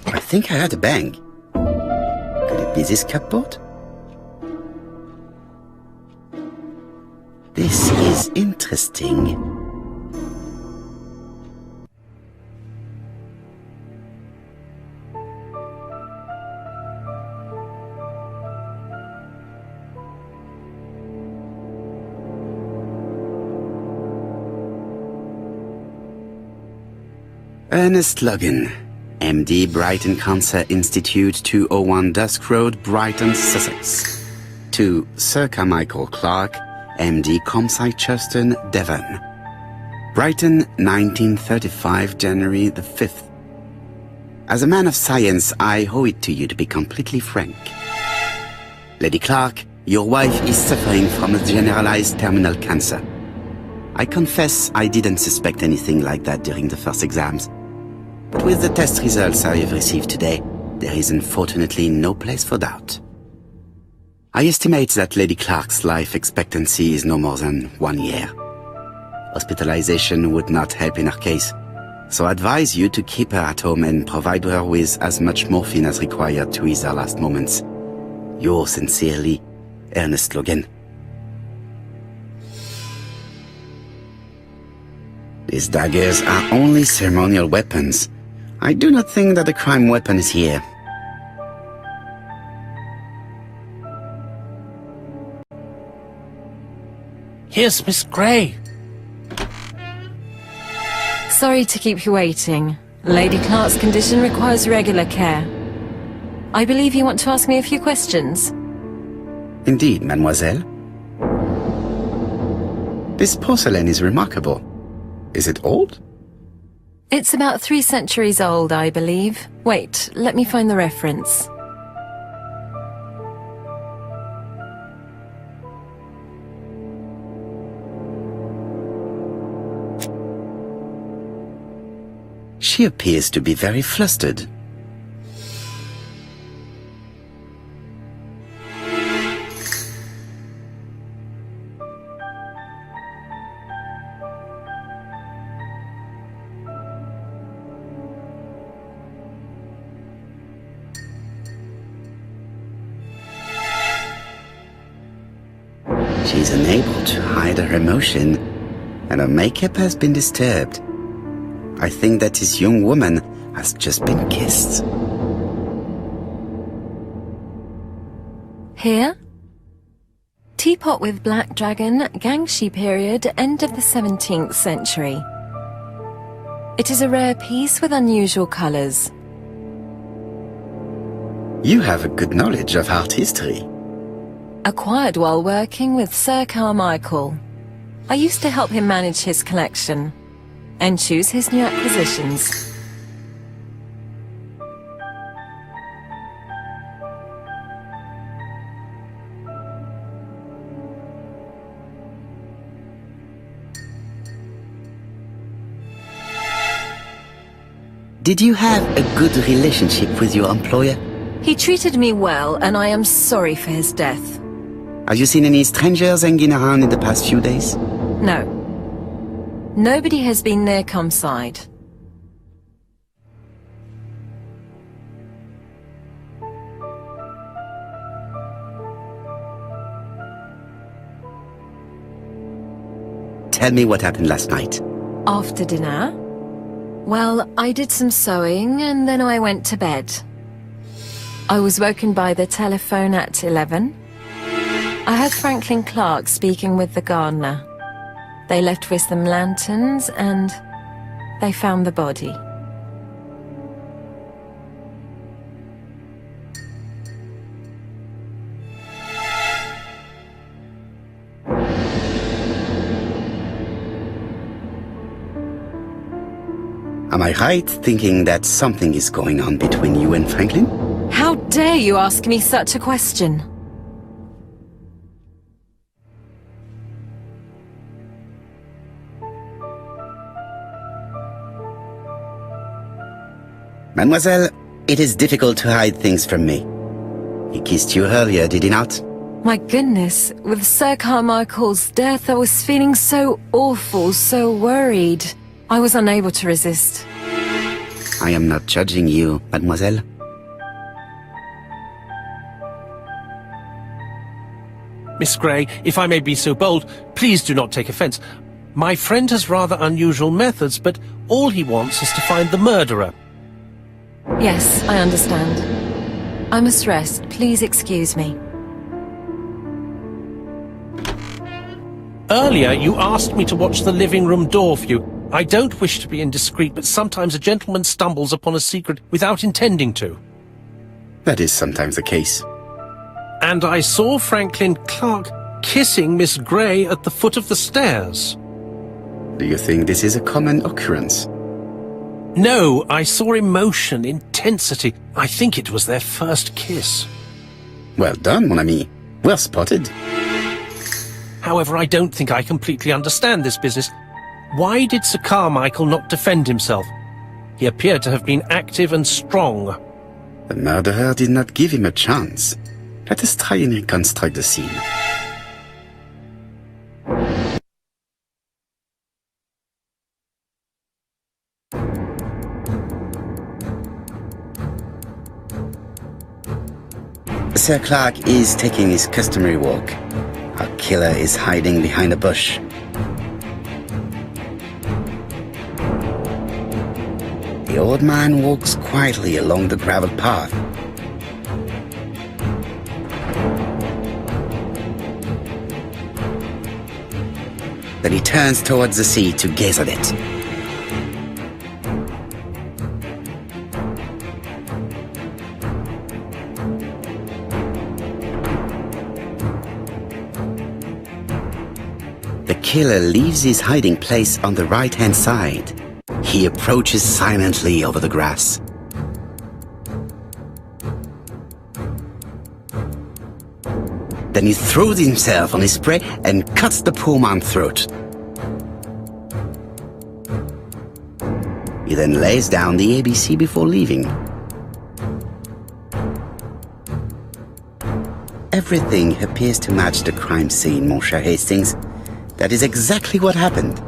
I think I heard a bang. Could it be this cupboard? This is interesting. Ernest Logan, MD, Brighton Cancer Institute, 201 Dusk Road, Brighton, Sussex. To Sir Carmichael Clark, MD, Comsite Churstone, Devon. Brighton, 1935, January the 5th. As a man of science, I owe it to you to be completely frank. Lady Clark, your wife is suffering from a generalized terminal cancer. I confess I didn't suspect anything like that during the first exams. But with the test results I have received today, there is unfortunately no place for doubt. I estimate that Lady Clark's life expectancy is no more than 1 year. Hospitalization would not help in her case, so I advise you to keep her at home and provide her with as much morphine as required to ease her last moments. Yours sincerely, Ernest Logan. These daggers are only ceremonial weapons. I do not think that the crime weapon is here. Here's Miss Gray. Sorry to keep you waiting. Lady Clark's condition requires regular care. I believe you want to ask me a few questions. Indeed, mademoiselle. This porcelain is remarkable. Is it old? It's about 3 centuries old, I believe. Wait, let me find the reference. She appears to be very flustered. She's unable to hide her emotion, and her makeup has been disturbed. I think that this young woman has just been kissed. Here? Teapot with black dragon, Gangxi period, end of the 17th century. It is a rare piece with unusual colours. You have a good knowledge of art history. Acquired while working with Sir Carmichael. I used to help him manage his collection and choose his new acquisitions. Did you have a good relationship with your employer? He treated me well, and I am sorry for his death. Have you seen any strangers hanging around in the past few days? No. Nobody has been near Comside. Tell me what happened last night. After dinner? Well, I did some sewing and then I went to bed. I was woken by the telephone at 11. I heard Franklin Clark speaking with the gardener. They left with some lanterns and they found the body. Am I right thinking that something is going on between you and Franklin? How dare you ask me such a question? Mademoiselle, it is difficult to hide things from me. He kissed you earlier, did he not? My goodness, with Sir Carmichael's death, I was feeling so awful, so worried. I was unable to resist. I am not judging you, mademoiselle. Miss Grey, if I may be so bold, please do not take offence. My friend has rather unusual methods, but all he wants is to find the murderer. Yes, I understand. I must rest. Please excuse me. Earlier, you asked me to watch the living room door for you. I don't wish to be indiscreet, but sometimes a gentleman stumbles upon a secret without intending to. That is sometimes the case. And I saw Franklin Clark kissing Miss Grey at the foot of the stairs. Do you think this is a common occurrence? No, I saw emotion, intensity. I think it was their first kiss. Well done, mon ami. Well spotted. However, I don't think I completely understand this business. Why did Sir Carmichael not defend himself? He appeared to have been active and strong. The murderer did not give him a chance. Let us try and reconstruct the scene. Sir Clark is taking his customary walk. Our killer is hiding behind a bush. The old man walks quietly along the gravel path. Then he turns towards the sea to gaze at it. The killer leaves his hiding place on the right-hand side. He approaches silently over the grass. Then he throws himself on his prey and cuts the poor man's throat. He then lays down the ABC before leaving. Everything appears to match the crime scene, mon cher Hastings. That is exactly what happened.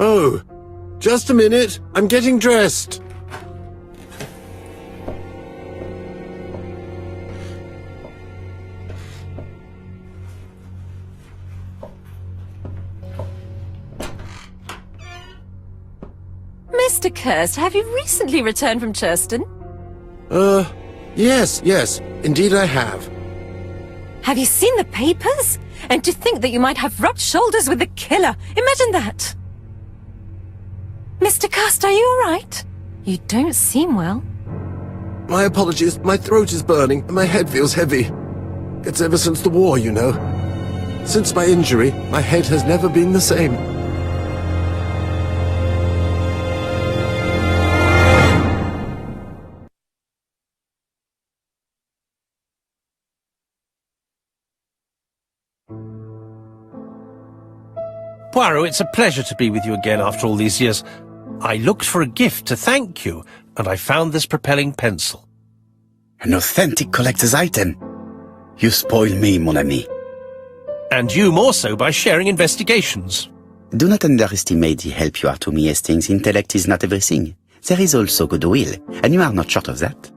Oh, just a minute. I'm getting dressed. Mr. Kirst, have you recently returned from Churston? Yes, indeed I have. Have you seen the papers? And to think that you might have rubbed shoulders with the killer. Imagine that. Mr. Kirst, are you all right? You don't seem well. My apologies, my throat is burning and my head feels heavy. It's ever since the war, you know. Since my injury, my head has never been the same. Poirot, it's a pleasure to be with you again after all these years. I looked for a gift to thank you, and I found this propelling pencil. An authentic collector's item. You spoil me, mon ami. And you more so by sharing investigations. Do not underestimate the help you are to me, Hastings. Intellect is not everything. There is also goodwill, and you are not short of that.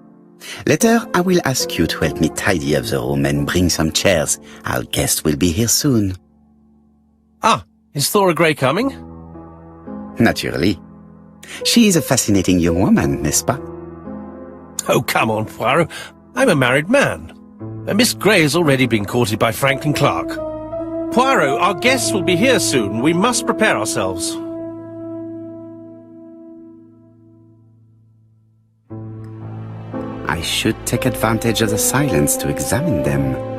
Later, I will ask you to help me tidy up the room and bring some chairs. Our guest will be here soon. Ah, is Thora Grey coming? Naturally. She is a fascinating young woman, n'est-ce pas? Oh, come on, Poirot. I'm a married man. And Miss Grey has already been courted by Franklin Clark. Poirot, our guests will be here soon. We must prepare ourselves. I should take advantage of the silence to examine them.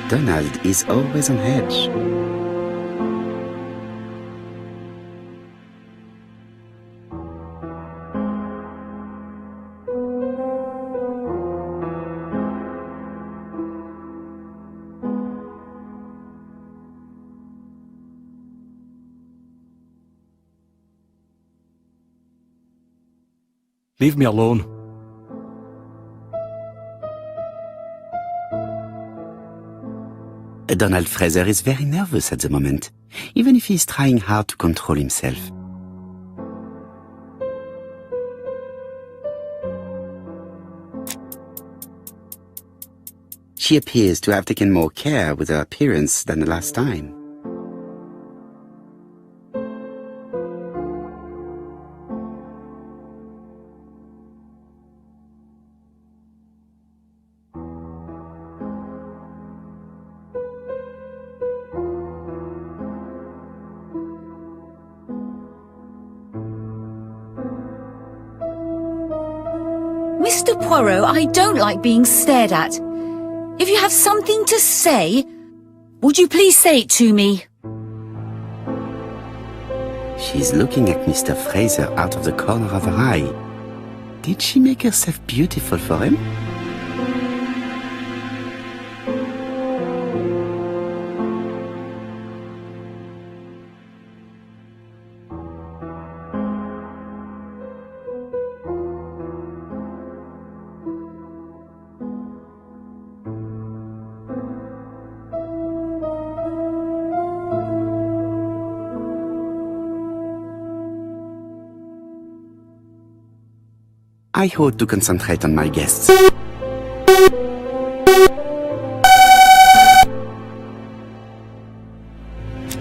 Donald is always on edge. Leave me alone. Donald Fraser is very nervous at the moment, even if he is trying hard to control himself. She appears to have taken more care with her appearance than the last time. Mr. Poirot, I don't like being stared at. If you have something to say, would you please say it to me? She's looking at Mr. Fraser out of the corner of her eye. Did she make herself beautiful for him? I ought to concentrate on my guests.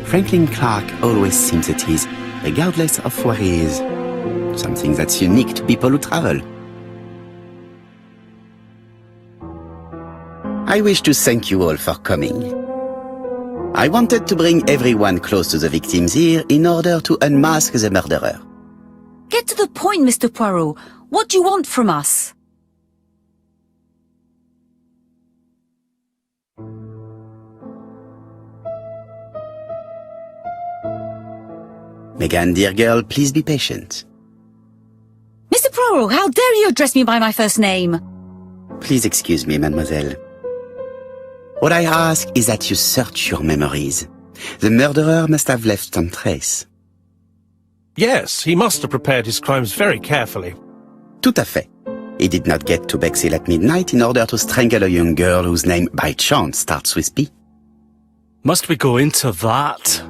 Franklin Clark always seems at ease, regardless of where he is. Something that's unique to people who travel. I wish to thank you all for coming. I wanted to bring everyone close to the victims here in order to unmask the murderer. Get to the point, Mr. Poirot. What do you want from us? Megan, dear girl, please be patient. Mr. Poirot, how dare you address me by my first name? Please excuse me, mademoiselle. What I ask is that you search your memories. The murderer must have left some trace. Yes, he must have prepared his crimes very carefully. Tout à fait. He did not get to Bexhill at midnight in order to strangle a young girl whose name by chance starts with P. Must we go into that?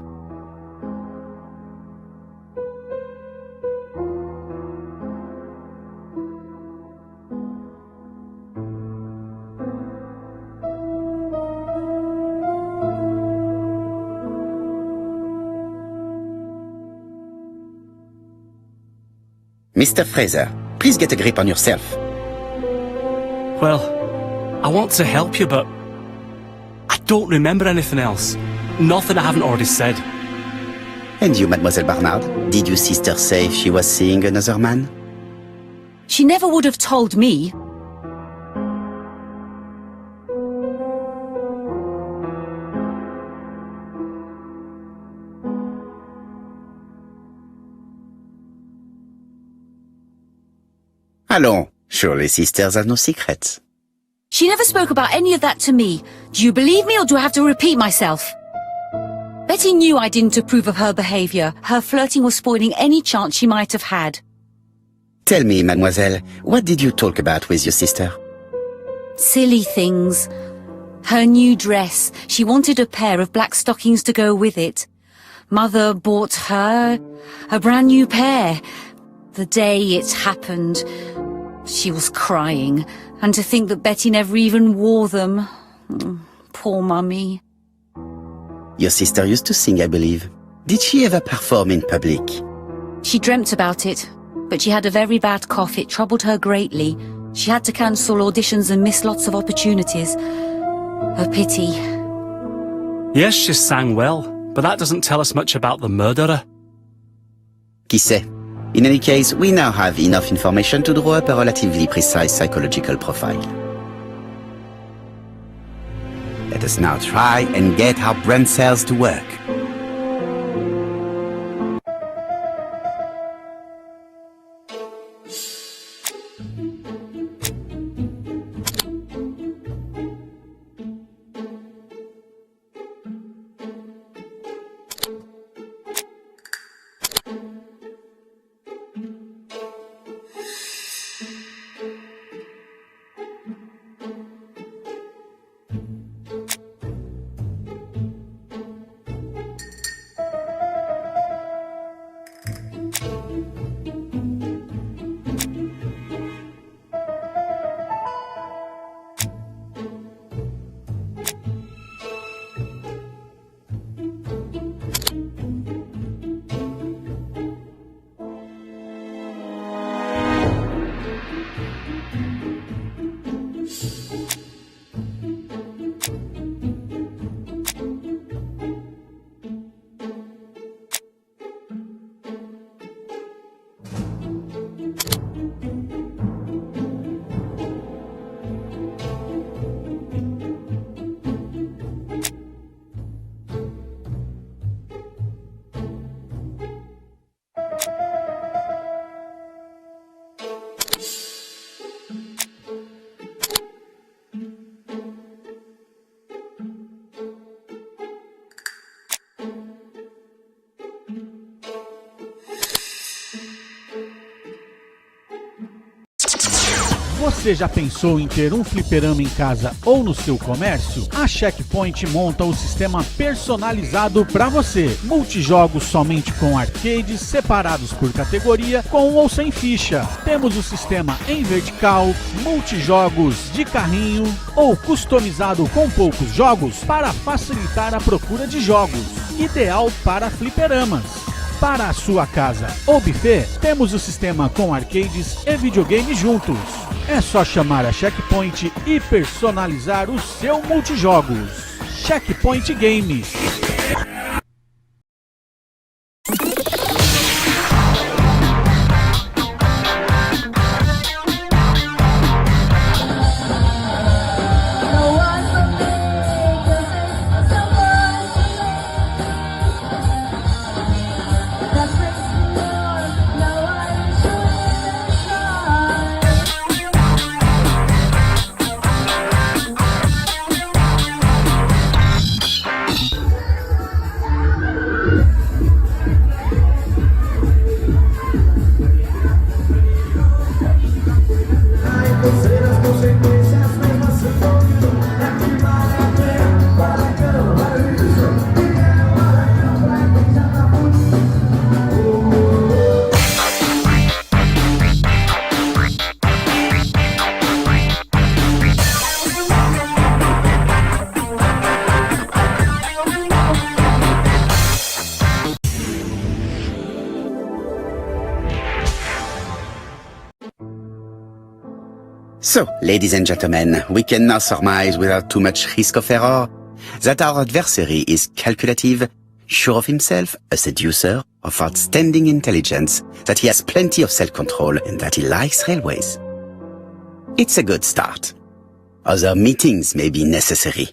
Mr. Fraser, please get a grip on yourself. Well, I want to help you, but I don't remember anything else. Nothing I haven't already said. And you, Mademoiselle Barnard, did your sister say she was seeing another man? She never would have told me. Allons, surely sisters have no secrets. She never spoke about any of that to me. Do you believe me or do I have to repeat myself? Betty knew I didn't approve of her behaviour. Her flirting was spoiling any chance she might have had. Tell me, mademoiselle, what did you talk about with your sister? Silly things. Her new dress. She wanted a pair of black stockings to go with it. Mother bought her a brand new pair. The day it happened, she was crying. And to think that Betty never even wore them. Poor Mummy. Your sister used to sing, I believe. Did she ever perform in public? She dreamt about it, but she had a very bad cough. It troubled her greatly. She had to cancel auditions and miss lots of opportunities. A pity. Yes, she sang well, but that doesn't tell us much about the murderer. Qui sait? In any case, we now have enough information to draw up a relatively precise psychological profile. Let us now try and get our brain cells to work. Você já pensou em ter um fliperama em casa ou no seu comércio? A Checkpoint monta o sistema personalizado para você. Multijogos somente com arcades separados por categoria, com ou sem ficha. Temos o sistema em vertical, multijogos de carrinho ou customizado com poucos jogos para facilitar a procura de jogos. Ideal para fliperamas. Para a sua casa ou buffet, temos o sistema com arcades e videogame juntos. É só chamar a Checkpoint e personalizar o seu multijogos. Checkpoint Games. So, ladies and gentlemen, we can now surmise without too much risk of error that our adversary is calculative, sure of himself, a seducer, of outstanding intelligence, that he has plenty of self-control, and that he likes railways. It's a good start. Other meetings may be necessary.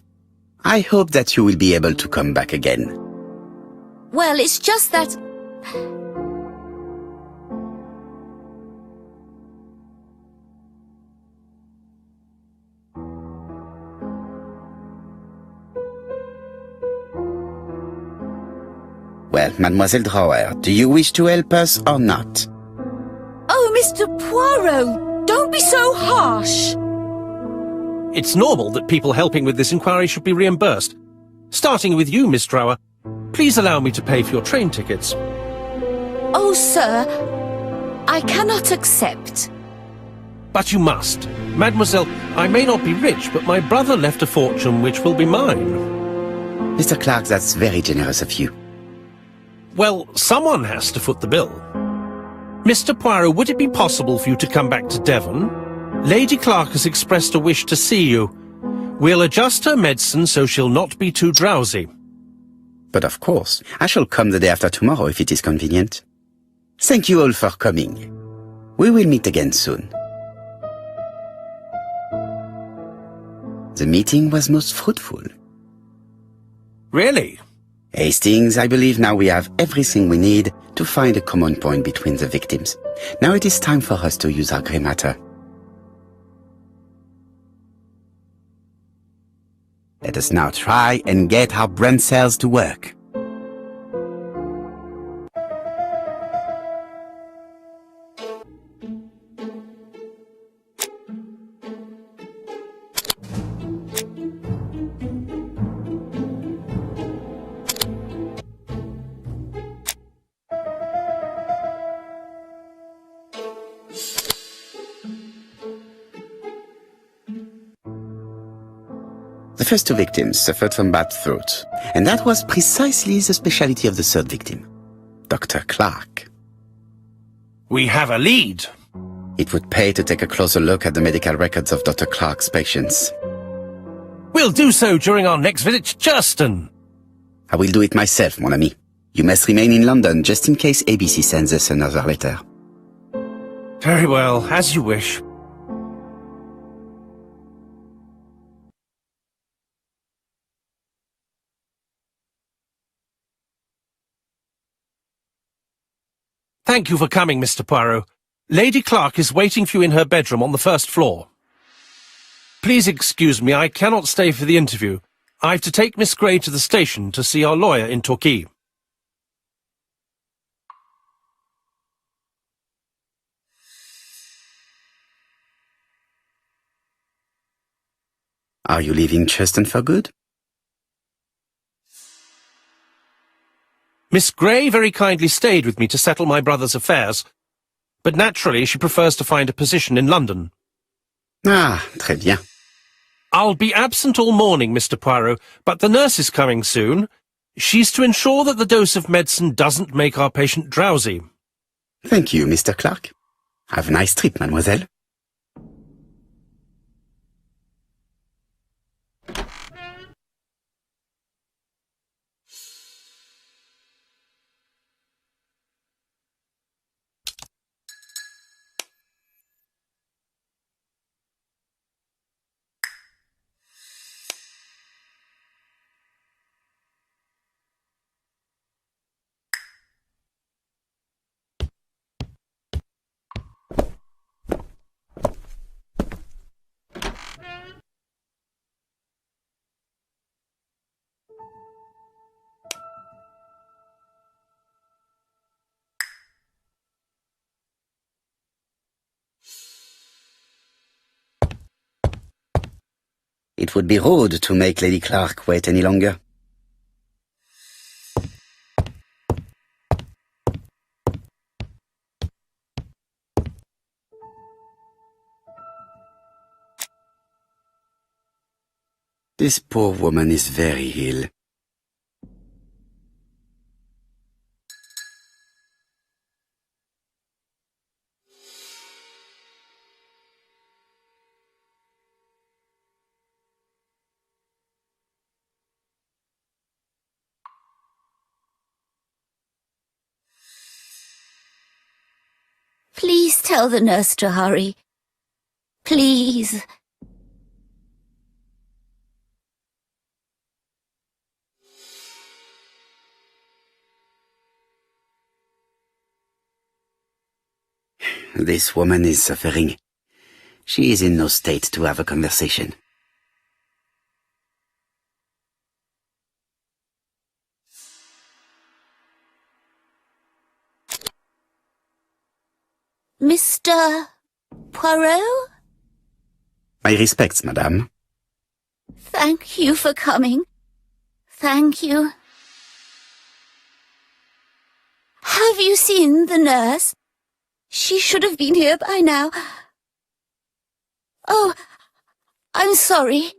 I hope that you will be able to come back again. Well, it's just that... Well, Mademoiselle Drower, do you wish to help us or not? Oh, Mr. Poirot, don't be so harsh. It's normal that people helping with this inquiry should be reimbursed. Starting with you, Miss Drower. Please allow me to pay for your train tickets. Oh, sir, I cannot accept. But you must. Mademoiselle, I may not be rich, but my brother left a fortune which will be mine. Mr. Clark, that's very generous of you. Well, someone has to foot the bill. Mr. Poirot, would it be possible for you to come back to Devon? Lady Clark has expressed a wish to see you. We'll adjust her medicine so she'll not be too drowsy. But of course, I shall come the day after tomorrow if it is convenient. Thank you all for coming. We will meet again soon. The meeting was most fruitful. Really? Hastings, I believe now we have everything we need to find a common point between the victims. Now it is time for us to use our grey matter. Let us now try and get our brain cells to work. The first two victims suffered from bad throat, and that was precisely the specialty of the third victim, Dr. Clark. We have a lead. It would pay to take a closer look at the medical records of Dr. Clark's patients. We'll do so during our next visit to Churston. I will do it myself, mon ami. You must remain in London just in case ABC sends us another letter. Very well, as you wish. Thank you for coming, Mr. Poirot. Lady Clark is waiting for you in her bedroom on the first floor. Please excuse me, I cannot stay for the interview. I've to take Miss Gray to the station to see our lawyer in Torquay. Are you leaving Churston for good? Miss Gray very kindly stayed with me to settle my brother's affairs, but naturally she prefers to find a position in London. Ah, très bien. I'll be absent all morning, Mr. Poirot, but the nurse is coming soon. She's to ensure that the dose of medicine doesn't make our patient drowsy. Thank you, Mr. Clark. Have a nice trip, mademoiselle. It would be rude to make Lady Clark wait any longer. This poor woman is very ill. Please tell the nurse to hurry. Please. This woman is suffering. She is in no state to have a conversation. Mr. Poirot? My respects, madame. Thank you for coming. Thank you. Have you seen the nurse? She should have been here by now. Oh, I'm sorry.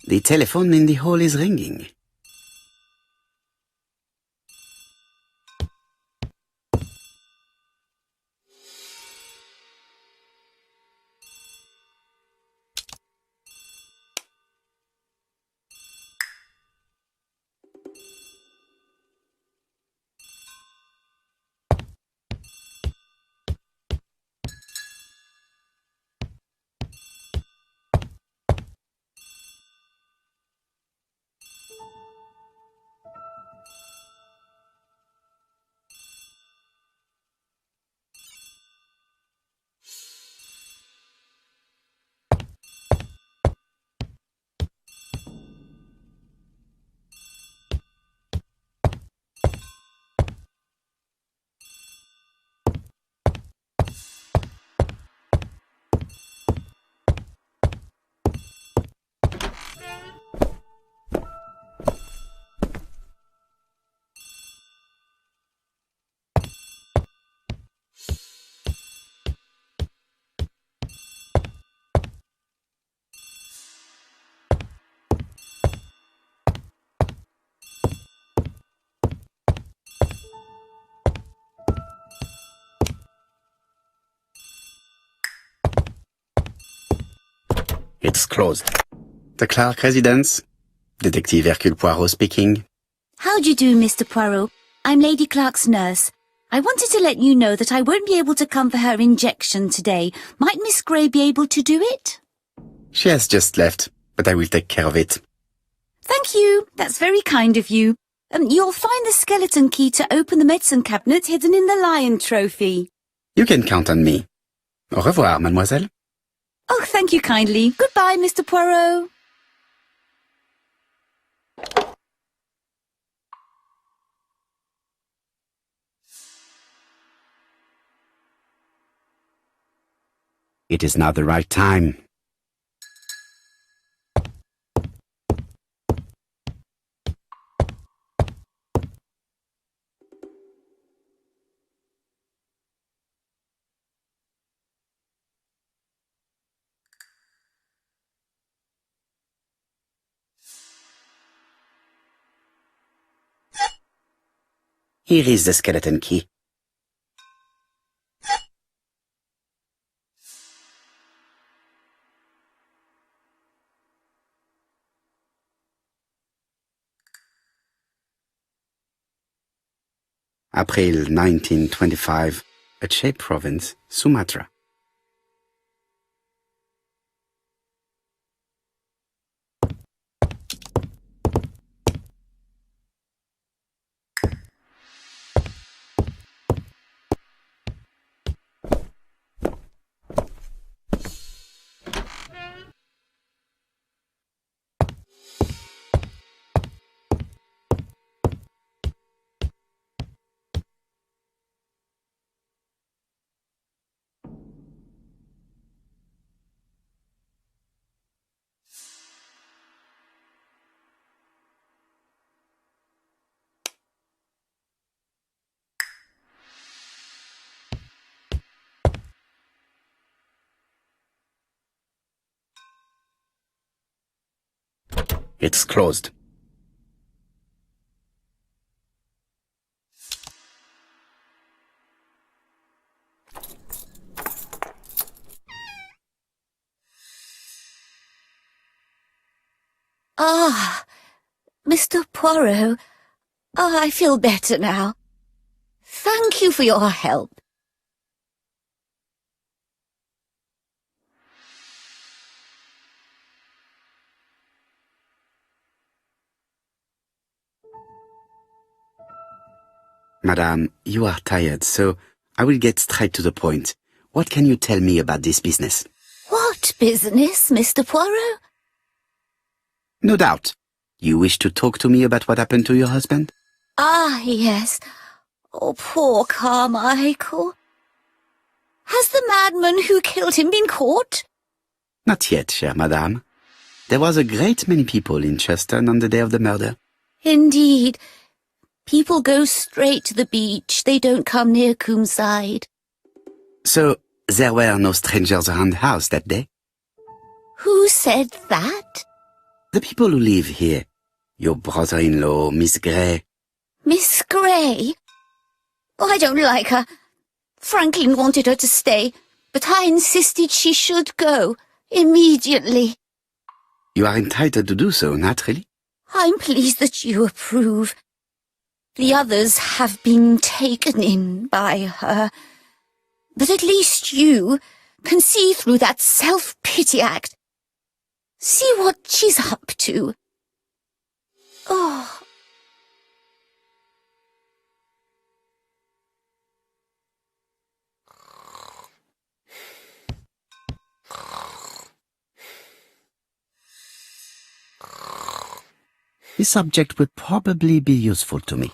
The telephone in the hall is ringing. It's closed. The Clark residence? Detective Hercule Poirot speaking. How do you do, Mr. Poirot? I'm Lady Clark's nurse. I wanted to let you know that I won't be able to come for her injection today. Might Miss Grey be able to do it? She has just left, but I will take care of it. Thank you. That's very kind of you. You'll find the skeleton key to open the medicine cabinet hidden in the lion trophy. You can count on me. Au revoir, mademoiselle. Oh, thank you kindly. Goodbye, Mr. Poirot. It is now the right time. Here is the skeleton key. April 1925, Aceh Province, Sumatra. It's closed. Ah, Mr. Poirot. Oh, I feel better now. Thank you for your help. Madame, you are tired, so I will get straight to the point. What can you tell me about this business? What business, Mr. Poirot? No doubt. You wish to talk to me about what happened to your husband? Ah, yes. Oh, poor Carmichael. Has the madman who killed him been caught? Not yet, chère madame. There was a great many people in Cheston on the day of the murder. Indeed. People go straight to the beach. They don't come near Coomside. So, there were no strangers around the house that day? Who said that? The people who live here. Your brother-in-law, Miss Gray. Miss Gray? Oh, I don't like her. Franklin wanted her to stay, but I insisted she should go, immediately. You are entitled to do so, naturally. I'm pleased that you approve. The others have been taken in by her. But at least you can see through that self-pity act. See what she's up to. Oh. This subject would probably be useful to me.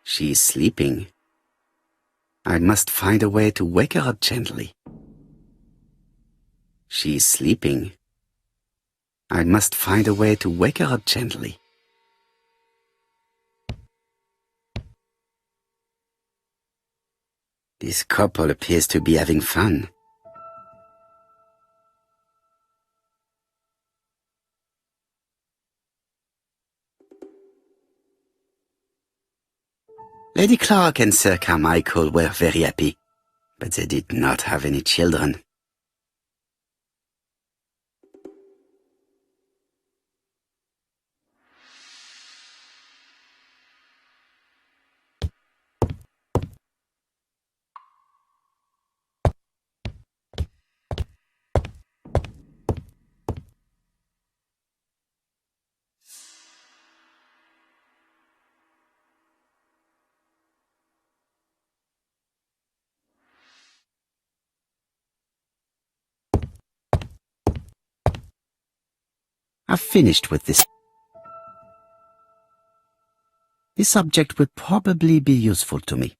She is sleeping. I must find a way to wake her up gently. She is sleeping. I must find a way to wake her up gently. This couple appears to be having fun. Lady Clark and Sir Carmichael were very happy, but they did not have any children. I've finished with this. This subject would probably be useful to me.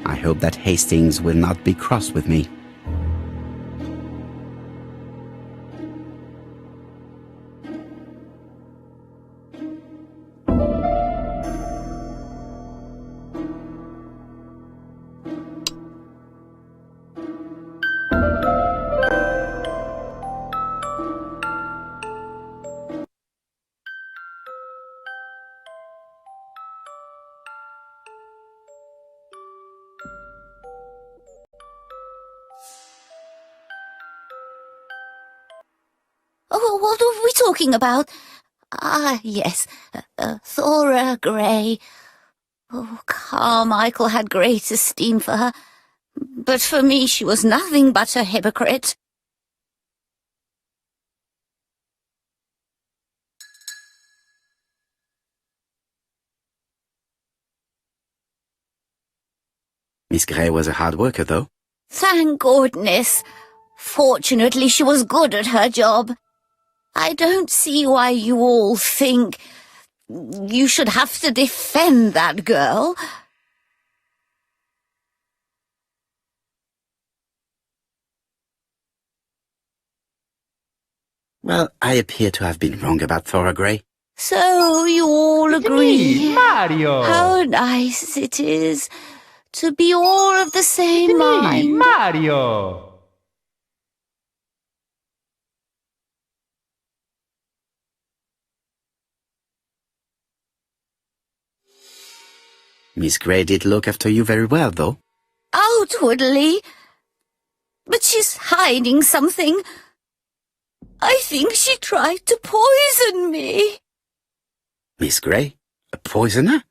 I hope that Hastings will not be cross with me. Oh, what are we talking about? Ah, yes, Thora Gray. Oh, Carmichael had great esteem for her. But for me, she was nothing but a hypocrite. Miss Grey was a hard worker, though. Thank goodness. Fortunately, she was good at her job. I don't see why you all think you should have to defend that girl. Well, I appear to have been wrong about Thora Grey. So you all It's agree. me, Mario. How nice it is to be all of the same It's me, mind. Mario. Miss Grey did look after you very well, though. Outwardly. But she's hiding something. I think she tried to poison me. Miss Grey? A poisoner?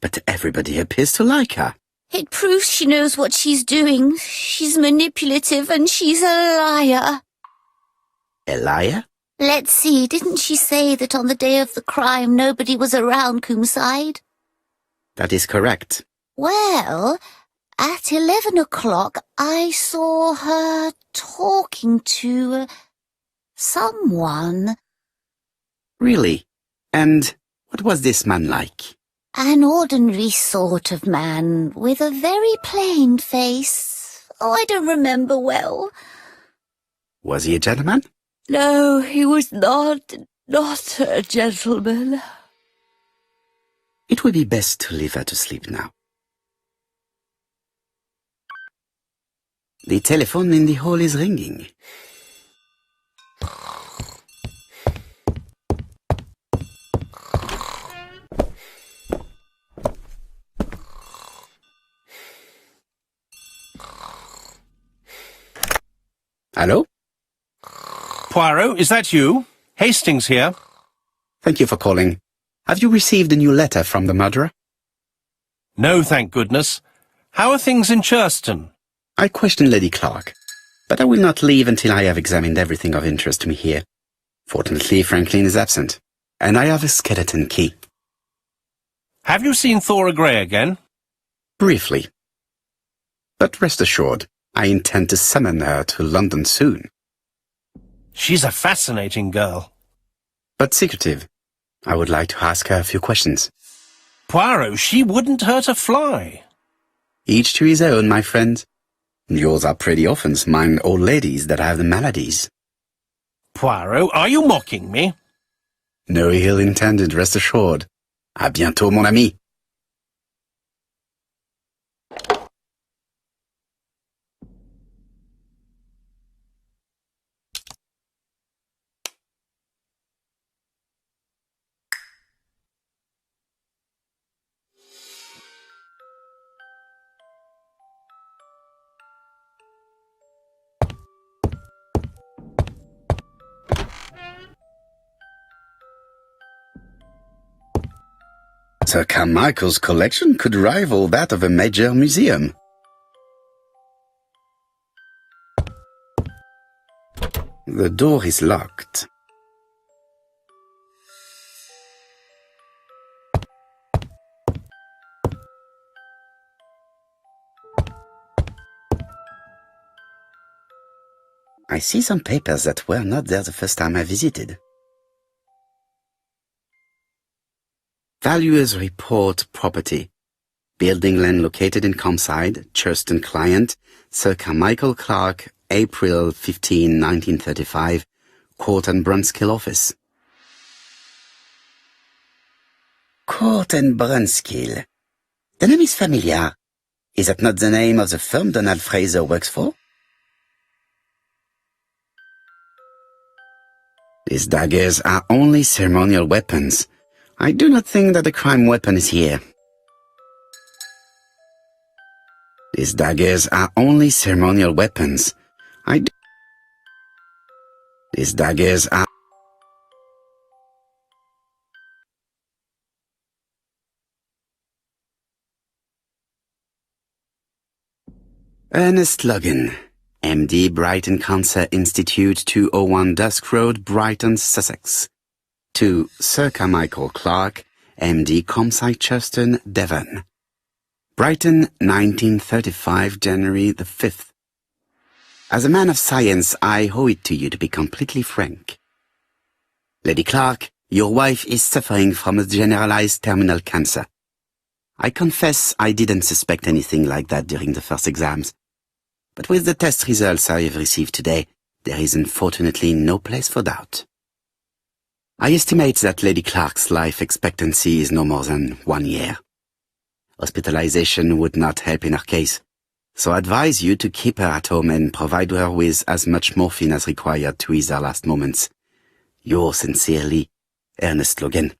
But everybody appears to like her. It proves she knows what she's doing. She's manipulative and she's a liar. A liar? Let's see, didn't she say that on the day of the crime nobody was around Coomside? That is correct. Well, at 11 o'clock I saw her talking to someone. Really? And what was this man like? An ordinary sort of man with a very plain face. Oh, I don't remember well. Was he a gentleman? No, he was not a gentleman. It would be best to leave her to sleep now. The telephone in the hall is ringing. Hello? Poirot, is that you? Hastings here. Thank you for calling. Have you received a new letter from the murderer? No, thank goodness. How are things in Churston? I questioned Lady Clark, but I will not leave until I have examined everything of interest to me here. Fortunately, Franklin is absent, and I have a skeleton key. Have you seen Thora Grey again? Briefly. But rest assured, I intend to summon her to London soon. She's a fascinating girl. But secretive. I would like to ask her a few questions. Poirot, she wouldn't hurt a fly. Each to his own, my friend. Yours are pretty orphans, mine old ladies that have the maladies. Poirot, are you mocking me? No ill intended, rest assured. À bientôt, mon ami. Sir Carmichael's collection could rival that of a major museum. The door is locked. I see some papers that were not there the first time I visited. Valuers report property. Building land located in Coomside, Churston client, Sir Carmichael Clark, April 15, 1935, Court and Brunskill office. Court and Brunskill. The name is familiar. Is that not the name of the firm Donald Fraser works for? These daggers are only ceremonial weapons. I do not think that the crime weapon is here. These daggers are only ceremonial weapons. These daggers are... Ernest Logan, MD, Brighton Cancer Institute, 201 Dusk Road, Brighton, Sussex. To Sir Carmichael Clark, MD, ComSci Churston, Devon. Brighton, 1935, January the 5th. As a man of science, I owe it to you to be completely frank. Lady Clark, your wife is suffering from a generalized terminal cancer. I confess I didn't suspect anything like that during the first exams. But with the test results I have received today, there is unfortunately no place for doubt. I estimate that Lady Clark's life expectancy is no more than 1 year. Hospitalization would not help in her case, so I advise you to keep her at home and provide her with as much morphine as required to ease her last moments. Yours sincerely, Ernest Logan.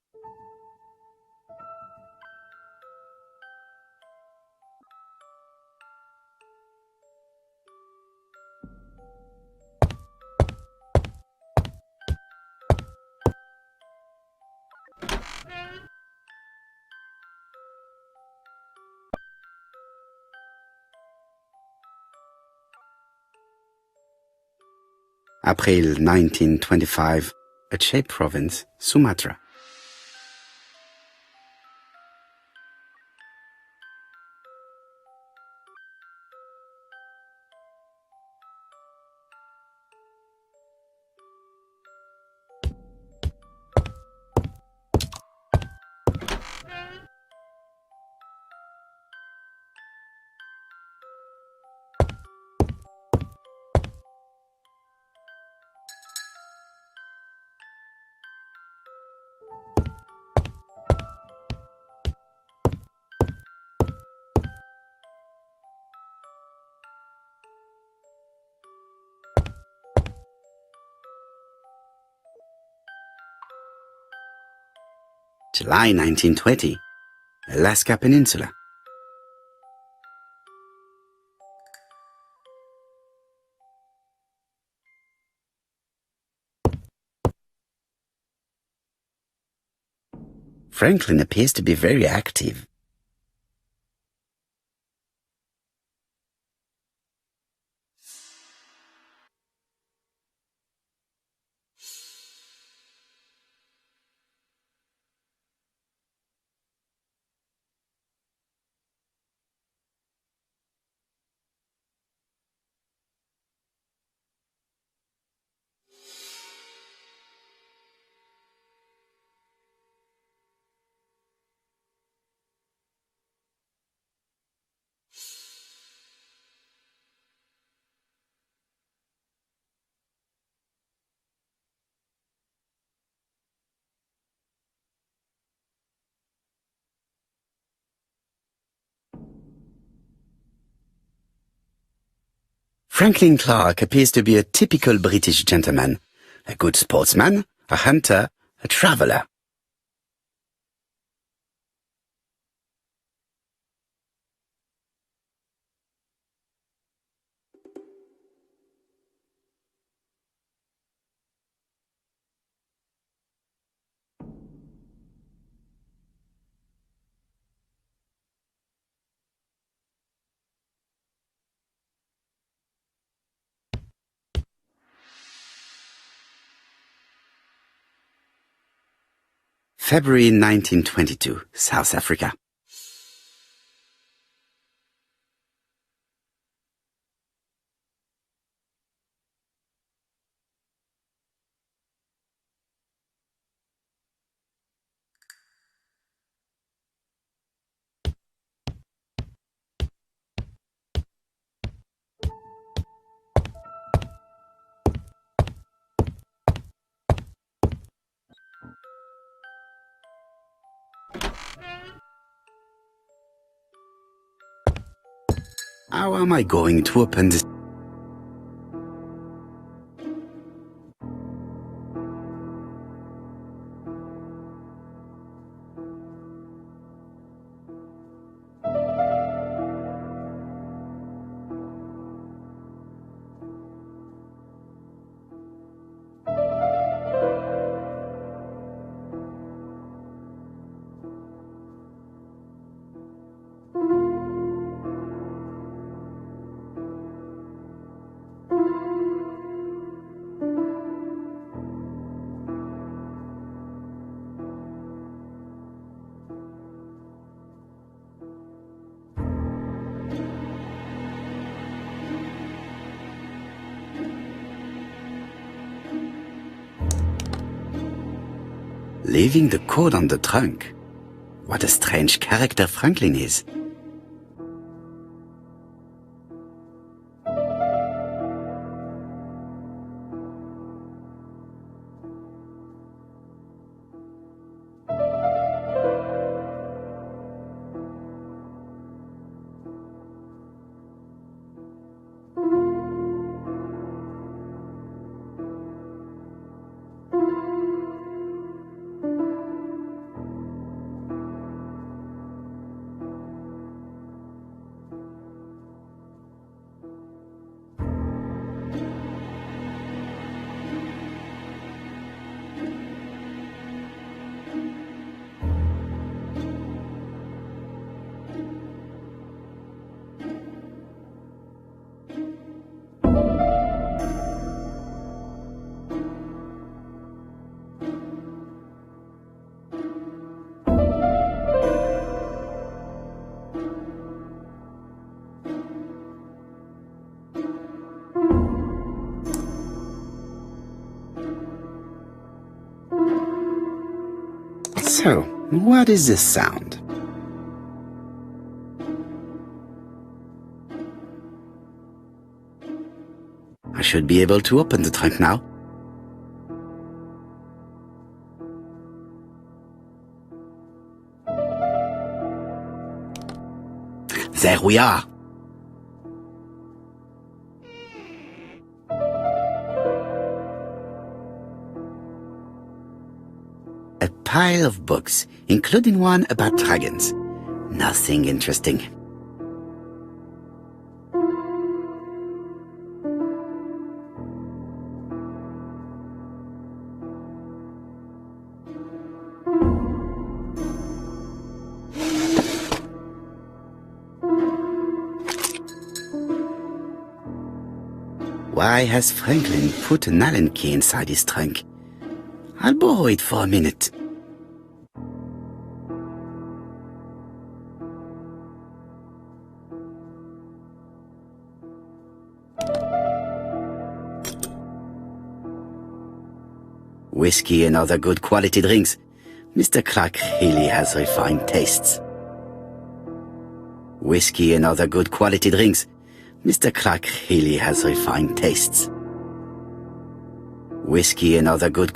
April 1925, Aceh Province, Sumatra. July 1920, Alaska Peninsula. Franklin appears to be very active. Franklin Clark appears to be a typical British gentleman, a good sportsman, a hunter, a traveler. February 1922, South Africa. How am I going to open this? Leaving the code on the trunk. What a strange character Franklin is. So, what is this sound? I should be able to open the trunk now. There we are. A pile of books, including one about dragons. Nothing interesting. Why has Franklin put an Allen key inside his trunk? I'll borrow it for a minute. Whiskey and other good quality drinks. Mr. Clark really has refined tastes. Whiskey and other good quality drinks. Mr. Clark really has refined tastes. Whiskey and other good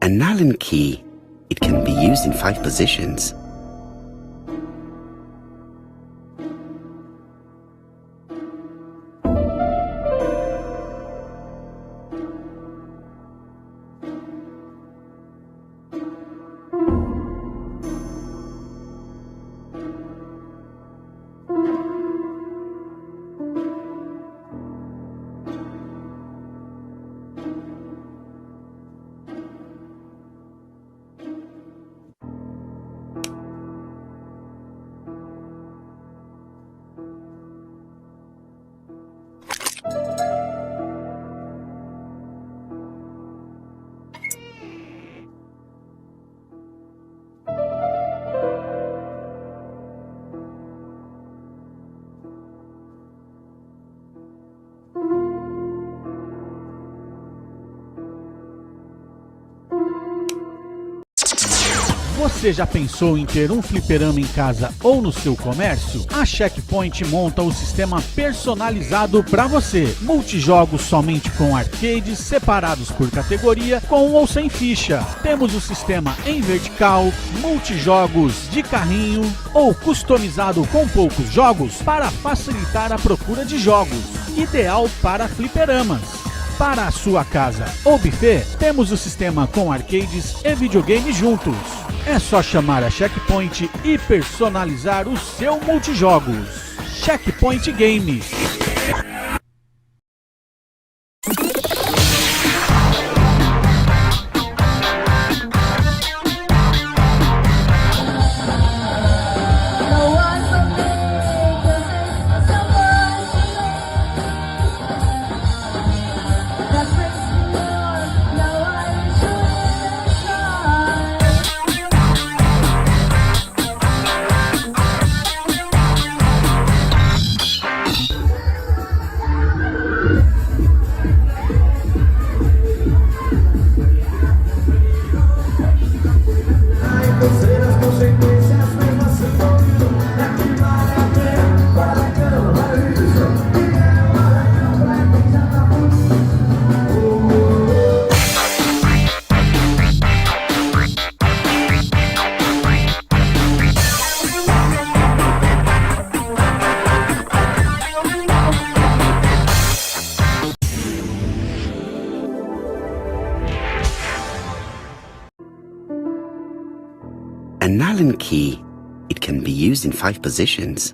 An Allen key. It can be used in 5 positions. Você já pensou em ter um fliperama em casa ou no seu comércio? A Checkpoint monta o sistema personalizado para você. Multijogos somente com arcades separados por categoria, com ou sem ficha. Temos o sistema em vertical, multijogos de carrinho ou customizado com poucos jogos para facilitar a procura de jogos. Ideal para fliperamas. Para a sua casa ou buffet, temos o sistema com arcades e videogame juntos. É só chamar a Checkpoint e personalizar o seu multijogos. Checkpoint Games. An Allen key. It can be used in 5 positions.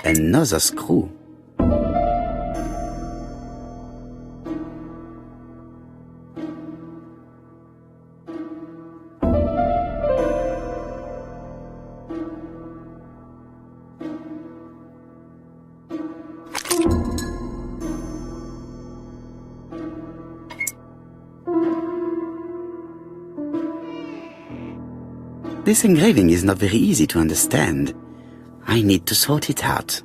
Another screw. This engraving is not very easy to understand. I need to sort it out.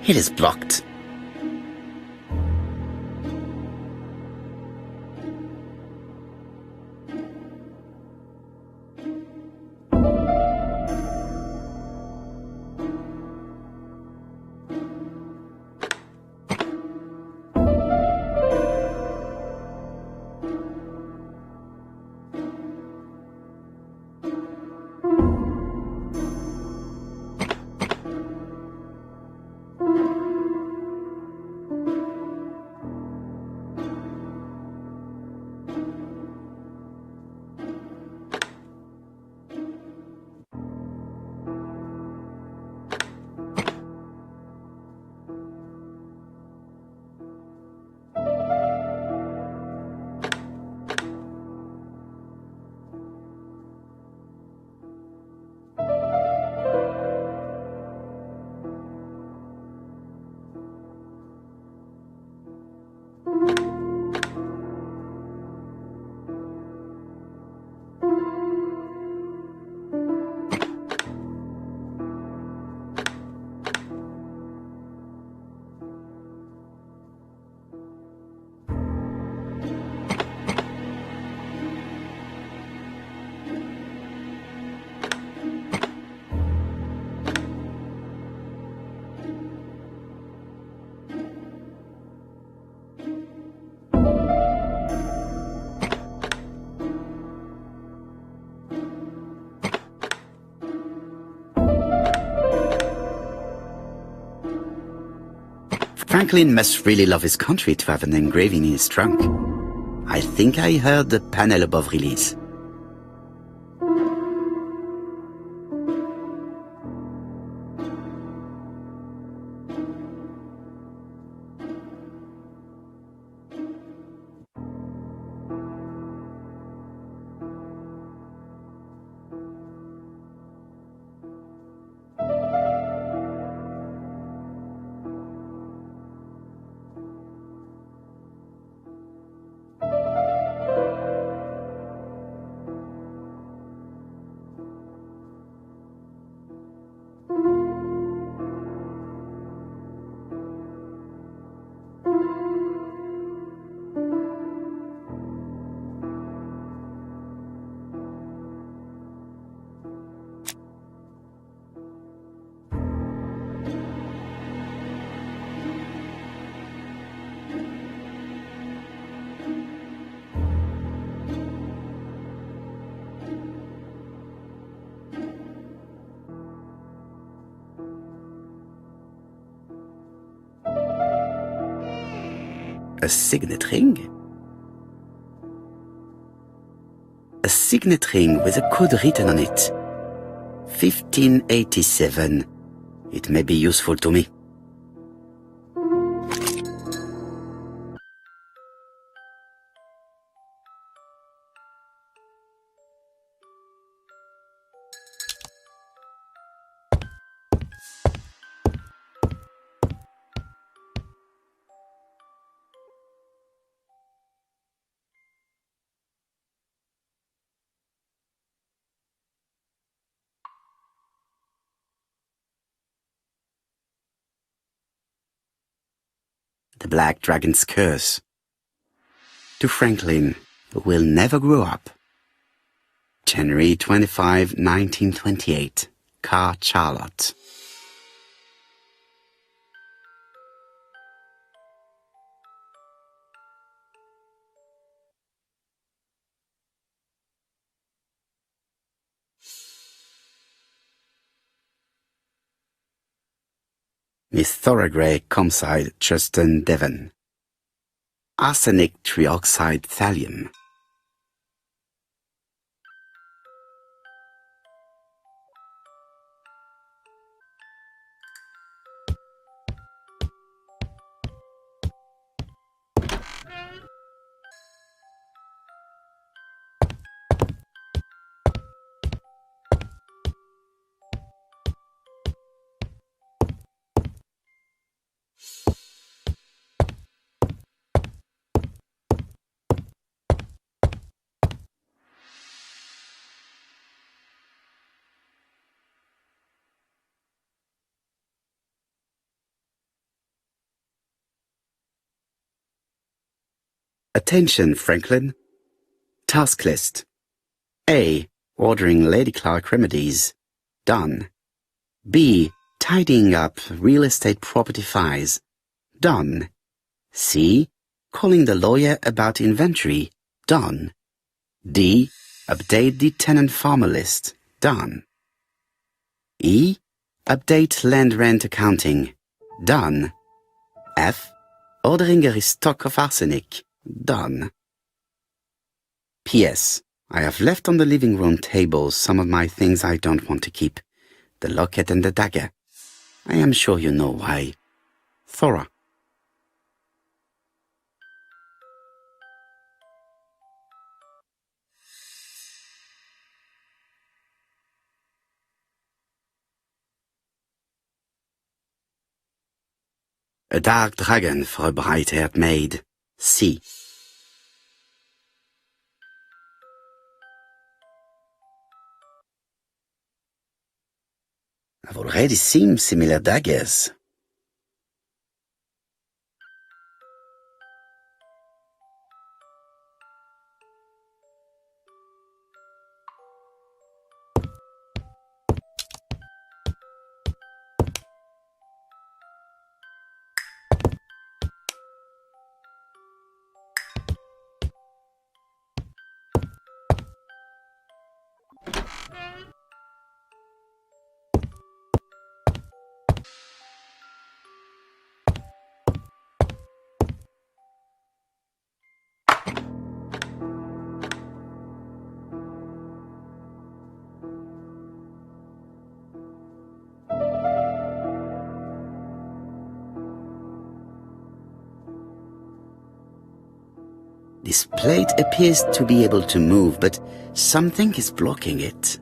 It is blocked. Franklin must really love his country to have an engraving in his trunk. I think I heard the panel above release. A signet ring? A signet ring with a code written on it. 1587. It may be useful to me. The Black Dragon's Curse. To Franklin, who will never grow up. January 25, 1928. Car Charlotte. Miss Thoroughgrey Comside Justin Devon. Arsenic trioxide thallium. Attention, Franklin. Task list. A. Ordering Lady Clark remedies. Done. B. Tidying up real estate property files. Done. C. Calling the lawyer about inventory. Done. D. Update the tenant farmer list. Done. E. Update land rent accounting. Done. F. Ordering a restock of arsenic. Done. P.S. I have left on the living room table some of my things I don't want to keep. The locket and the dagger. I am sure you know why. Thora. A dark dragon for a bright-haired maid. C. I've already seen similar daggers. This plate appears to be able to move, but something is blocking it.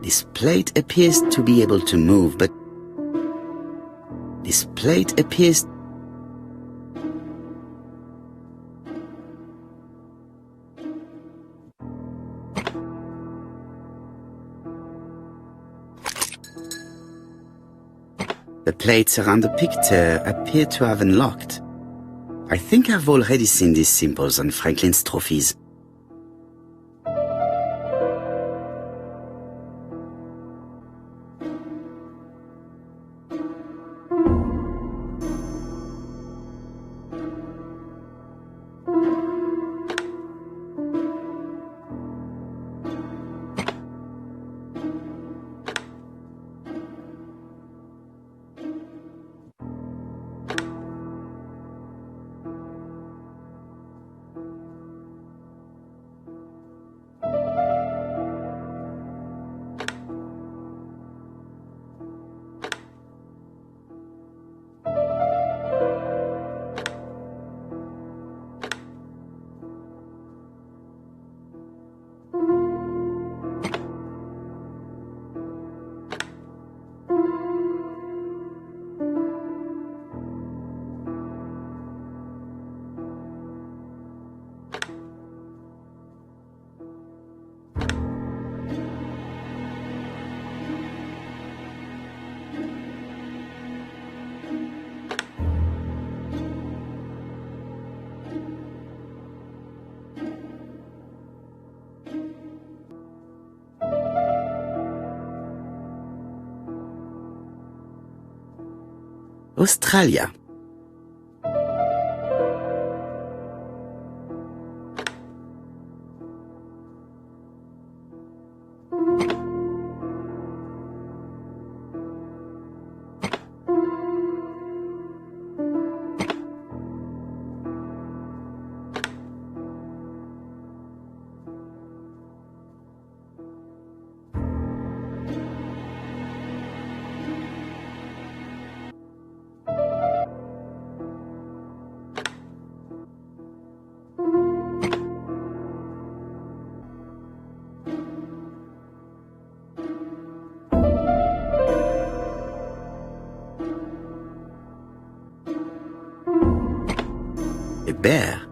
This plate appears to be able to move, but this plate appears... The plates around the picture appear to have unlocked. I think I've already seen these symbols on Franklin's trophies. Australia. A bear.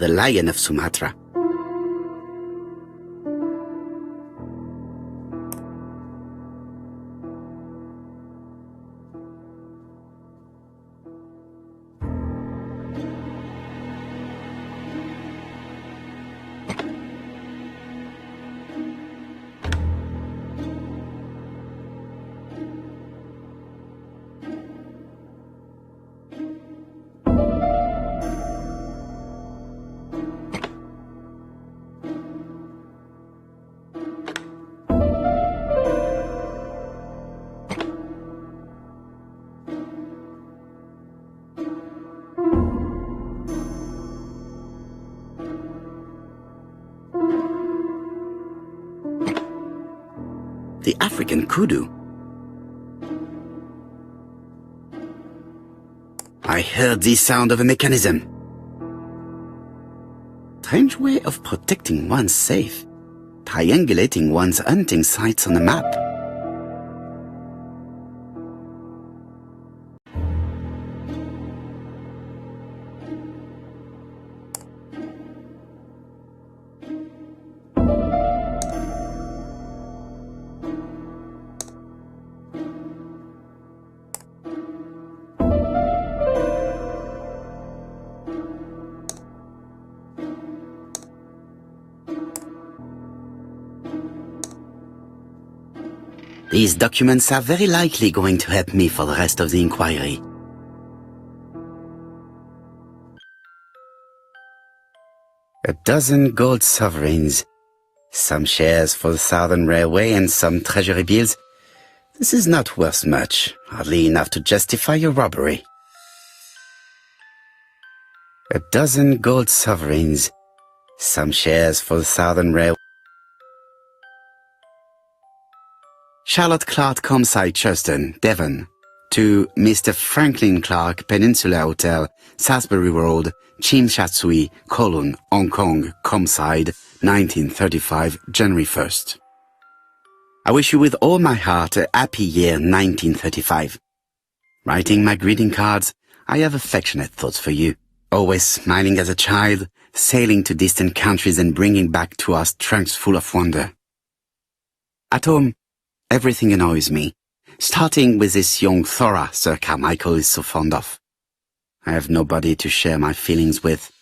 The lion of Sumatra. The African kudu. I heard the sound of a mechanism. Strange way of protecting one's safe. Triangulating one's hunting sites on a map. These documents are very likely going to help me for the rest of the inquiry. A dozen gold sovereigns, some shares for the Southern Railway and some treasury bills. This is not worth much, hardly enough to justify a robbery. A dozen gold sovereigns, some shares for the Southern Railway. Charlotte Clark, Comside, Churston, Devon. To Mr. Franklin Clark, Peninsula Hotel, Salisbury Road, Chim Sha Tsui, Kowloon, Hong Kong, Comside, 1935, January 1st. I wish you with all my heart a happy year 1935. Writing my greeting cards, I have affectionate thoughts for you. Always smiling as a child, sailing to distant countries and bringing back to us trunks full of wonder. At home, everything annoys me, starting with this young Thora Sir Carmichael is so fond of. I have nobody to share my feelings with,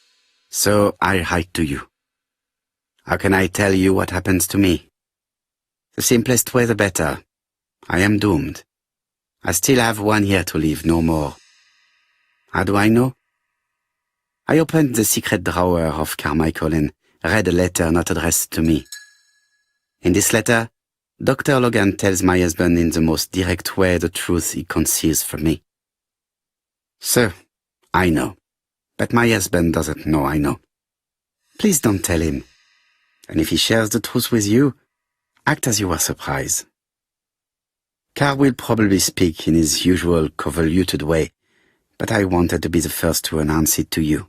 so I write to you. How can I tell you what happens to me? The simplest way the better. I am doomed. I still have 1 year to live, no more. How do I know? I opened the secret drawer of Carmichael and read a letter not addressed to me. In this letter, Dr. Logan tells my husband in the most direct way the truth he conceals from me. Sir, I know, but my husband doesn't know I know. Please don't tell him. And if he shares the truth with you, act as you were surprised. Carl will probably speak in his usual convoluted way, but I wanted to be the first to announce it to you.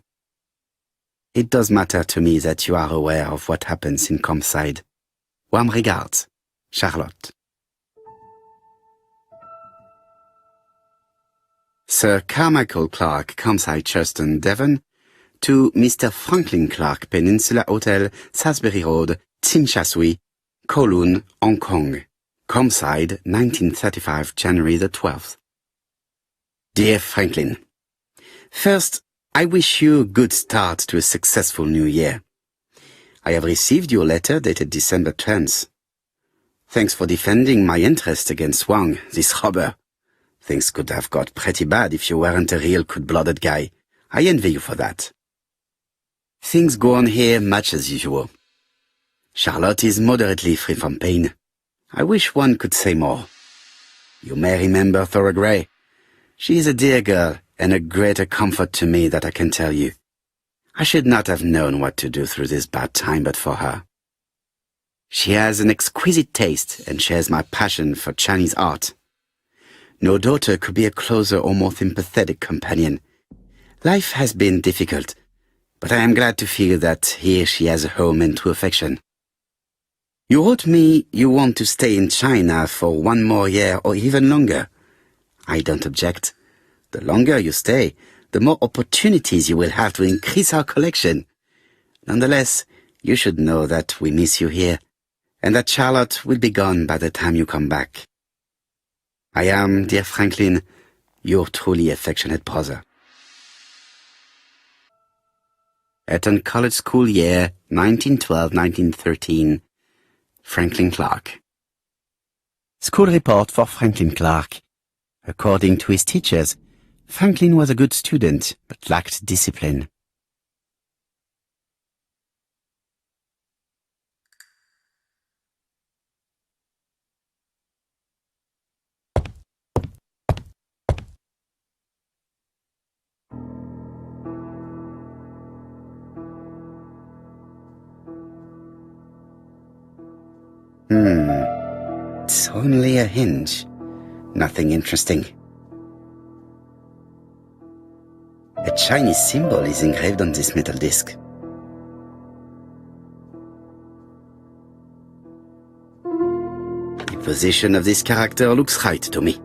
It does matter to me that you are aware of what happens in Comside. Warm regards, Charlotte. Sir Carmichael Clark, Comside, Churston, Devon. To Mr. Franklin Clark, Peninsula Hotel, Salisbury Road, Tsim Sha Tsui, Kowloon, Hong Kong. Comside, 1935, January the 12th. Dear Franklin, first, I wish you a good start to a successful new year. I have received your letter dated December 10th. Thanks for defending my interest against Wang, this robber. Things could have got pretty bad if you weren't a real cold-blooded guy. I envy you for that. Things go on here much as usual. Charlotte is moderately free from pain. I wish one could say more. You may remember Thora Gray. She is a dear girl and a greater comfort to me that I can tell you. I should not have known what to do through this bad time but for her. She has an exquisite taste and shares my passion for Chinese art. No daughter could be a closer or more sympathetic companion. Life has been difficult, but I am glad to feel that here she has a home and true affection. You wrote me you want to stay in China for 1 more year or even longer. I don't object. The longer you stay, the more opportunities you will have to increase our collection. Nonetheless, you should know that we miss you here, and that Charlotte will be gone by the time you come back. I am, dear Franklin, your truly affectionate brother. Eton College School Year, 1912-1913. Franklin Clark. School report for Franklin Clark. According to his teachers, Franklin was a good student, but lacked discipline. It's only a hinge. Nothing interesting. A Chinese symbol is engraved on this metal disc. The position of this character looks right to me.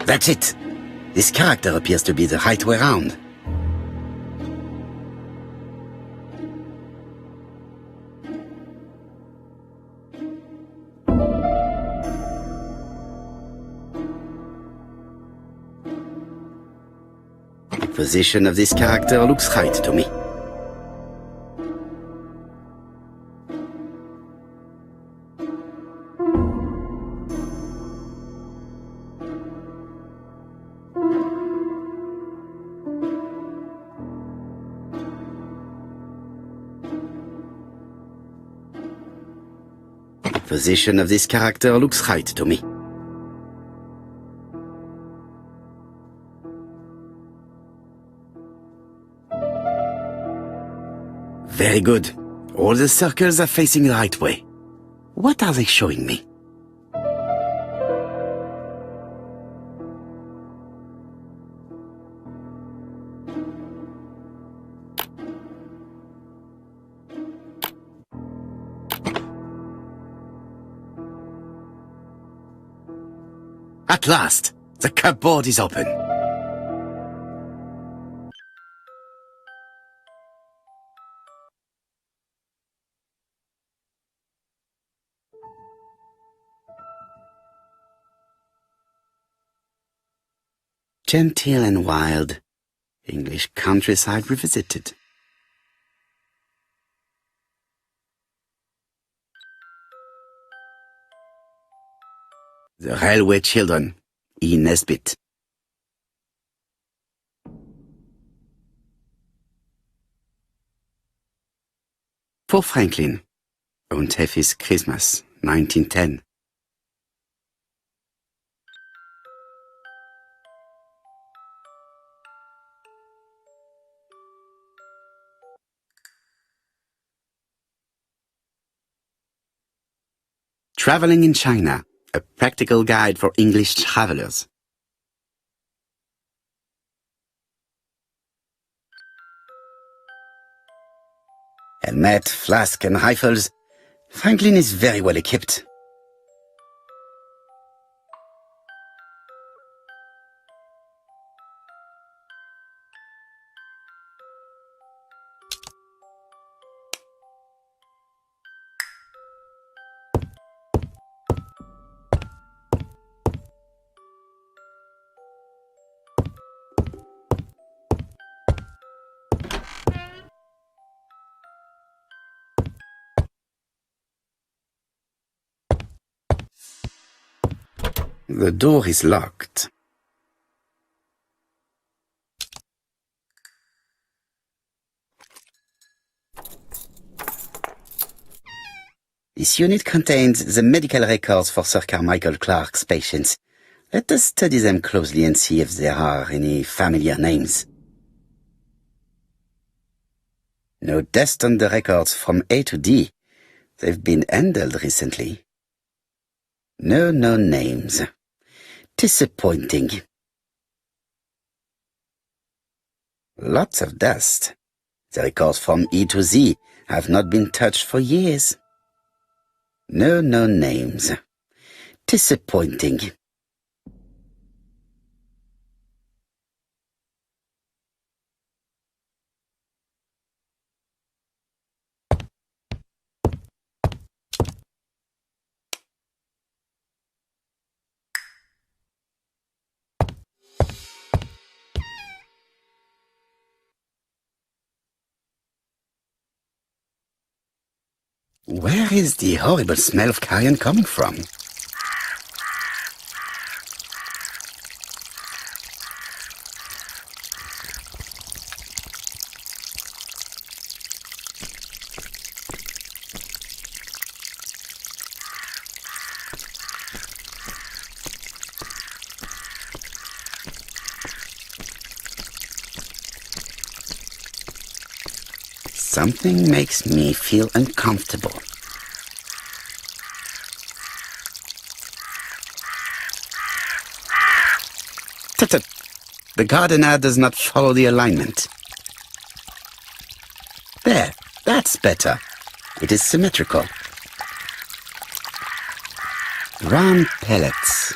That's it. This character appears to be the right way round. position of this character looks right to me. Position of this character looks right to me. Very good. All the circles are facing the right way. What are they showing me? At last, the cupboard is open. Genteel and wild, English countryside revisited. The Railway Children, E. Nesbit. For Franklin, Und Effie's Christmas, 1910. Traveling in China, a practical guide for English travelers. Helmet, flask and rifles. Franklin is very well equipped. The door is locked. This unit contains the medical records for Sir Carmichael Clark's patients. Let us study them closely and see if there are any familiar names. No deaths on the records from A to D. They've been handled recently. No known names. Disappointing. Lots of dust. The records from E to Z have not been touched for years. No known names. Disappointing. Where is the horrible smell of carrion coming from? Something makes me feel uncomfortable. Tut-tut. The gardener does not follow the alignment. There, that's better. It is symmetrical. Round pellets.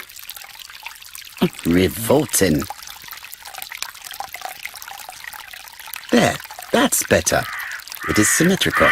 Revolting. There, that's better. It is symmetrical.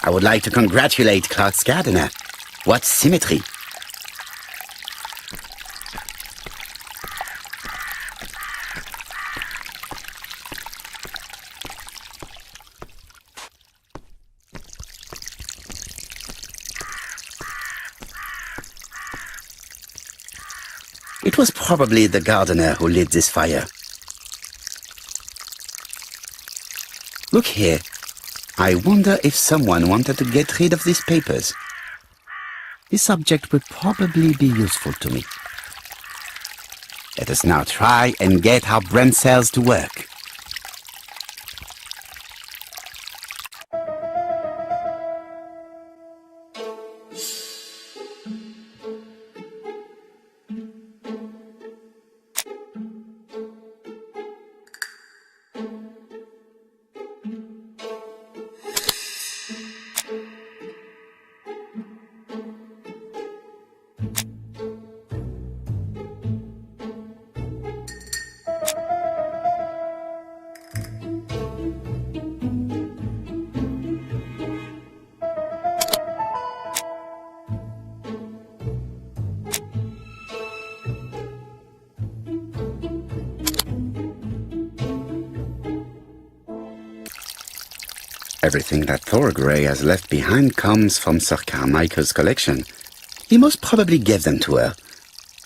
I would like to congratulate Clark's gardener. What symmetry! It was probably the gardener who lit this fire. Look here. I wonder if someone wanted to get rid of these papers. This object will probably be useful to me. Let us now try and get our brain cells to work. Everything that Thorgray has left behind comes from Sir Carmichael's collection. He most probably gave them to her,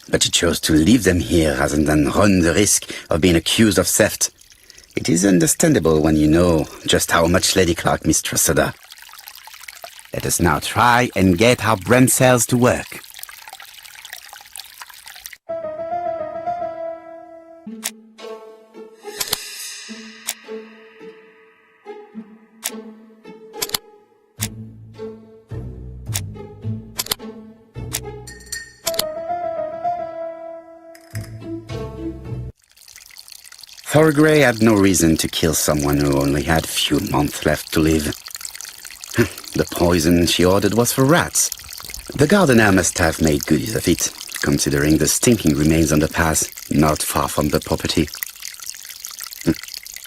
but she chose to leave them here rather than run the risk of being accused of theft. It is understandable when you know just how much Lady Clark mistrusted her. Let us now try and get our brain cells to work. Thorgray had no reason to kill someone who only had few months left to live. The poison she ordered was for rats. The gardener must have made good use of it, considering the stinking remains on the path not far from the property.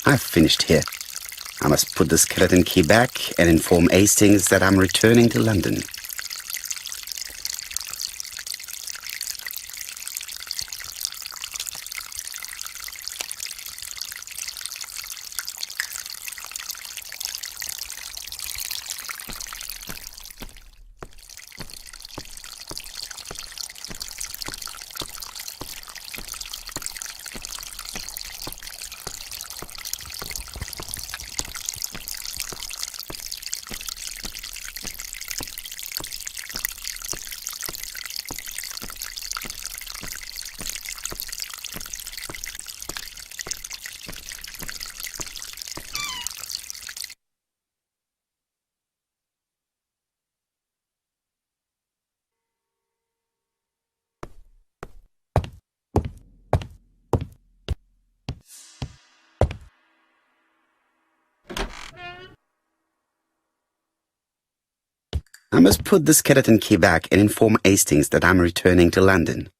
I've finished here. I must put the skeleton key back and inform Hastings that I'm returning to London. I must put the skeleton key back and inform Hastings that I'm returning to London.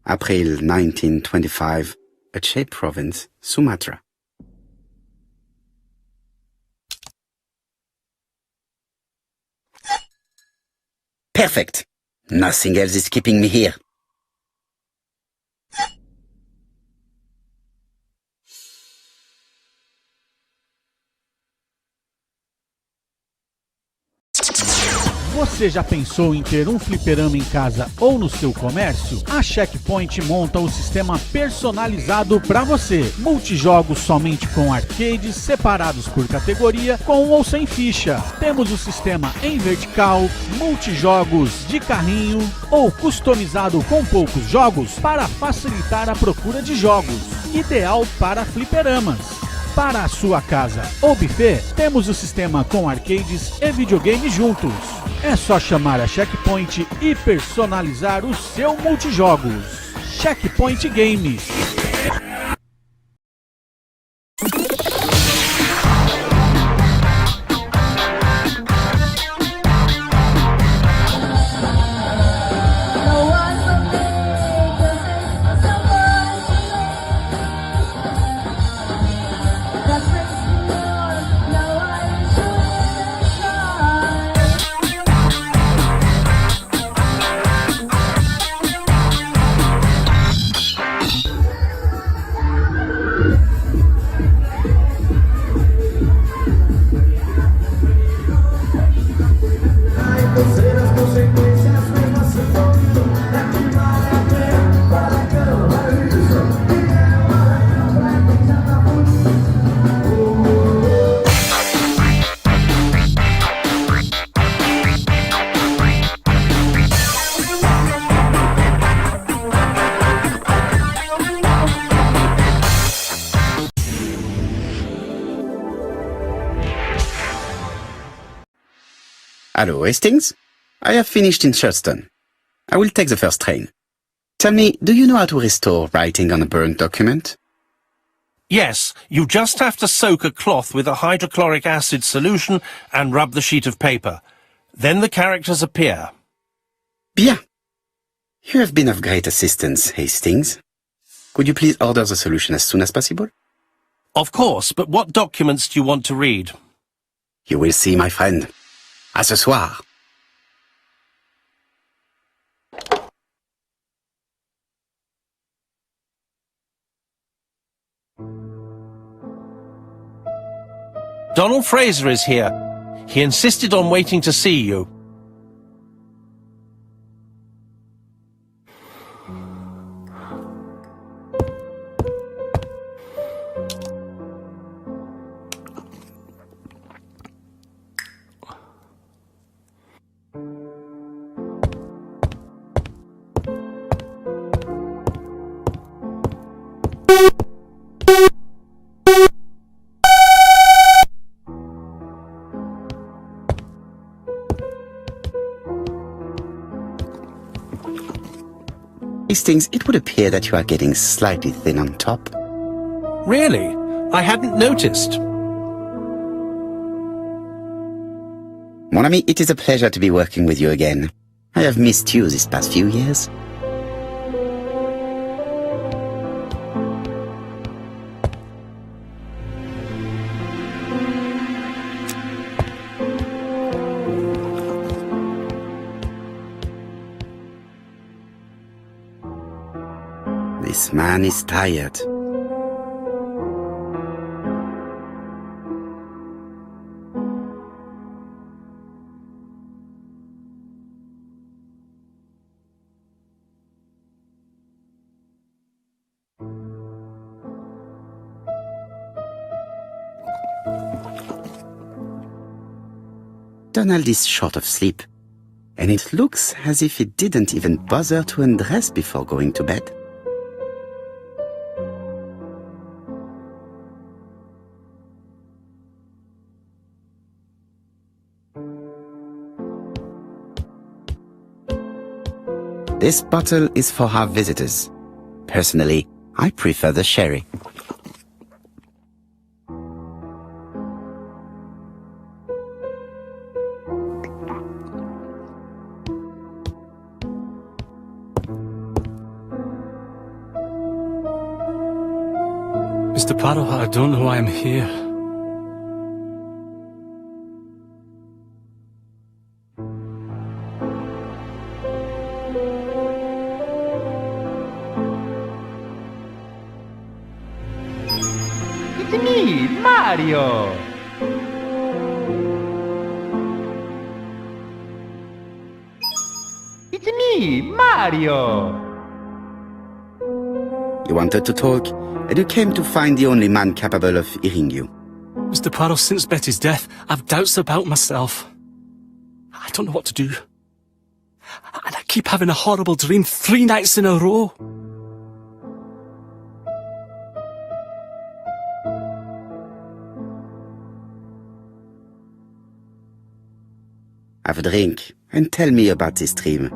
April 1925, Aceh Province, Sumatra. Perfect! Nothing else is keeping me here. Você já pensou em ter um fliperama em casa ou no seu comércio? A Checkpoint monta o sistema personalizado para você. Multijogos somente com arcades separados por categoria, com ou sem ficha. Temos o sistema em vertical, multijogos de carrinho ou customizado com poucos jogos para facilitar a procura de jogos. Ideal para fliperamas. Para a sua casa ou buffet, temos o sistema com arcades e videogame juntos. É só chamar a Checkpoint e personalizar o seu multijogos. Checkpoint Games. Hello, Hastings. I have finished in Shurston. I will take the first train. Tell me, do you know how to restore writing on a burned document? Yes, you just have to soak a cloth with a hydrochloric acid solution and rub the sheet of paper. Then the characters appear. Bien. You have been of great assistance, Hastings. Could you please order the solution as soon as possible? Of course, but what documents do you want to read? You will see, my friend. À ce soir. Donald Fraser is here. He insisted on waiting to see you. Hastings, it would appear that you are getting slightly thin on top. Really? I hadn't noticed. Mon ami, it is a pleasure to be working with you again. I have missed you these past few years. This man is tired. Donald is short of sleep, and it looks as if he didn't even bother to undress before going to bed. This bottle is for our visitors. Personally, I prefer the sherry. Mr. Poirot, I don't know why I'm here. It's me, Mario! It's me, Mario! You wanted to talk, and you came to find the only man capable of hearing you. Mr. Poirot, since Betty's death, I've doubts about myself. I don't know what to do. And I keep having a horrible dream 3 nights in a row. Have a drink, and tell me about this dream.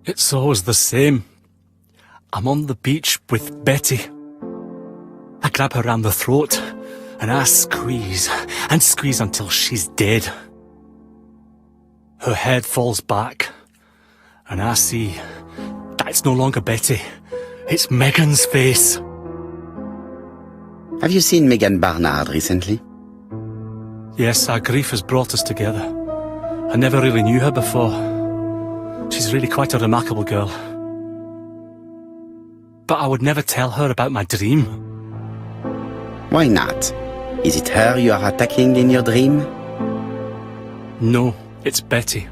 It's always the same. I'm on the beach with Betty. I grab her round the throat, and I squeeze, and squeeze until she's dead. Her head falls back, and I see that it's no longer Betty. It's Megan's face. Have you seen Megan Barnard recently? Yes, our grief has brought us together. I never really knew her before. She's really quite a remarkable girl. But I would never tell her about my dream. Why not? Is it her you are attacking in your dream? No, it's Betty.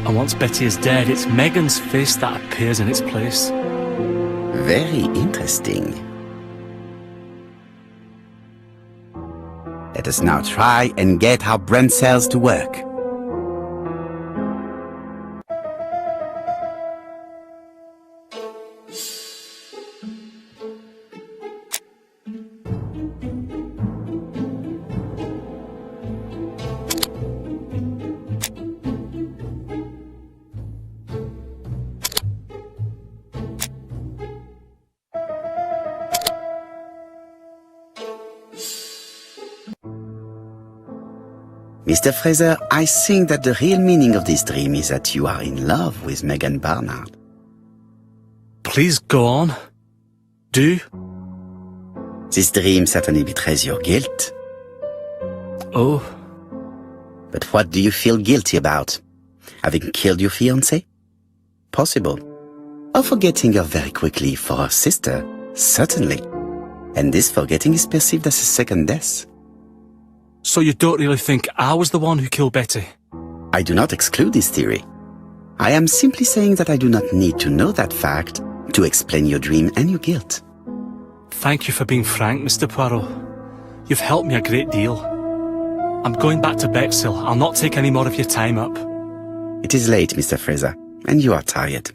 And once Betty is dead, it's Megan's face that appears in its place. Very interesting. Let us now try and get our brain cells to work. Mr. Fraser, I think that the real meaning of this dream is that you are in love with Megan Barnard. Please go on. Do. This dream certainly betrays your guilt. Oh. But what do you feel guilty about? Having killed your fiancé? Possible. Or forgetting her very quickly for her sister? Certainly. And this forgetting is perceived as a second death. So you don't really think I was the one who killed Betty? I do not exclude this theory. I am simply saying that I do not need to know that fact to explain your dream and your guilt. Thank you for being frank, Mr. Poirot. You've helped me a great deal. I'm going back to Bexhill. I'll not take any more of your time up. It is late, Mr. Fraser, and you are tired.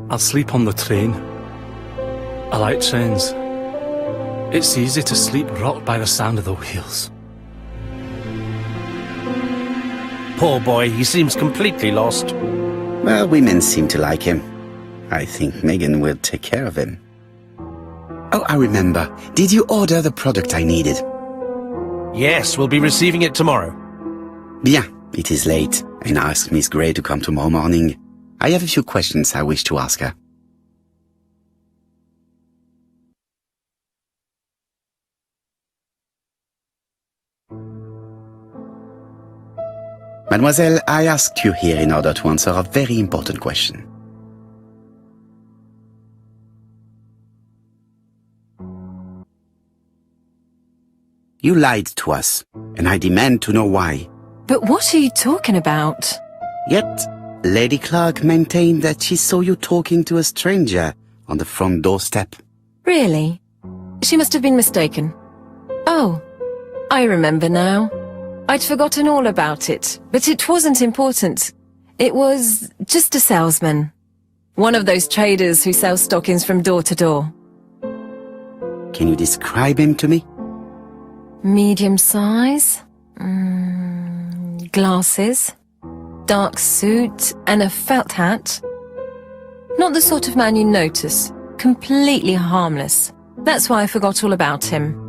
I'll sleep on the train. I like trains. It's easy to sleep rocked by the sound of the wheels. Poor boy, he seems completely lost. Well, women seem to like him. I think Megan will take care of him. Oh, I remember. Did you order the product I needed? Yes, we'll be receiving it tomorrow. Bien, it is late, and I asked Miss Gray to come tomorrow morning. I have a few questions I wish to ask her. Mademoiselle, I asked you here in order to answer a very important question. You lied to us, and I demand to know why. But what are you talking about? Yet, Lady Clark maintained that she saw you talking to a stranger on the front doorstep. Really? She must have been mistaken. Oh, I remember now. I'd forgotten all about it, but it wasn't important. It was just a salesman. One of those traders who sell stockings from door to door. Can you describe him to me? Medium size, glasses, dark suit and a felt hat. Not the sort of man you notice, completely harmless. That's why I forgot all about him.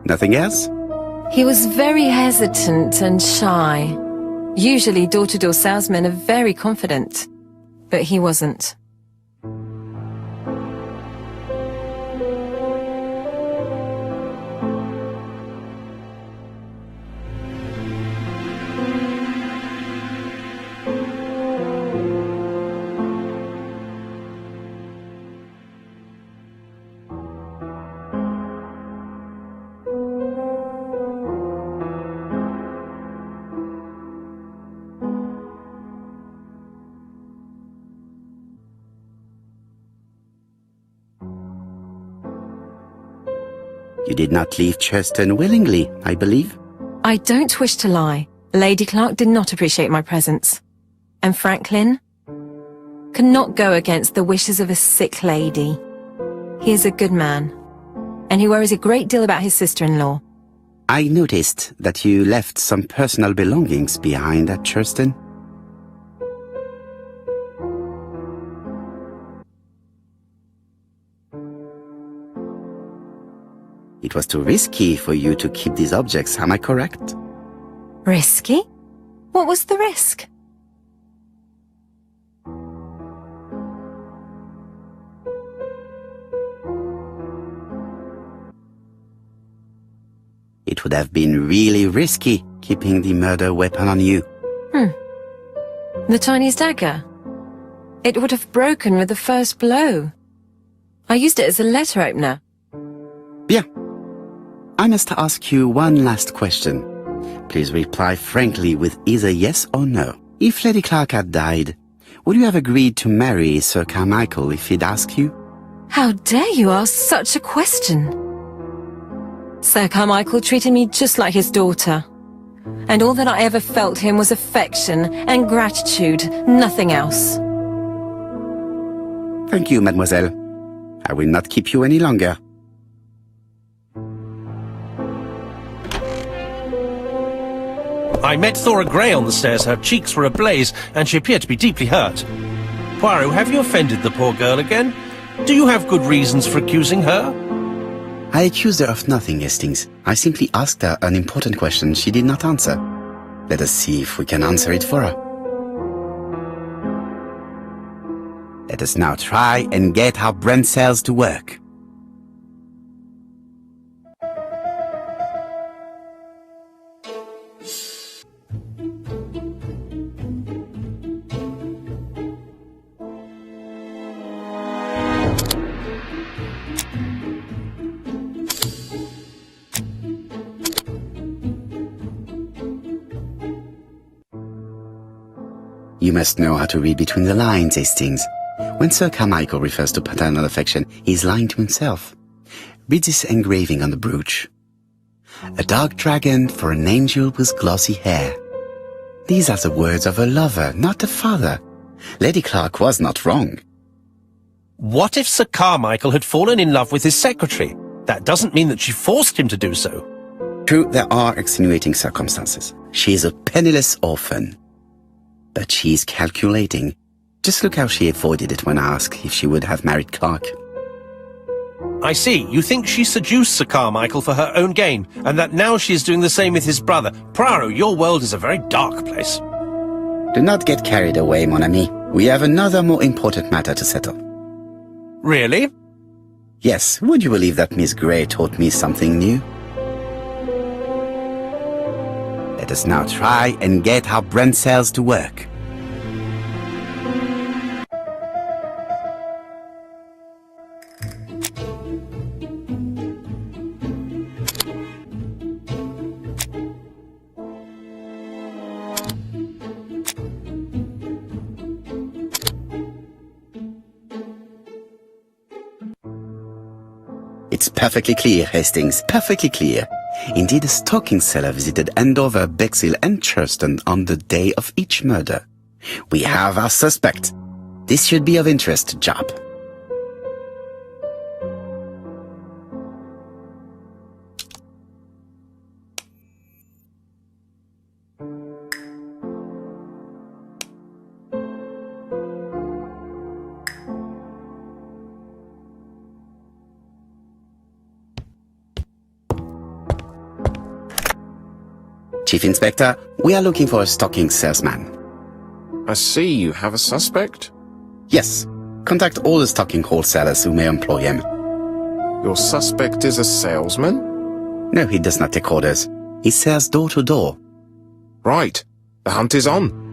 Nothing else? He was very hesitant and shy. Usually door-to-door salesmen are very confident, but he wasn't. You did not leave Churston willingly, I believe. I don't wish to lie. Lady Clark did not appreciate my presence. And Franklin could not go against the wishes of a sick lady. He is a good man, and he worries a great deal about his sister-in-law. I noticed that you left some personal belongings behind at Churston. It was too risky for you to keep these objects, am I correct? Risky? What was the risk? It would have been really risky keeping the murder weapon on you. The Chinese dagger. It would have broken with the first blow. I used it as a letter opener. I must ask you one last question. Please reply frankly with either yes or no. If Lady Clark had died, would you have agreed to marry Sir Carmichael if he'd asked you? How dare you ask such a question? Sir Carmichael treated me just like his daughter. And all that I ever felt him was affection and gratitude, nothing else. Thank you, mademoiselle. I will not keep you any longer. I met Thora Grey on the stairs. Her cheeks were ablaze, and she appeared to be deeply hurt. Poirot, have you offended the poor girl again? Do you have good reasons for accusing her? I accused her of nothing, Hastings. I simply asked her an important question she did not answer. Let us see if we can answer it for her. Let us now try and get our brain cells to work. You must know how to read between the lines, Hastings. When Sir Carmichael refers to paternal affection, he is lying to himself. Read this engraving on the brooch. A dark dragon for an angel with glossy hair. These are the words of a lover, not a father. Lady Clark was not wrong. What if Sir Carmichael had fallen in love with his secretary? That doesn't mean that she forced him to do so. True, there are extenuating circumstances. She is a penniless orphan. But she is calculating. Just look how she avoided it when asked if she would have married Clark. I see. You think she seduced Sir Carmichael for her own gain, and that now she is doing the same with his brother. Poirot, your world is a very dark place. Do not get carried away, mon ami. We have another more important matter to settle. Really? Yes, would you believe that Miss Grey taught me something new? Let us now try and get our brain cells to work. It's perfectly clear, Hastings, perfectly clear. Indeed, a stalking seller visited Andover, Bexhill and Churston on the day of each murder. We have our suspect. This should be of interest, Job. Chief Inspector, we are looking for a stocking salesman. I see you have a suspect. Yes. Contact all the stocking wholesalers who may employ him. Your suspect is a salesman? No, he does not take orders. He sells door to door. Right. The hunt is on.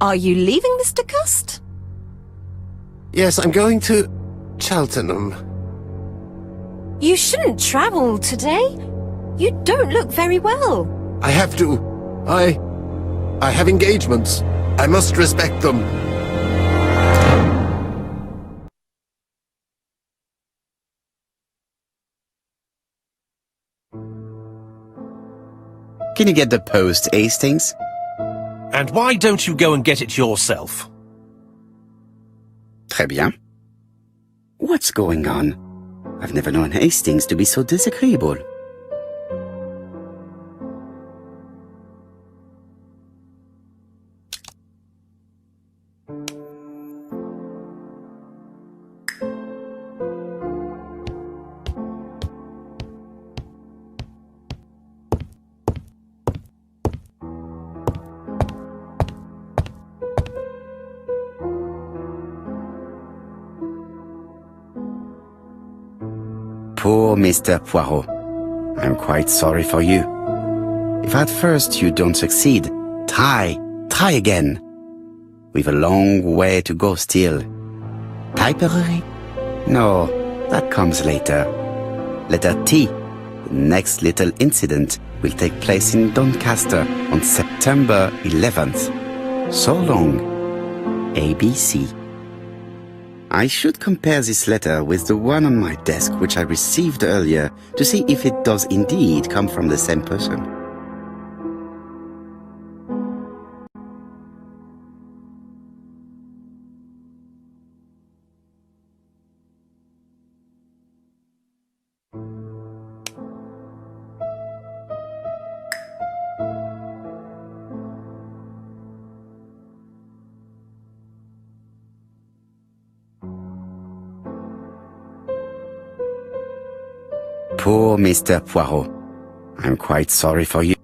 Are you leaving, Mr. Cust? Yes, I'm going to Cheltenham. You shouldn't travel today. You don't look very well. I have to. I have engagements. I must respect them. Can you get the post, Hastings? And why don't you go and get it yourself? Très bien. What's going on? I've never known Hastings to be so disagreeable. Poor Mr. Poirot. I'm quite sorry for you. If at first you don't succeed, try again. We've a long way to go still. Typery? No, that comes later. Letter T. The next little incident will take place in Doncaster on September 11th. So long. ABC. I should compare this letter with the one on my desk which I received earlier to see if it does indeed come from the same person. Poor Mr. Poirot. I'm quite sorry for you.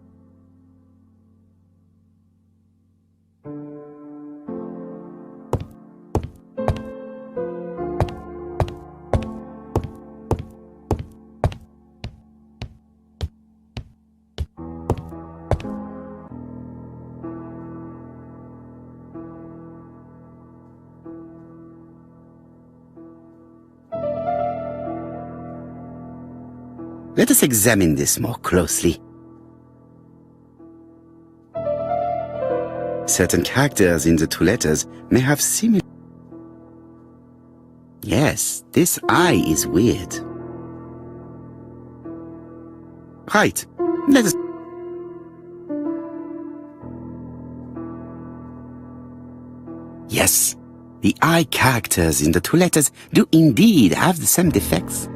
Let us examine this more closely. Certain characters in the two letters may have similar... Yes, this I is weird. Right, let us... Yes, the I characters in the two letters do indeed have the same defects.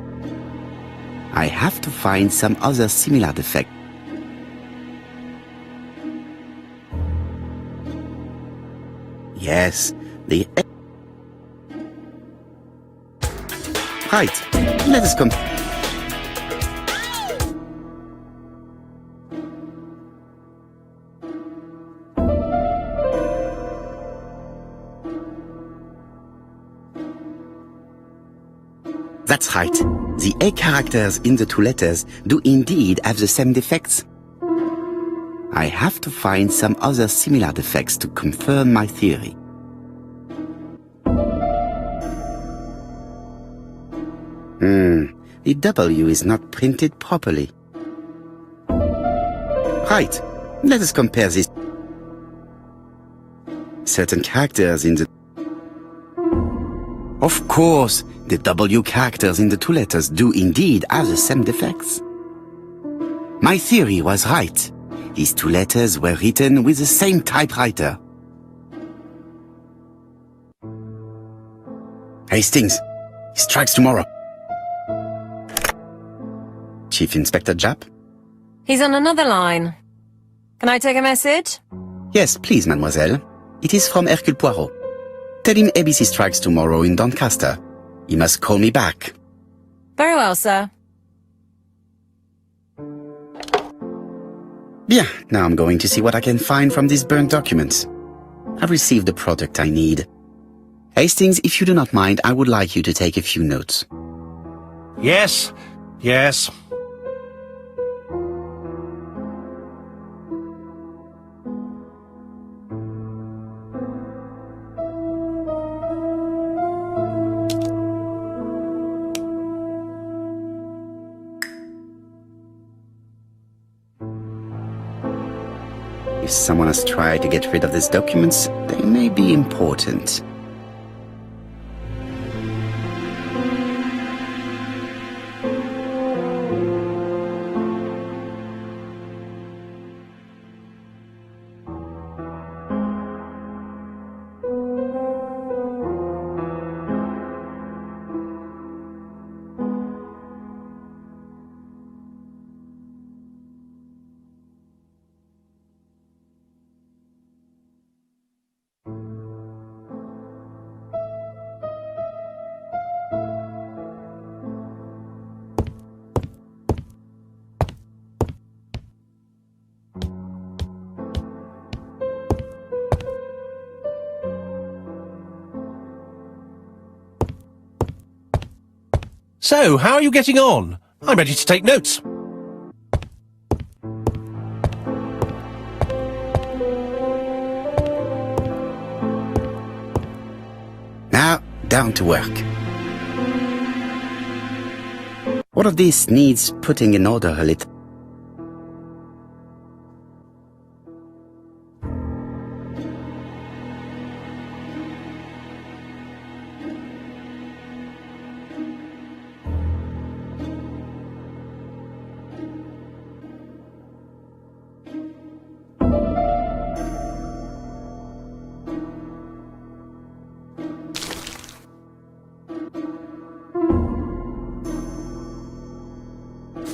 I have to find some other similar defect. Yes, the... Right, let us come... That's right. The A characters in the two letters do indeed have the same defects. I have to find some other similar defects to confirm my theory. The W is not printed properly. Right, let us compare this. Certain characters in the... Of course, the W characters in the two letters do indeed have the same defects. My theory was right. These two letters were written with the same typewriter. Hastings, he strikes tomorrow. Chief Inspector Japp? He's on another line. Can I take a message? Yes, please, mademoiselle. It is from Hercule Poirot. Tell him ABC strikes tomorrow in Doncaster. He must call me back. Very well, sir. Bien, now I'm going to see what I can find from these burnt documents. I've received the product I need. Hastings, if you do not mind, I would like you to take a few notes. Yes, yes. If someone has tried to get rid of these documents, they may be important. So, how are you getting on? I'm ready to take notes. Now, down to work. One of these needs putting in order a little.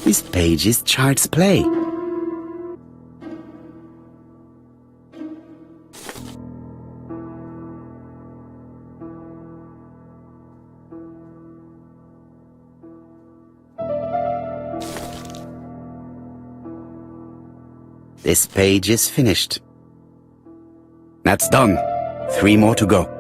This page is child's play. This page is finished. That's done. 3 more to go.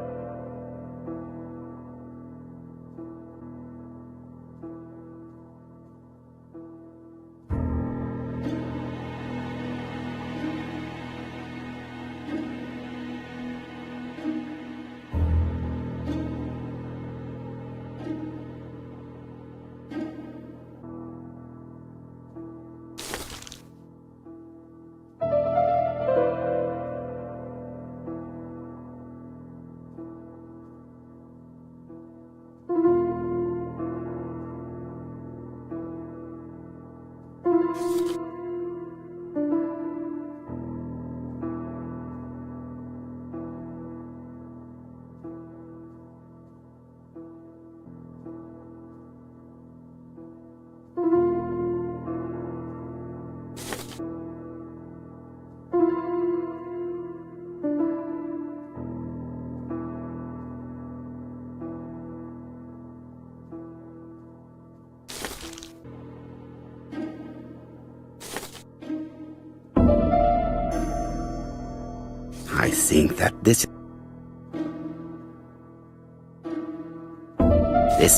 I think that this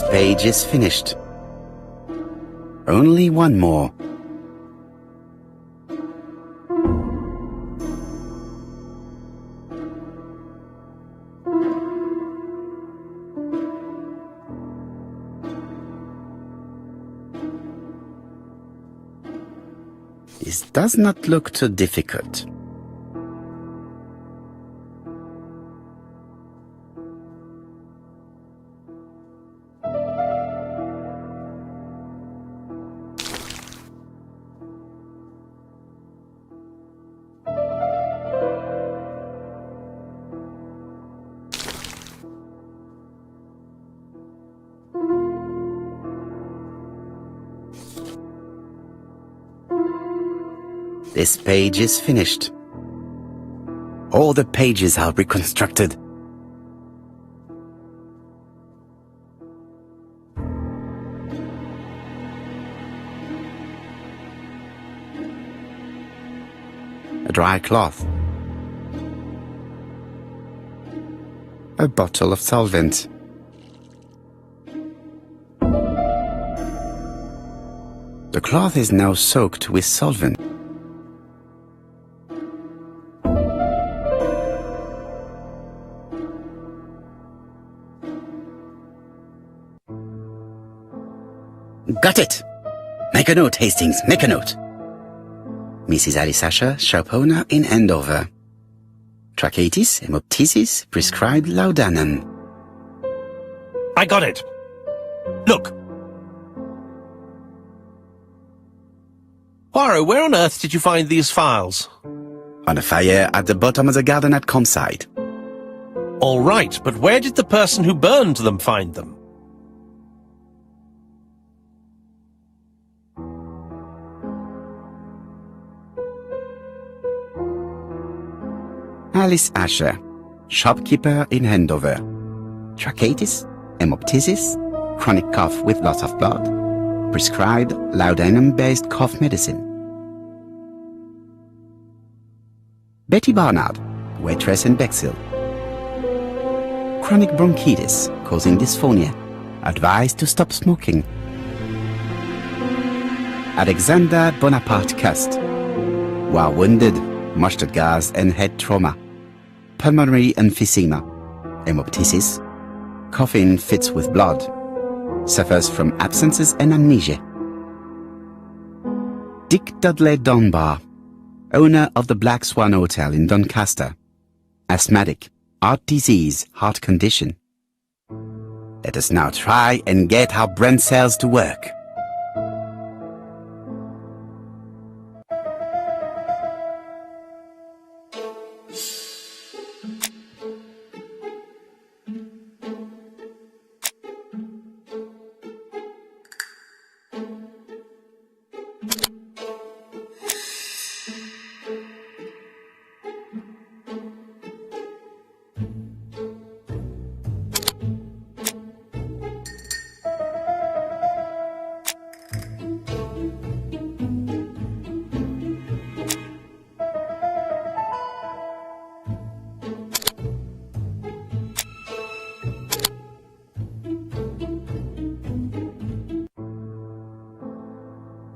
page is finished. Only 1 more. This does not look too difficult. This page is finished. All the pages are reconstructed. A dry cloth. A bottle of solvent. The cloth is now soaked with solvent. Got it! Make a note, Hastings, make a note. Mrs. Alice Asher, shop owner in Andover. Tracheitis, hemoptysis, prescribed laudanum. I got it. Look. Poirot, where on earth did you find these files? On a fire at the bottom of the garden at Comside. All right, but where did the person who burned them find them? Alice Asher, shopkeeper in Andover. Tracheitis, hemoptysis, chronic cough with loss of blood. Prescribed laudanum-based cough medicine. Betty Barnard, waitress in Bexhill. Chronic bronchitis causing dysphonia. Advised to stop smoking. Alexander Bonaparte Cust. While wounded, mustard gas and head trauma, pulmonary emphysema, hemoptysis, coughing fits with blood, suffers from absences and amnesia. Dick Dudley Dunbar, owner of the Black Swan Hotel in Doncaster, asthmatic, heart disease, heart condition. Let us now try and get our brain cells to work.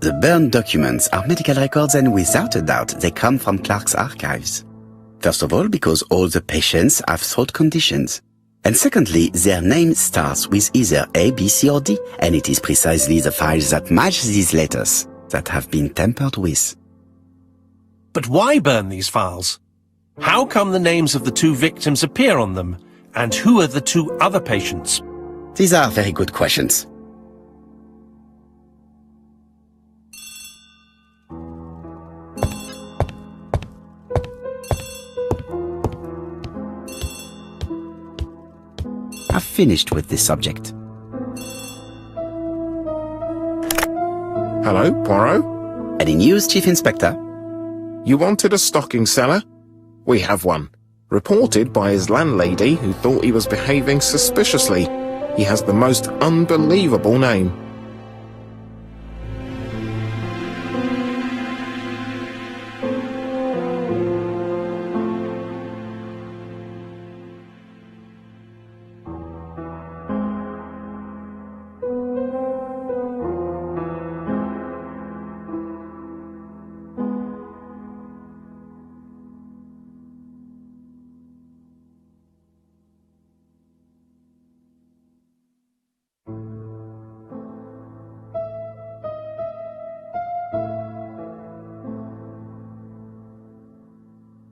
The burned documents are medical records, and without a doubt they come from Clark's archives. First of all, because all the patients have throat conditions. And secondly, their name starts with either A, B, C or D, and it is precisely the files that match these letters that have been tampered with. But why burn these files? How come the names of the two victims appear on them? And who are the two other patients? These are very good questions. I've finished with this subject. Hello, Poirot? Any news, Chief Inspector? You wanted a stocking seller? We have one. Reported by his landlady, who thought he was behaving suspiciously. He has the most unbelievable name.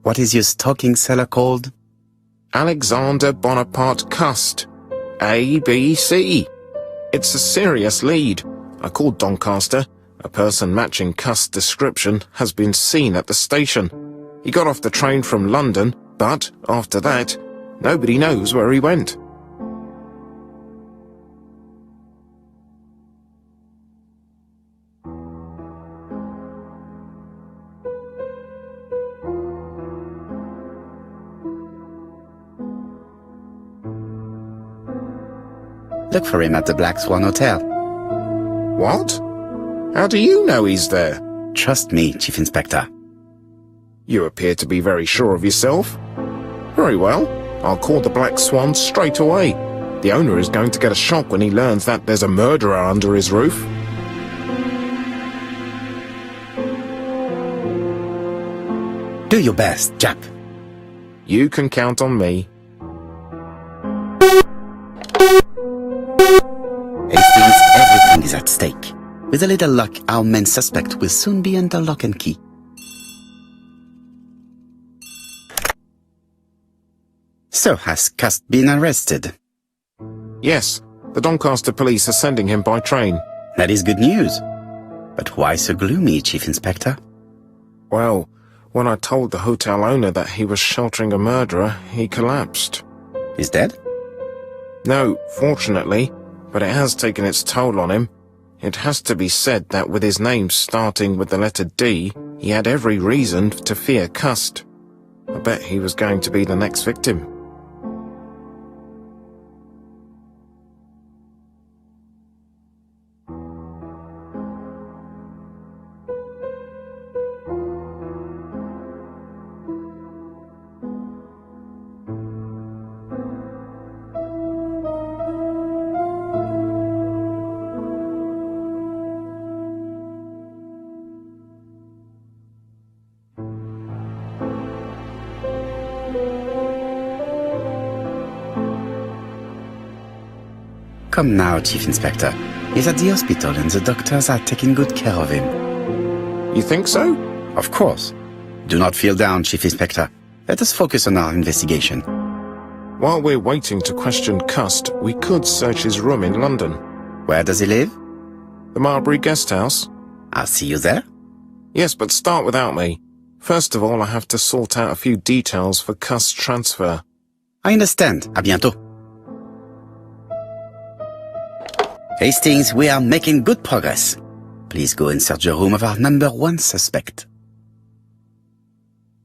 What is your stocking seller called? Alexander Bonaparte Cust. ABC. It's a serious lead. I called Doncaster. A person matching Cust's description has been seen at the station. He got off the train from London, but after that, nobody knows where he went. Look for him at the Black Swan Hotel. What? How do you know he's there? Trust me, Chief Inspector. You appear to be very sure of yourself. Very well. I'll call the Black Swan straight away. The owner is going to get a shock when he learns that there's a murderer under his roof. Do your best, Jap. You can count on me. Hastings, everything is at stake. With a little luck, our main suspect will soon be under lock and key. So, has Cust been arrested? Yes, the Doncaster police are sending him by train. That is good news. But why so gloomy, Chief Inspector? Well, when I told the hotel owner that he was sheltering a murderer, he collapsed. He's dead? No, fortunately, but it has taken its toll on him. It has to be said that with his name starting with the letter D, he had every reason to fear Cust. I bet he was going to be the next victim. Come now, Chief Inspector. He's at the hospital and the doctors are taking good care of him. You think so? Of course. Do not feel down, Chief Inspector. Let us focus on our investigation. While we're waiting to question Cust, we could search his room in London. Where does he live? The Marbury Guest House? I'll see you there. Yes, but start without me. First of all, I have to sort out a few details for Cust's transfer. I understand. À bientôt. Hastings, we are making good progress. Please go and search the room of our number 1 suspect.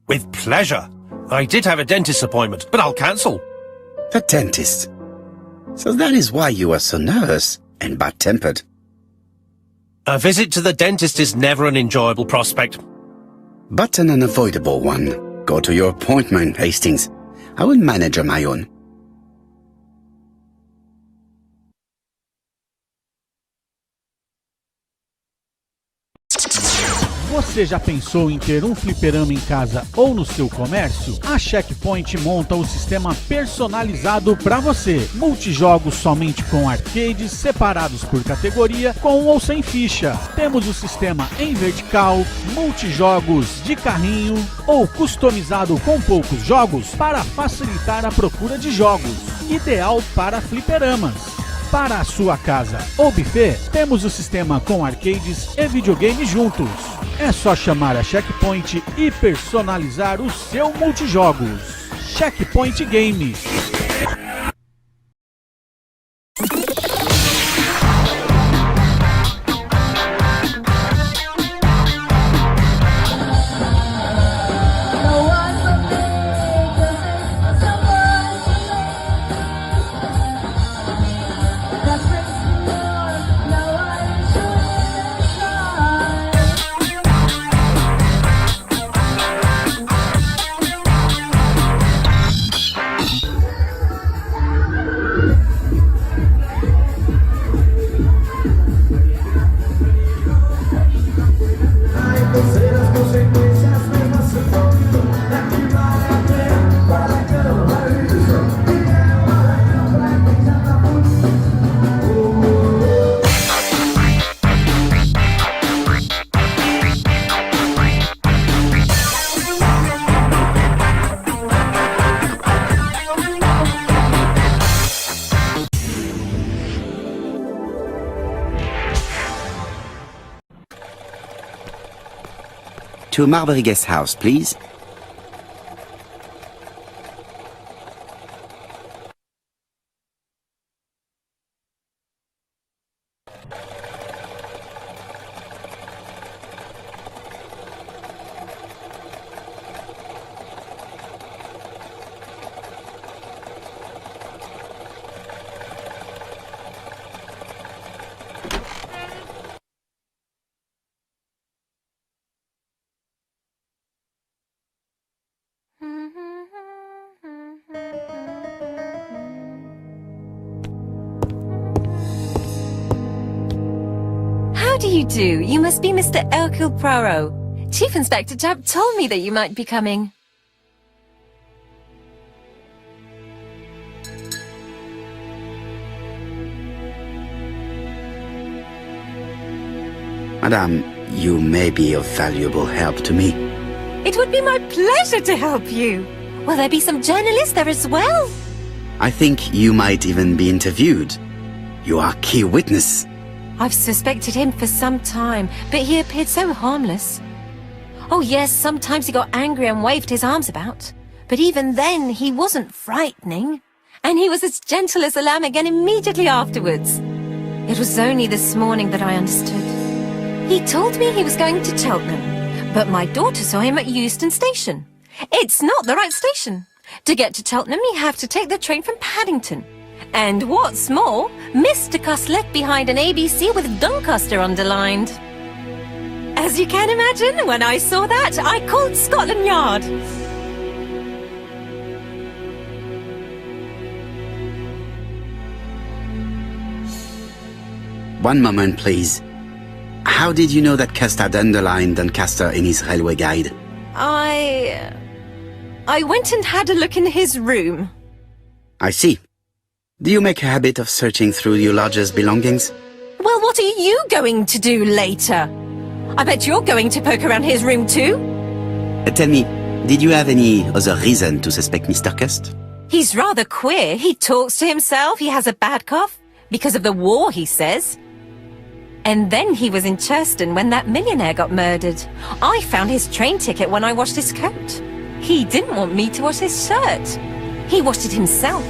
With pleasure. I did have a dentist appointment, but I'll cancel. The dentist. So that is why you are so nervous and bad-tempered. A visit to the dentist is never an enjoyable prospect. But an unavoidable one. Go to your appointment, Hastings. I will manage on my own. Você já pensou em ter um fliperama em casa ou no seu comércio? A Checkpoint monta o sistema personalizado para você. Multijogos somente com arcades separados por categoria, com ou sem ficha. Temos o sistema em vertical, multijogos de carrinho ou customizado com poucos jogos para facilitar a procura de jogos. Ideal para fliperamas. Para a sua casa ou buffet, temos o sistema com arcades e videogame juntos. É só chamar a Checkpoint e personalizar o seu multijogos. Checkpoint Games. To Marbury Guest House, please. How do you do? You must be Mr. Hercule Poirot. Chief Inspector Jupp told me that you might be coming. Madame, you may be of valuable help to me. It would be my pleasure to help you. Will there be some journalists there as well? I think you might even be interviewed. You are key witness. I've suspected him for some time, but he appeared so harmless. Oh yes, sometimes he got angry and waved his arms about. But even then, he wasn't frightening. And he was as gentle as a lamb again immediately afterwards. It was only this morning that I understood. He told me he was going to Cheltenham, but my daughter saw him at Euston Station. It's not the right station. To get to Cheltenham, you have to take the train from Paddington. And what's more, Mr. Cuss left behind an ABC with Doncaster underlined. As you can imagine, when I saw that, I called Scotland Yard. One moment, please. How did you know that Cuss had underlined Doncaster in his railway guide? I went and had a look in his room. I see. Do you make a habit of searching through your lodger's belongings? Well, what are you going to do later? I bet you're going to poke around his room too. Tell me, did you have any other reason to suspect Mr. Cust? He's rather queer. He talks to himself. He has a bad cough. Because of the war, he says. And then he was in Churston when that millionaire got murdered. I found his train ticket when I washed his coat. He didn't want me to wash his shirt. He washed it himself.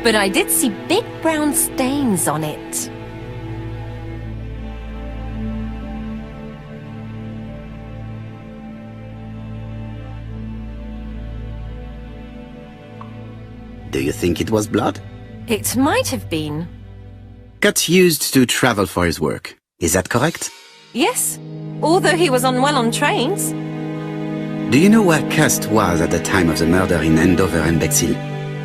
But I did see big brown stains on it. Do you think it was blood? It might have been. Cust used to travel for his work. Is that correct? Yes, although he was unwell on trains. Do you know where Cust was at the time of the murder in Andover and Bexhill?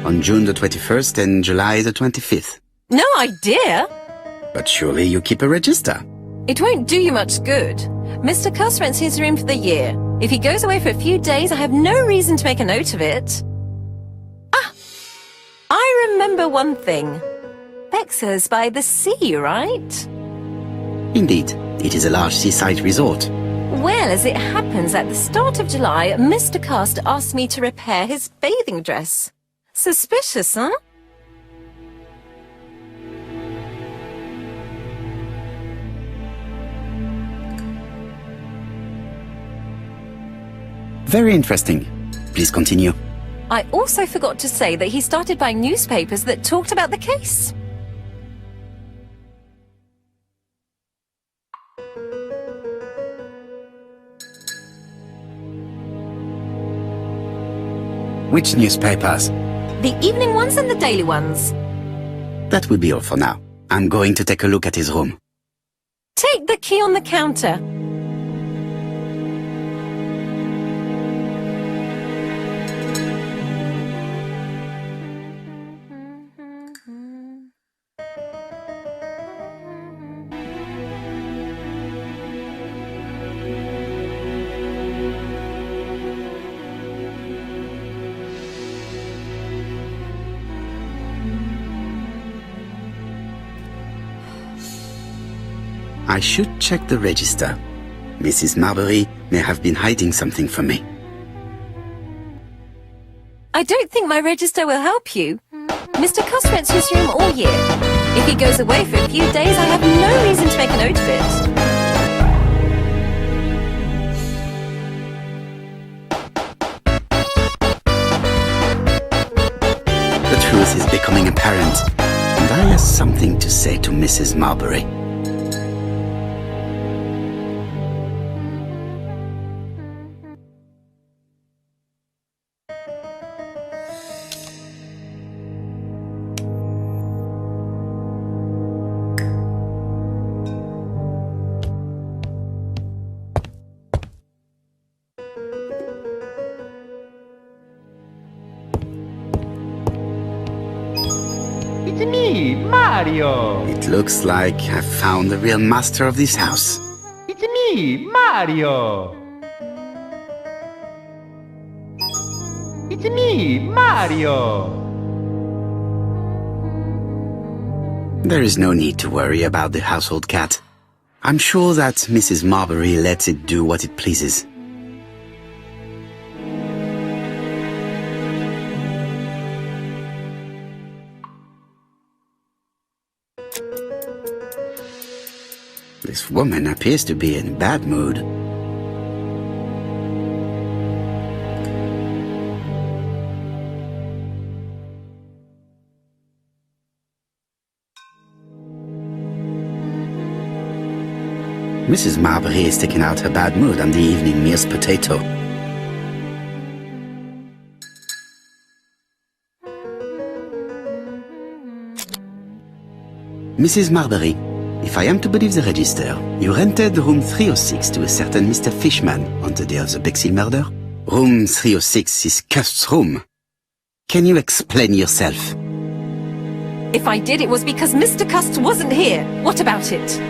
On June the 21st and July the 25th? No idea. But surely you keep a register. It won't do you much good. Mr. Cust rents his room for the year. If he goes away for a few days, I have no reason to make a note of it. Ah! I remember one thing. Bexhill's by the sea, right? Indeed, it is a large seaside resort. Well, as it happens, at the start of July, Mr. Cust asked me to repair his bathing dress. Suspicious, huh? Very interesting. Please continue. I also forgot to say that he started buying newspapers that talked about the case. Which newspapers? The evening ones and the daily ones. That will be all for now. I'm going to take a look at his room. Take the key on the counter. I should check the register. Mrs. Marbury may have been hiding something from me. I don't think my register will help you. Mr. Cust rents his room all year. If he goes away for a few days, I have no reason to make a note of it. The truth is becoming apparent, and I have something to say to Mrs. Marbury. It's me, Mario! It looks like I've found the real master of this house. It's me, Mario! It's me, Mario! There is no need to worry about the household cat. I'm sure that Mrs. Marbury lets it do what it pleases. This woman appears to be in a bad mood. Mrs. Marbury is taking out her bad mood on the evening meal's potato. Mrs. Marbury, if I am to believe the register, you rented room 306 to a certain Mr. Fishman on the day of the Bexhill murder? Room 306 is Cust's room. Can you explain yourself? If I did, it was because Mr. Cust wasn't here. What about it?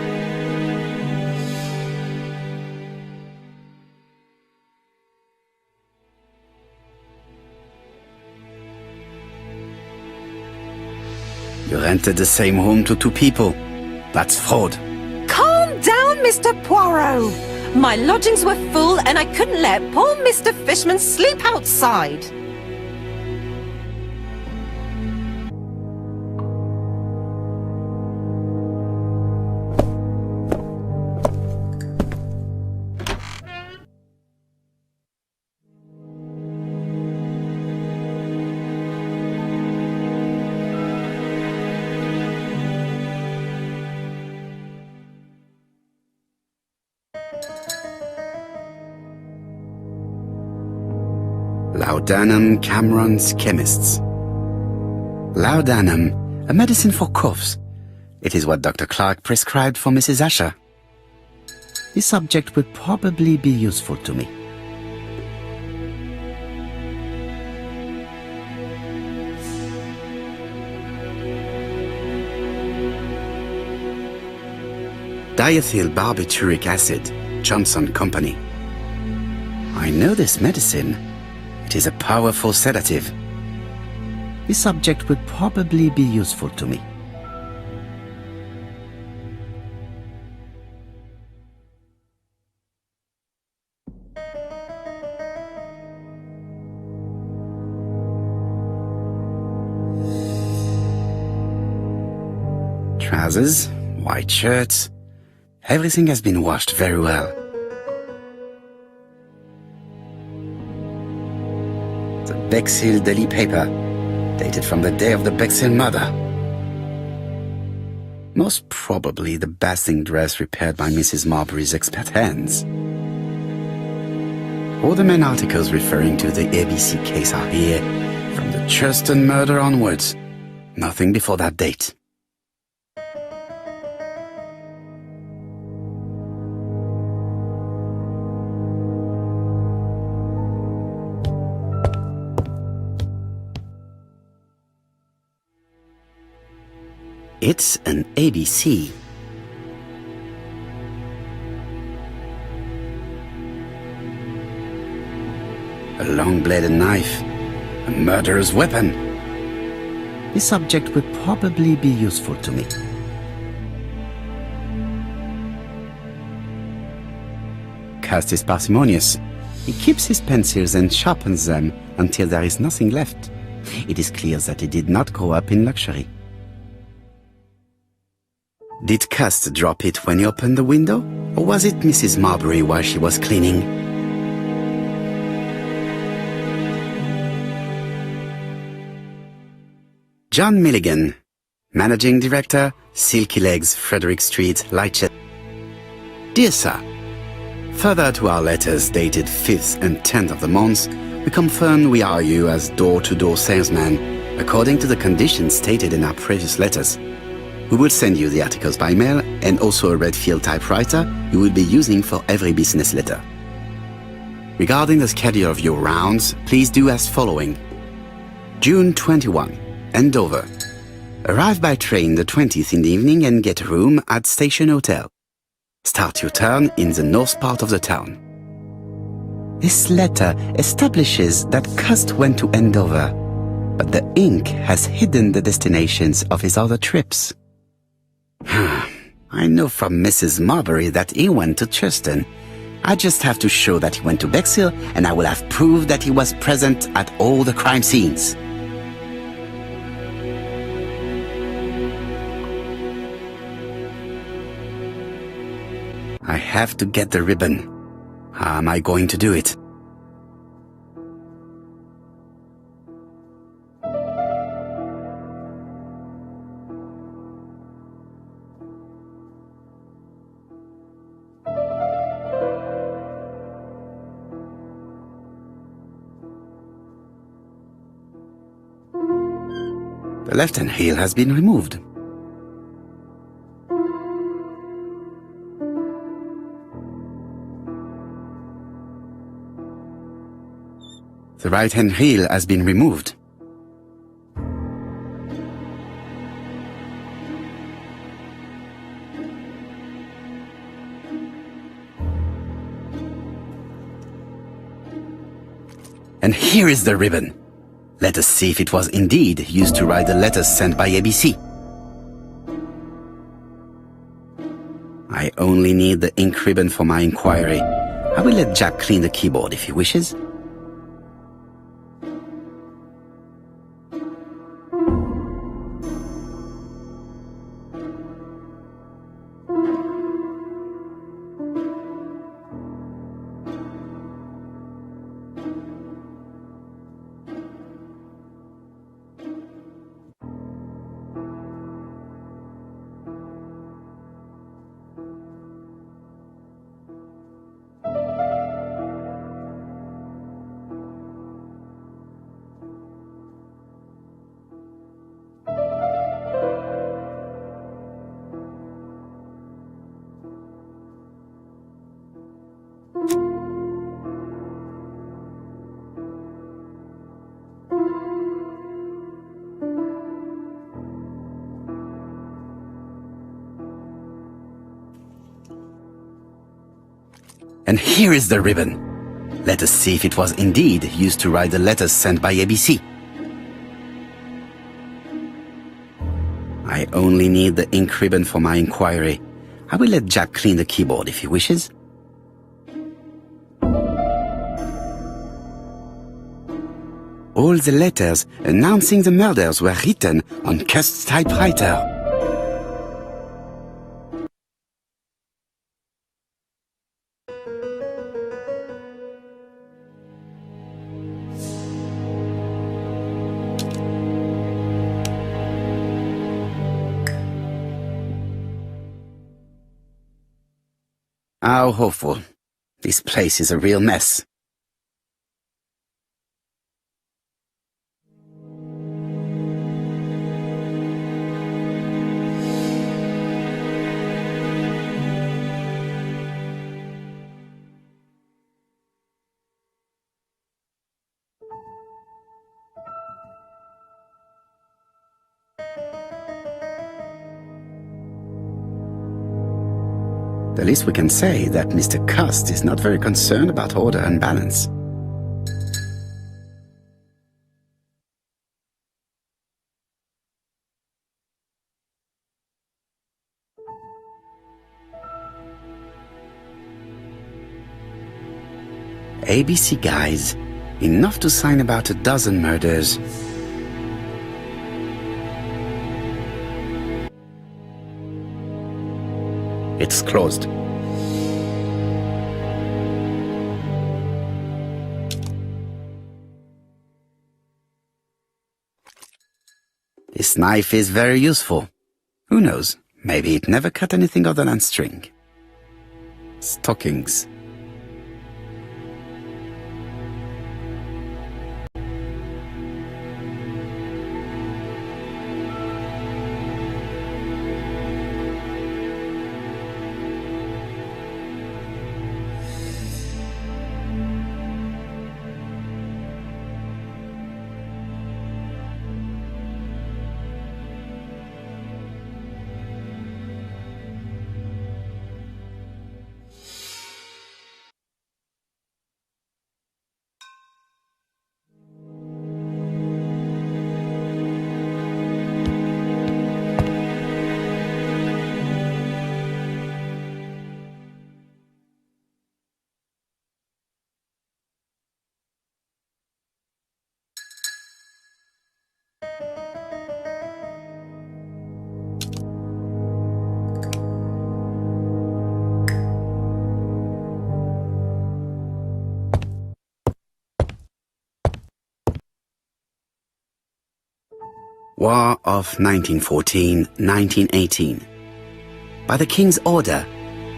rented the same room to two people. That's fraud. Calm down, Mr. Poirot. My lodgings were full and I couldn't let poor Mr. Fishman sleep outside. Laudanum Cameron's Chemists. Laudanum, a medicine for coughs. It is what Dr. Clark prescribed for Mrs. Asher. This subject would probably be useful to me. Diethyl barbituric acid, Johnson Company. I know this medicine. It is a powerful sedative. This subject would probably be useful to me. Trousers, white shirts. Everything has been washed very well. The Bexhill Daily paper, dated from the day of the Bexhill murder. Most probably the basting dress repaired by Mrs. Marbury's expert hands. All the main articles referring to the ABC case are here, from the Churston murder onwards. Nothing before that date. It's an ABC. A long-bladed knife, a murderer's weapon. This subject would probably be useful to me. Cast is parsimonious. He keeps his pencils and sharpens them until there is nothing left. It is clear that he did not grow up in luxury. Did Cust drop it when he opened the window? Or was it Mrs. Marbury while she was cleaning? John Milligan, Managing Director, Silky Legs, Frederick Street, Leicester. Dear Sir, further to our letters dated 5th and 10th of the month, we confirm we are you as door-to-door salesman, according to the conditions stated in our previous letters. We will send you the articles by mail and also a Redfield typewriter you will be using for every business letter. Regarding the schedule of your rounds, please do as following. June 21, Andover. Arrive by train the 20th in the evening and get a room at Station Hotel. Start your turn in the north part of the town. This letter establishes that Cust went to Andover, but the ink has hidden the destinations of his other trips. I know from Mrs. Marbury that he went to Churston. I just have to show that he went to Bexhill, and I will have proved that he was present at all the crime scenes. I have to get the ribbon. How am I going to do it? The left-hand heel has been removed. The right-hand heel has been removed. And here is the ribbon. Let us see if it was indeed used to write the letters sent by ABC. I only need the ink ribbon for my inquiry. I will let Jack clean the keyboard if he wishes. And here is the ribbon. Let us see if it was indeed used to write the letters sent by ABC. I only need the ink ribbon for my inquiry. I will let Jack clean the keyboard if he wishes. All the letters announcing the murders were written on cussed typewriter. How awful. This place is a real mess. The least we can say that Mr. Cust is not very concerned about order and balance. ABC guys, enough to sign about a dozen murders. It's closed. This knife is very useful. Who knows, maybe it never cut anything other than string. Stockings. War of 1914-1918. By the King's order,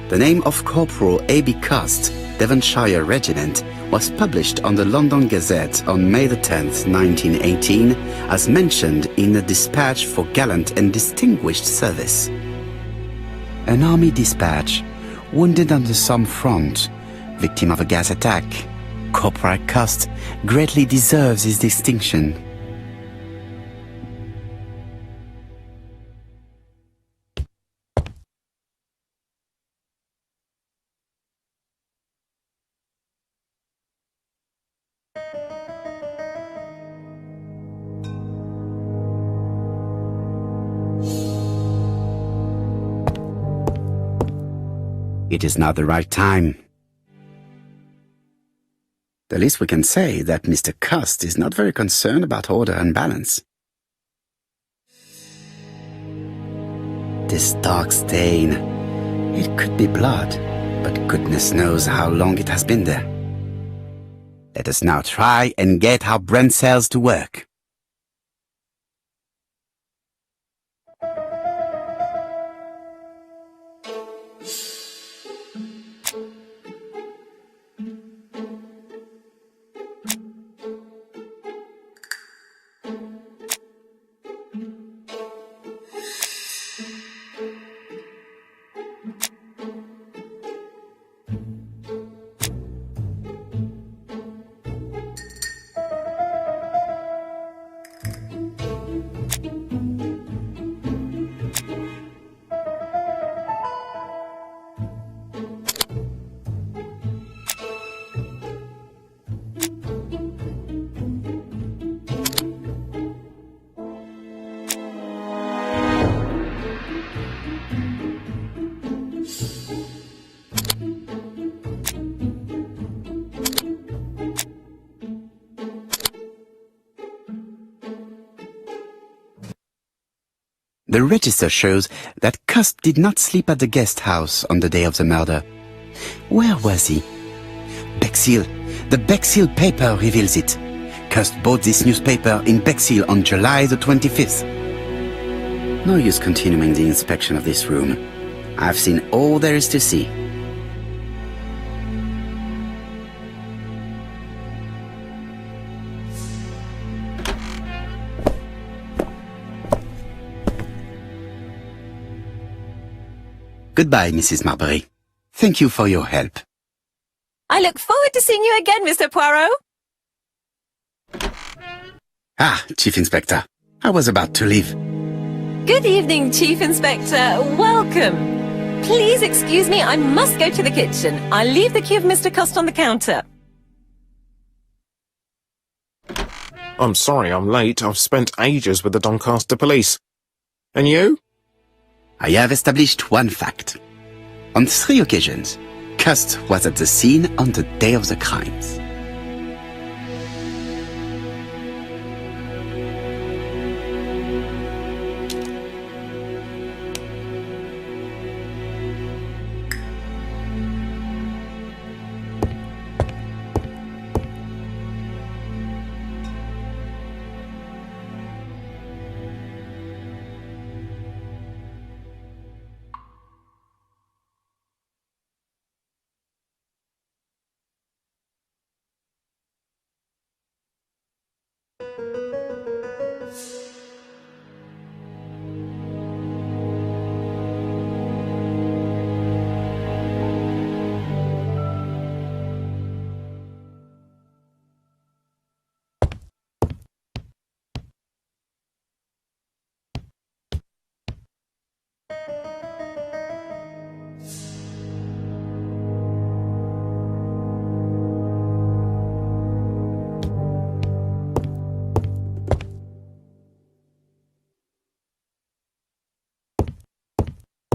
the name of Corporal A.B. Cust, Devonshire Regiment, was published on the London Gazette on May the 10th, 1918, as mentioned in a dispatch for gallant and distinguished service. An army dispatch, wounded on the Somme front, victim of a gas attack. Corporal Cust greatly deserves his distinction. It is now the right time. The least we can say is that Mr. Cust is not very concerned about order and balance. This dark stain, it could be blood, but goodness knows how long it has been there. Let us now try and get our brain cells to work. The register shows that Cust did not sleep at the guest house on the day of the murder. Where was he? Bexhill. The Bexhill paper reveals it. Cust bought this newspaper in Bexhill on July the 25th. No use continuing the inspection of this room. I've seen all there is to see. Goodbye, Mrs. Marbury. Thank you for your help. I look forward to seeing you again, Mr. Poirot. Ah, Chief Inspector. I was about to leave. Good evening, Chief Inspector. Welcome. Please excuse me, I must go to the kitchen. I'll leave the key of Mr. Cust on the counter. I'm sorry I'm late. I've spent ages with the Doncaster police. And you? I have established one fact. On 3 occasions, Cust was at the scene on the day of the crimes.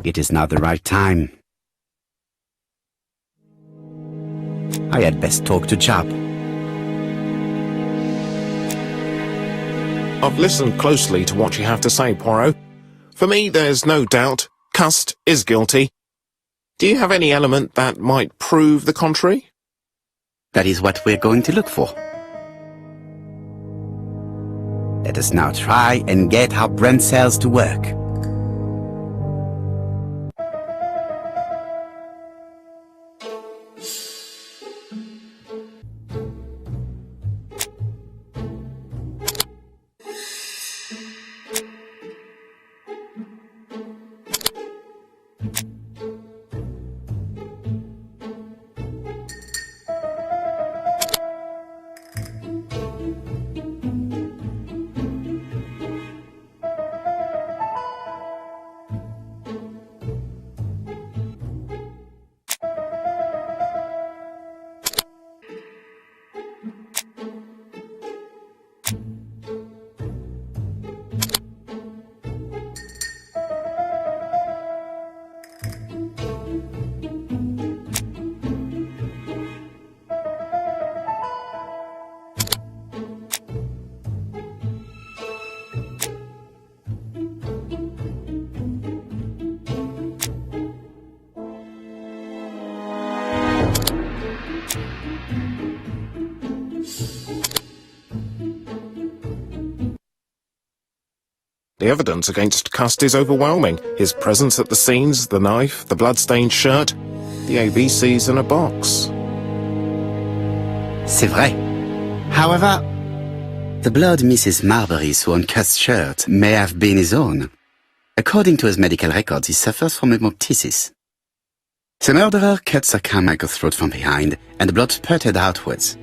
It is now the right time. I had best talk to Job. I've listened closely to what you have to say, Poirot. For me, there's no doubt Cust is guilty. Do you have any element that might prove the contrary? That is what we're going to look for. Let us now try and get our brain cells to work. The evidence against Cust is overwhelming. His presence at the scenes, the knife, the blood-stained shirt, the ABCs in a box. C'est vrai. However, the blood Mrs. Marbury saw on Cust's shirt may have been his own. According to his medical records, he suffers from hemoptysis. The murderer cut Sir Carmichael's throat from behind, and the blood spurted outwards.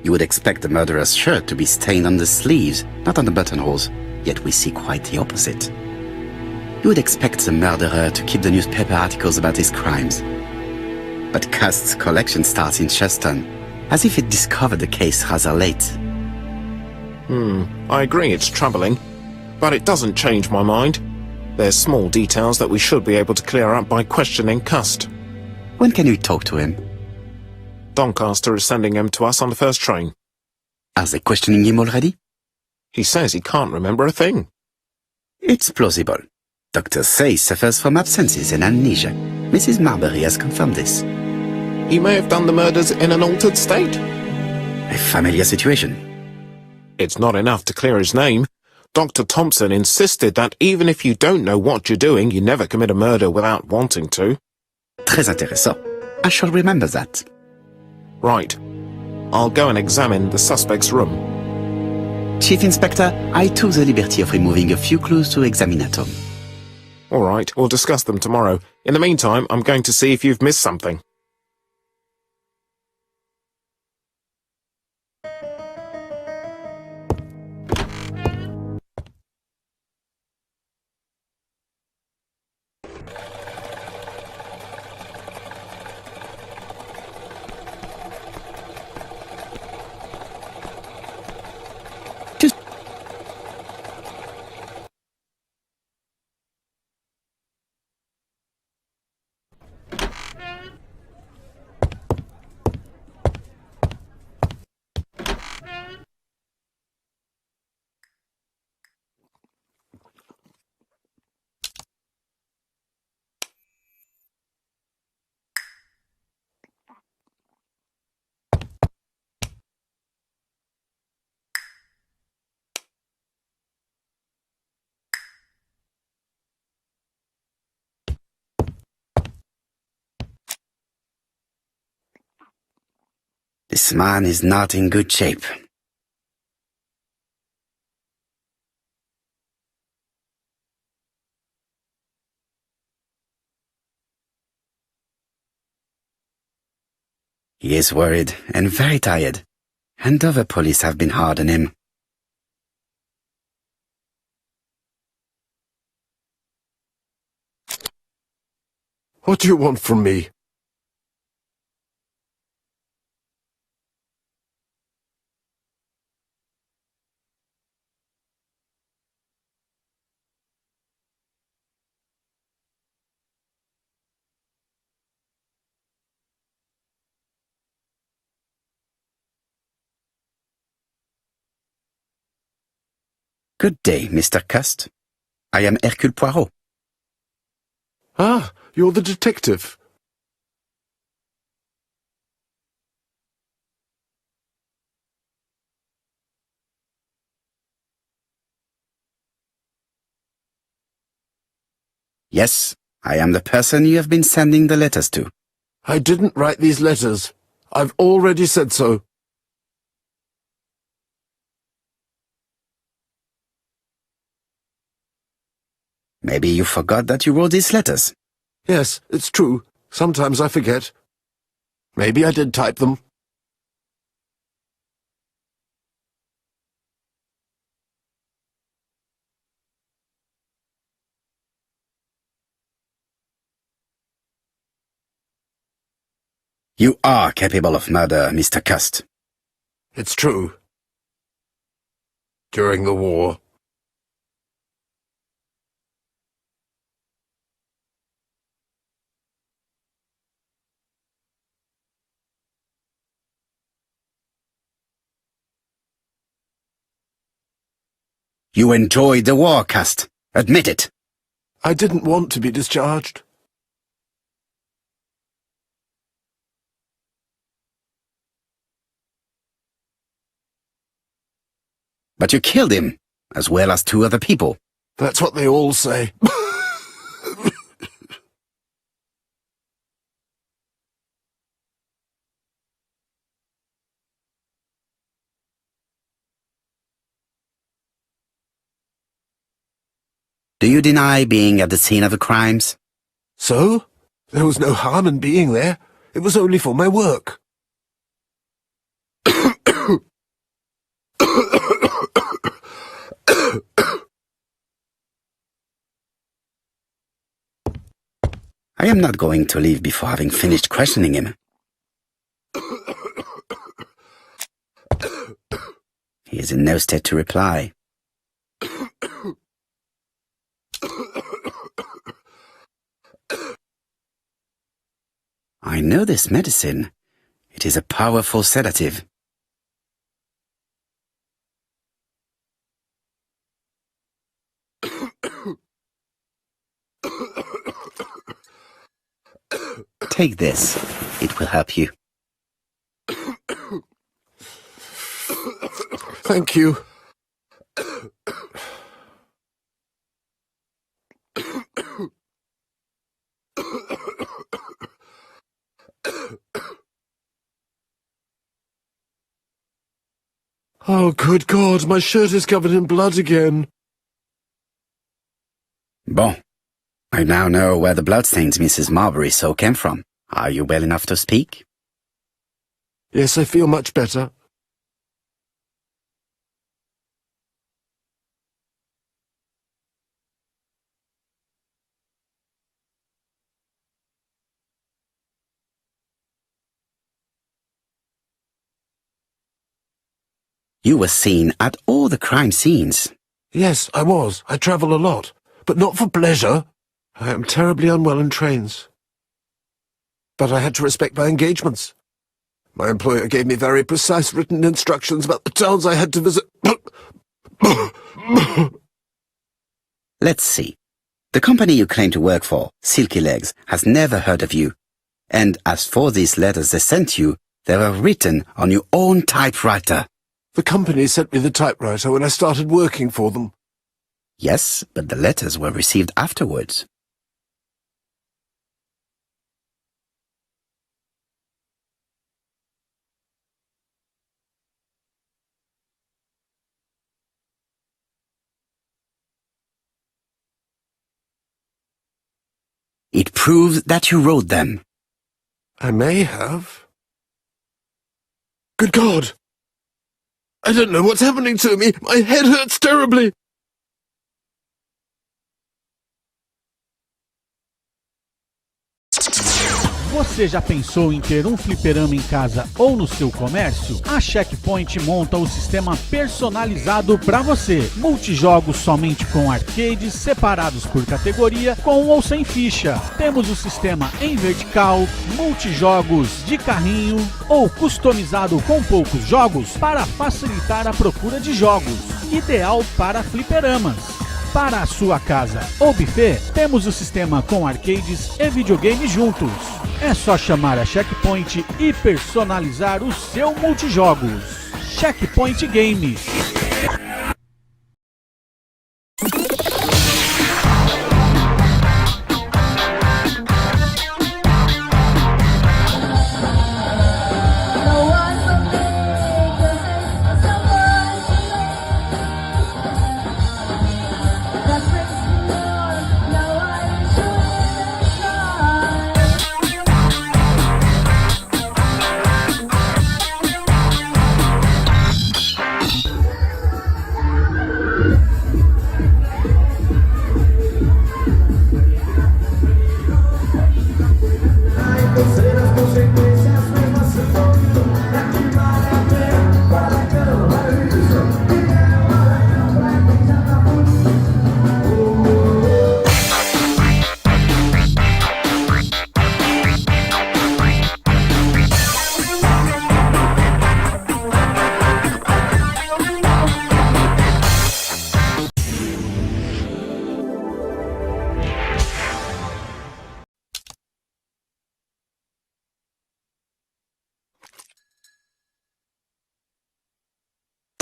You would expect the murderer's shirt to be stained on the sleeves, not on the buttonholes, yet we see quite the opposite. You would expect the murderer to keep the newspaper articles about his crimes. But Cust's collection starts in Cheston, as if it discovered the case rather late. I agree it's troubling, but it doesn't change my mind. There's small details that we should be able to clear up by questioning Cust. When can we talk to him? Doncaster is sending him to us on the first train. Are they questioning him already? He says he can't remember a thing. It's plausible. Doctors say he suffers from absences and amnesia. Mrs. Marbury has confirmed this. He may have done the murders in an altered state. A familiar situation. It's not enough to clear his name. Dr. Thompson insisted that even if you don't know what you're doing, you never commit a murder without wanting to. Très intéressant. I shall remember that. Right. I'll go and examine the suspect's room. Chief Inspector, I took the liberty of removing a few clues to examinatum. All right, we'll discuss them tomorrow. In the meantime, I'm going to see if you've missed something. This man is not in good shape. He is worried and very tired, and other police have been hard on him. What do you want from me? Good day, Mr. Cust. I am Hercule Poirot. Ah, you're the detective. Yes, I am the person you have been sending the letters to. I didn't write these letters. I've already said so. Maybe you forgot that you wrote these letters. Yes, it's true. Sometimes I forget. Maybe I did type them. You are capable of murder, Mr. Cust. It's true. During the war. You enjoyed the war, Cust. Admit it. I didn't want to be discharged. But you killed him, as well as two other people. That's what they all say. Do you deny being at the scene of the crimes? So? There was no harm in being there. It was only for my work. I am not going to leave before having finished questioning him. He is in no state to reply. I know this medicine. It is a powerful sedative. Take this. It will help you. Thank you. Oh, good God, my shirt is covered in blood again. Bon. I now know where the bloodstains Mrs. Marbury saw came from. Are you well enough to speak? Yes, I feel much better. You were seen at all the crime scenes. Yes, I was. I travel a lot, but not for pleasure. I am terribly unwell in trains. But I had to respect my engagements. My employer gave me very precise written instructions about the towns I had to visit. Let's see. The company you claim to work for, Silky Legs, has never heard of you. And as for these letters they sent you, they were written on your own typewriter. The company sent me the typewriter when I started working for them. Yes, but the letters were received afterwards. It proves that you wrote them. I may have. Good God! I don't know what's happening to me. My head hurts terribly. Você já pensou em ter um fliperama em casa ou no seu comércio? A Checkpoint monta o sistema personalizado para você. Multijogos somente com arcades separados por categoria, com ou sem ficha. Temos o sistema em vertical, multijogos de carrinho ou customizado com poucos jogos para facilitar a procura de jogos. Ideal para fliperamas. Para a sua casa ou buffet, temos o sistema com arcades e videogame juntos. É só chamar a Checkpoint e personalizar o seu multijogos. Checkpoint Games.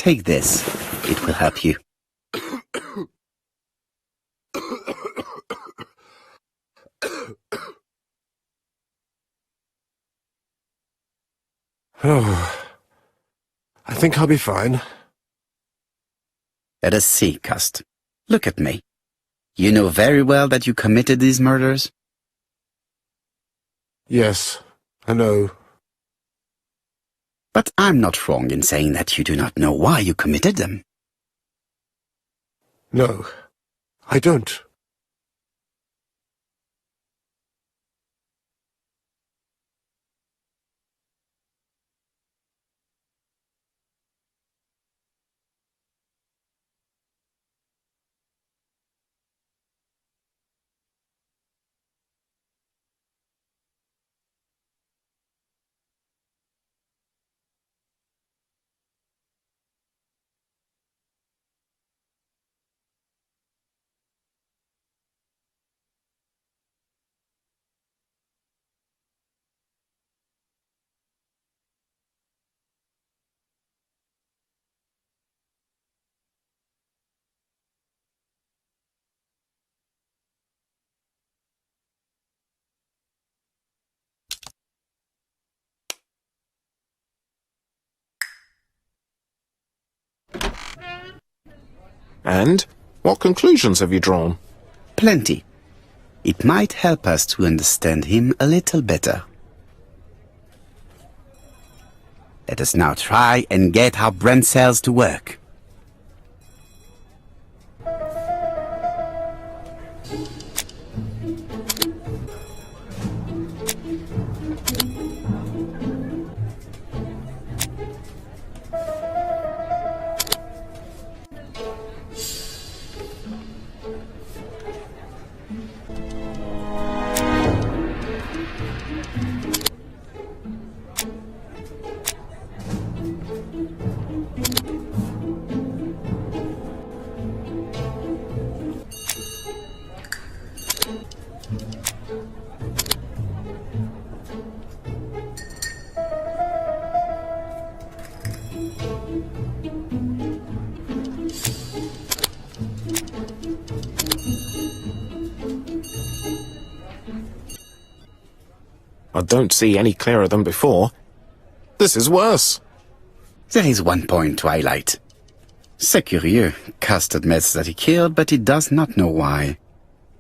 Take this. It will help you. Oh, I think I'll be fine. Let us see, Cust. Look at me. You know very well that you committed these murders? Yes, I know. But I'm not wrong in saying that you do not know why you committed them. No, I don't. And? What conclusions have you drawn? Plenty. It might help us to understand him a little better. Let us now try and get our brain cells to work. I don't see any clearer than before. This is worse. There is one point to highlight. C'est curieux. Cust admits that he killed, but he does not know why.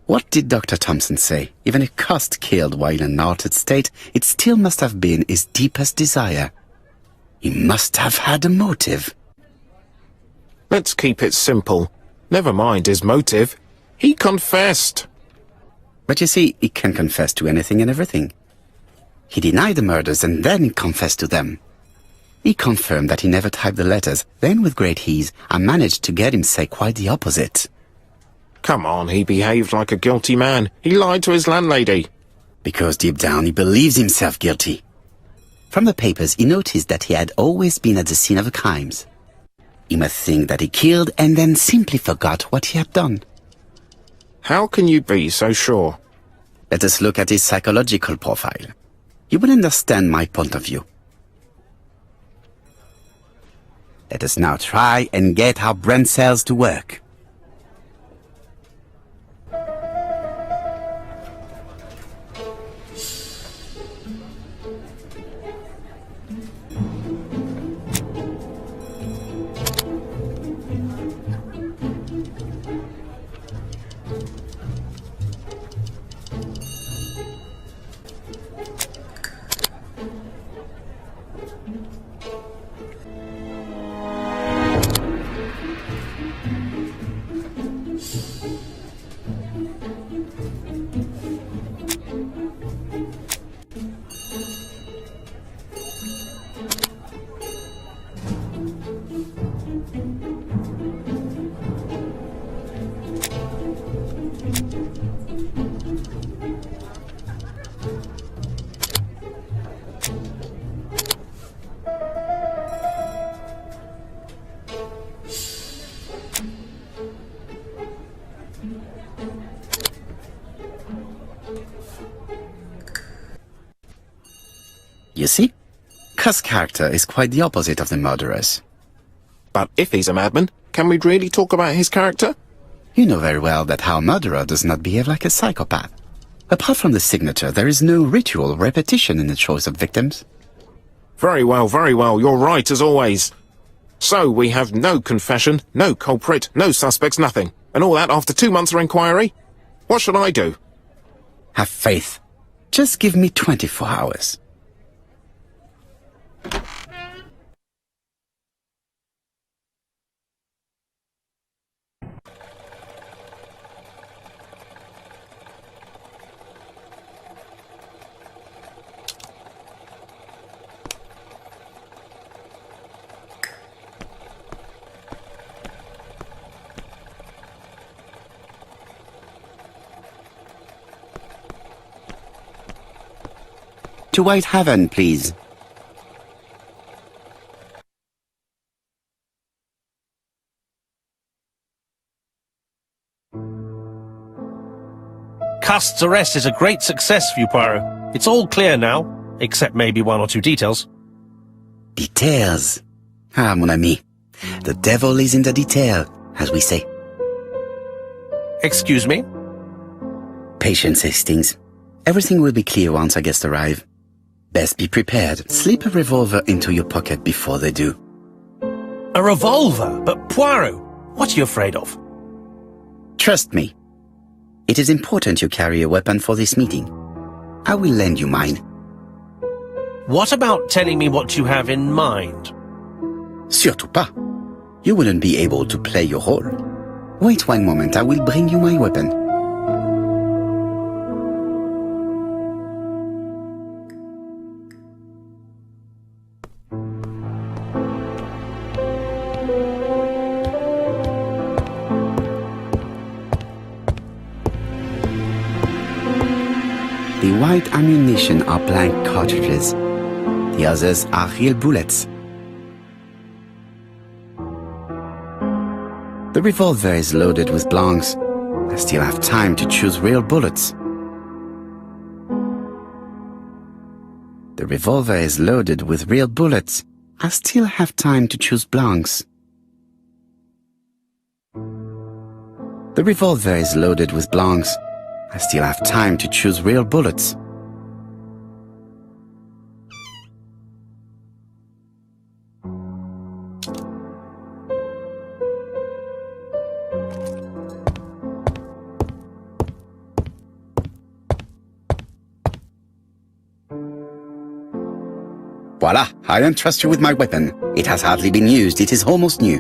What did Dr. Thompson say? Even if Cust killed while in an altered state, it still must have been his deepest desire. He must have had a motive. Let's keep it simple. Never mind his motive. He confessed. But you see, he can confess to anything and everything. He denied the murders and then he confessed to them. He confirmed that he never typed the letters. Then, with great ease, I managed to get him say quite the opposite. Come on, he behaved like a guilty man. He lied to his landlady. Because deep down he believes himself guilty. From the papers, he noticed that he had always been at the scene of the crimes. He must think that he killed and then simply forgot what he had done. How can you be so sure? Let us look at his psychological profile. You will understand my point of view. Let us now try and get our brain cells to work. You see? Cust's character is quite the opposite of the murderer's. But if he's a madman, can we really talk about his character? You know very well that our murderer does not behave like a psychopath. Apart from the signature, there is no ritual repetition in the choice of victims. Very well, you're right as always. So we have no confession, no culprit, no suspects, nothing. And all that after 2 months of inquiry? What should I do? Have faith. Just give me 24 hours. To Whitehaven, please. Cust's arrest is a great success for you, Poirot. It's all clear now, except maybe 1 or 2 details. Details. Ah, mon ami. The devil is in the detail, as we say. Excuse me? Patience, Hastings. Everything will be clear once our guests arrive. Best be prepared. Slip a revolver into your pocket before they do. A revolver? But Poirot, what are you afraid of? Trust me. It is important you carry a weapon for this meeting. I will lend you mine. What about telling me what you have in mind? Surtout pas. You wouldn't be able to play your role. Wait 1 moment, I will bring you my weapon. The white ammunition are blank cartridges. The others are real bullets. The revolver is loaded with blancs. I still have time to choose real bullets. The revolver is loaded with real bullets. I still have time to choose blancs. The revolver is loaded with blancs. I still have time to choose real bullets. Voila, I entrust you with my weapon. It has hardly been used, it is almost new.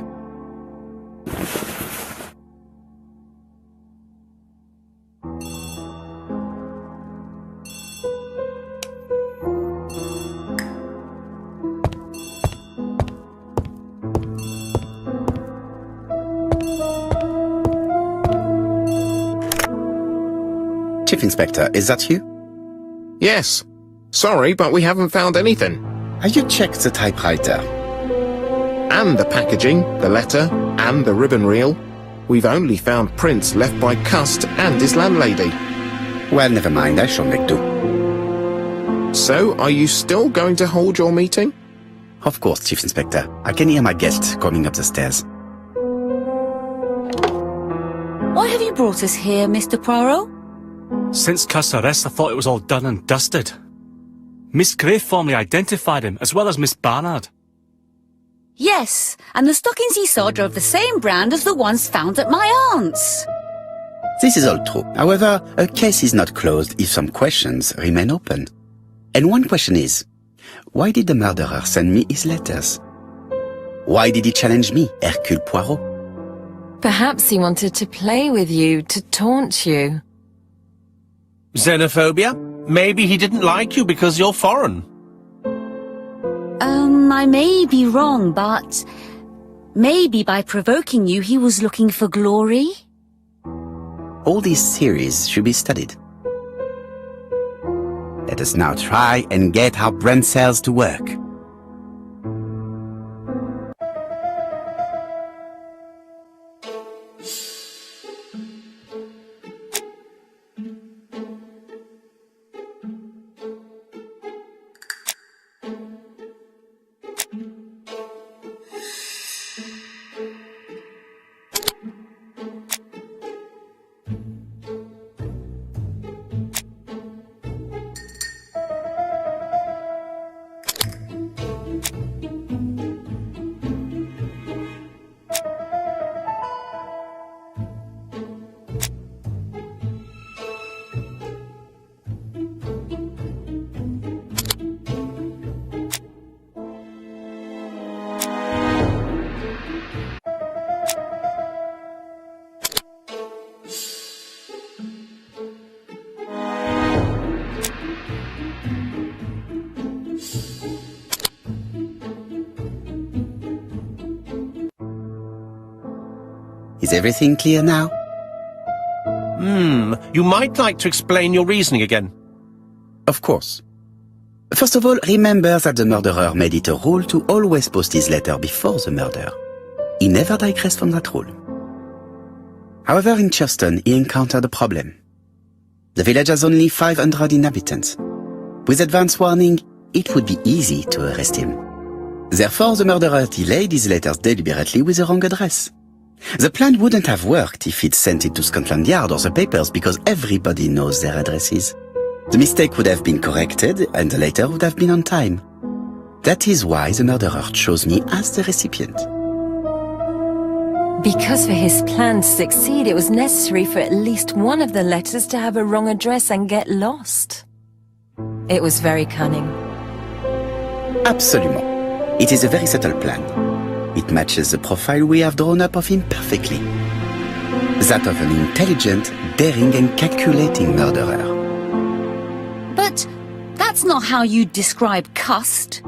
Chief Inspector, is that you? Yes. Sorry, but we haven't found anything. Have you checked the typewriter? And the packaging, the letter, and the ribbon reel. We've only found prints left by Cust and his landlady. Well, never mind, I shall make do. So, are you still going to hold your meeting? Of course, Chief Inspector. I can hear my guest coming up the stairs. Why have you brought us here, Mr. Poirot? Since Cust's arrest, I thought it was all done and dusted. Miss Gray formally identified him, as well as Miss Barnard. Yes, and the stockings he saw are of the same brand as the ones found at my aunt's. This is all true. However, a case is not closed if some questions remain open. And one question is, why did the murderer send me his letters? Why did he challenge me, Hercule Poirot? Perhaps he wanted to play with you, to taunt you. Xenophobia? Maybe he didn't like you because you're foreign. I may be wrong, but maybe by provoking you he was looking for glory? All these theories should be studied. Let us now try and get our brain cells to work. Is everything clear now? You might like to explain your reasoning again. Of course. First of all, remember that the murderer made it a rule to always post his letter before the murder. He never digressed from that rule. However, in Churston, he encountered a problem. The village has only 500 inhabitants. With advance warning, it would be easy to arrest him. Therefore, the murderer delayed his letters deliberately with the wrong address. The plan wouldn't have worked if he'd sent it to Scotland Yard or the papers because everybody knows their addresses. The mistake would have been corrected and the letter would have been on time. That is why the murderer chose me as the recipient. Because for his plan to succeed, it was necessary for at least one of the letters to have a wrong address and get lost. It was very cunning. Absolument. It is a very subtle plan. It matches the profile we have drawn up of him perfectly. That of an intelligent, daring and calculating murderer. But that's not how you describe Cust.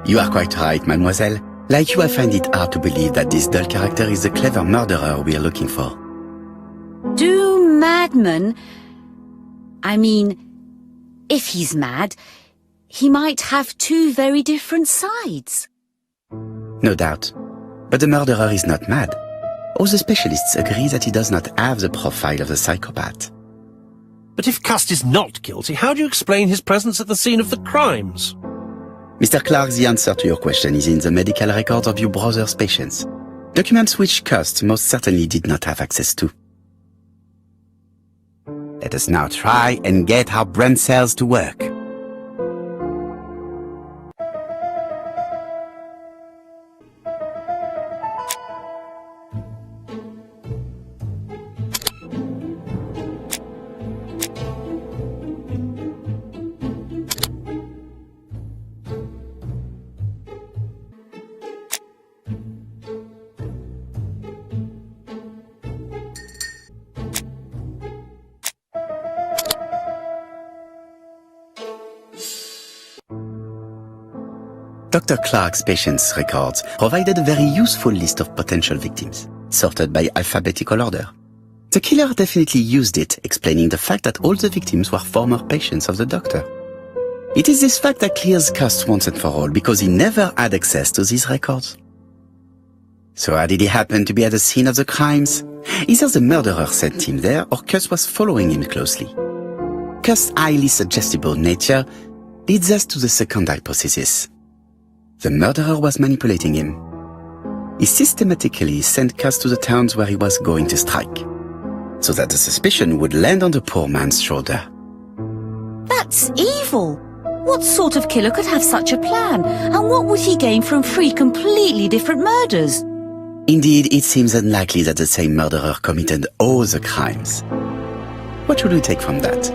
You are quite right, mademoiselle. Like you, I find it hard to believe that this dull character is the clever murderer we are looking for. Do madmen... I mean, if he's mad, he might have two very different sides. No doubt. But the murderer is not mad. All the specialists agree that he does not have the profile of the psychopath. But if Cust is not guilty, how do you explain his presence at the scene of the crimes? Mr. Clark, the answer to your question is in the medical records of your brother's patients. Documents which Cust most certainly did not have access to. Let us now try and get our brain cells to work. Dr. Clark's patients' records provided a very useful list of potential victims, sorted by alphabetical order. The killer definitely used it, explaining the fact that all the victims were former patients of the doctor. It is this fact that clears Cust once and for all, because he never had access to these records. So how did he happen to be at the scene of the crimes? Either the murderer sent him there, or Cust was following him closely. Cust's highly suggestible nature leads us to the second hypothesis. The murderer was manipulating him. He systematically sent Cust to the towns where he was going to strike, so that the suspicion would land on the poor man's shoulder. That's evil! What sort of killer could have such a plan? And what would he gain from 3 completely different murders? Indeed, it seems unlikely that the same murderer committed all the crimes. What should we take from that?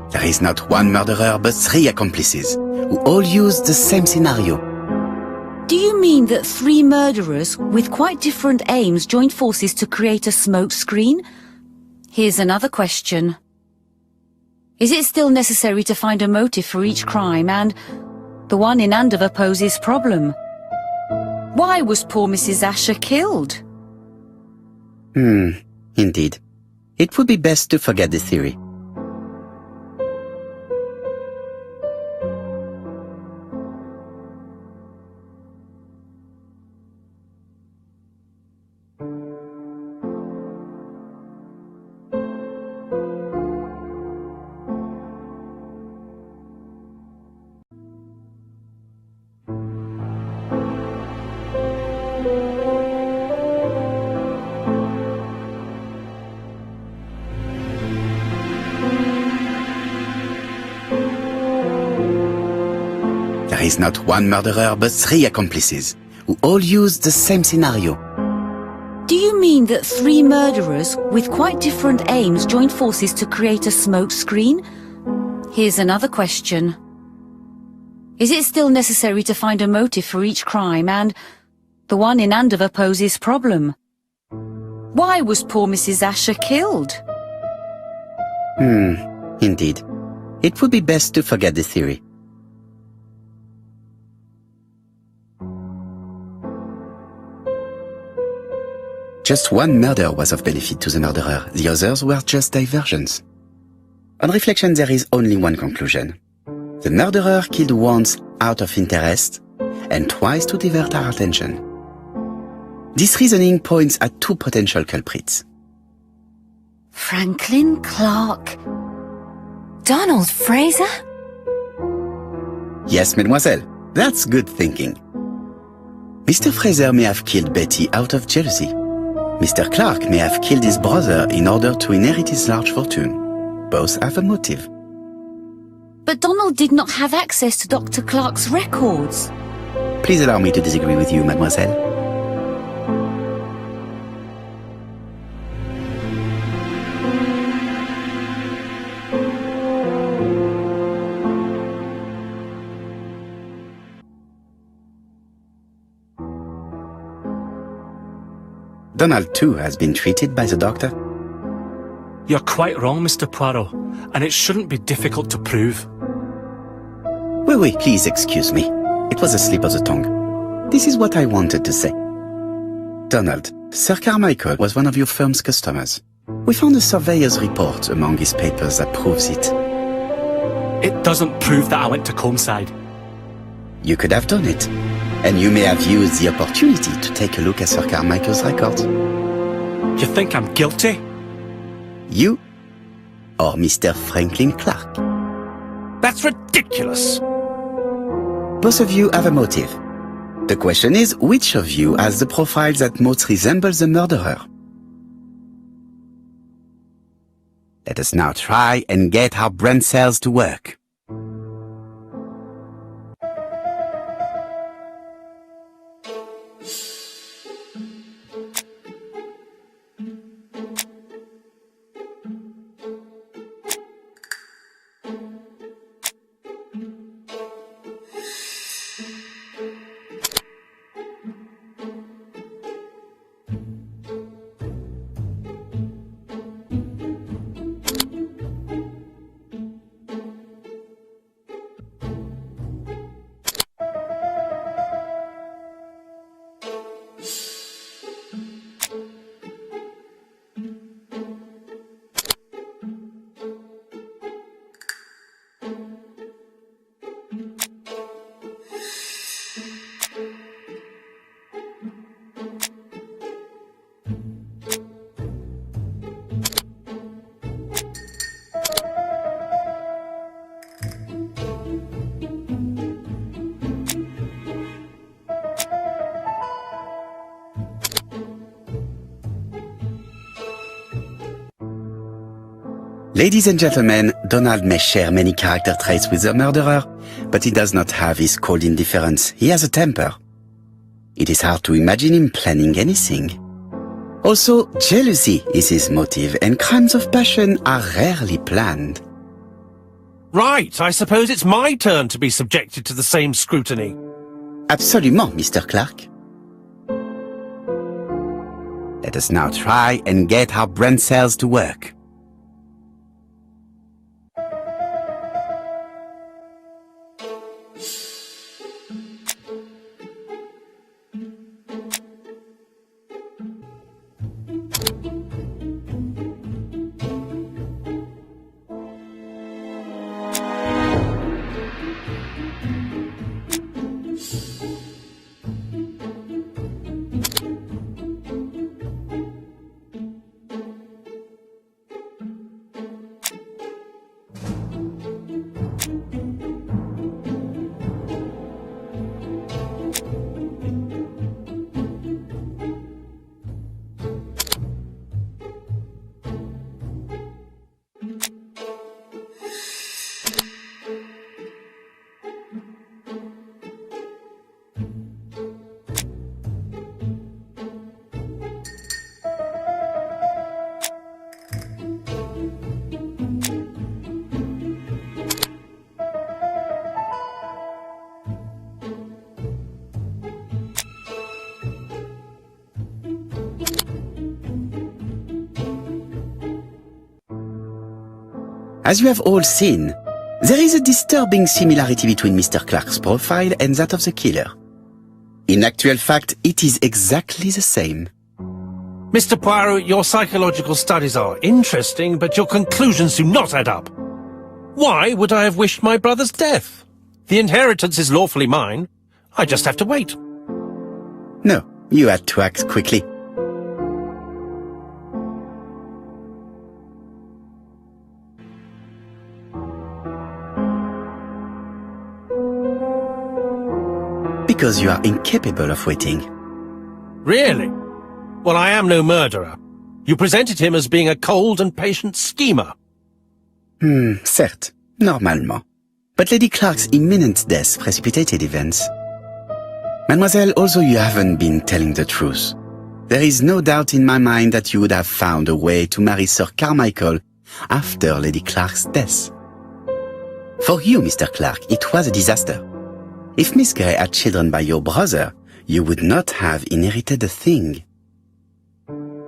There is not one murderer, but 3 accomplices, who all used the same scenario. Do you mean that 3 murderers with quite different aims joined forces to create a smoke screen? Here's another question. Is it still necessary to find a motive for each crime? And the one in Andover poses problem. Why was poor Mrs. Asher killed? Indeed. It would be best to forget the theory. There is not one murderer, but 3 accomplices, who all used the same scenario. Do you mean that 3 murderers with quite different aims joined forces to create a smoke screen? Here's another question. Is it still necessary to find a motive for each crime? And the one in Andover poses problem. Why was poor Mrs. Asher killed? Indeed. It would be best to forget the theory. Just one murder was of benefit to the murderer. The others were just diversions. On reflection, there is only one conclusion. The murderer killed once out of interest and twice to divert our attention. This reasoning points at two potential culprits. Franklin Clark. Donald Fraser? Yes, mademoiselle. That's good thinking. Mr. Fraser may have killed Betty out of jealousy. Mr. Clark may have killed his brother in order to inherit his large fortune. Both have a motive. But Donald did not have access to Dr. Clark's records. Please allow me to disagree with you, mademoiselle. Donald, too, has been treated by the doctor. You're quite wrong, Mr. Poirot, and it shouldn't be difficult to prove. Oui, please excuse me. It was a slip of the tongue. This is what I wanted to say. Donald, Sir Carmichael was one of your firm's customers. We found a surveyor's report among his papers that proves it. It doesn't prove that I went to Comeside. You could have done it. And you may have used the opportunity to take a look at Sir Carmichael's records. You think I'm guilty? You or Mr. Franklin Clark? That's ridiculous. Both of you have a motive. The question is, which of you has the profile that most resembles the murderer? Let us now try and get our brain cells to work. Ladies and gentlemen, Donald may share many character traits with the murderer, but he does not have his cold indifference. He has a temper. It is hard to imagine him planning anything. Also, jealousy is his motive, and crimes of passion are rarely planned. Right, I suppose it's my turn to be subjected to the same scrutiny. Absolument, Mr. Clark. Let us now try and get our brain cells to work. As you have all seen, there is a disturbing similarity between Mr. Clark's profile and that of the killer. In actual fact, it is exactly the same. Mr. Poirot, your psychological studies are interesting, but your conclusions do not add up. Why would I have wished my brother's death? The inheritance is lawfully mine. I just have to wait. No, you had to act quickly. Because you are incapable of waiting. Really? Well, I am no murderer. You presented him as being a cold and patient schemer. Certes, normalement. But Lady Clark's imminent death precipitated events. Mademoiselle, although you haven't been telling the truth, there is no doubt in my mind that you would have found a way to marry Sir Carmichael after Lady Clark's death. For you, Mr. Clark, it was a disaster. If Miss Grey had children by your brother, you would not have inherited a thing.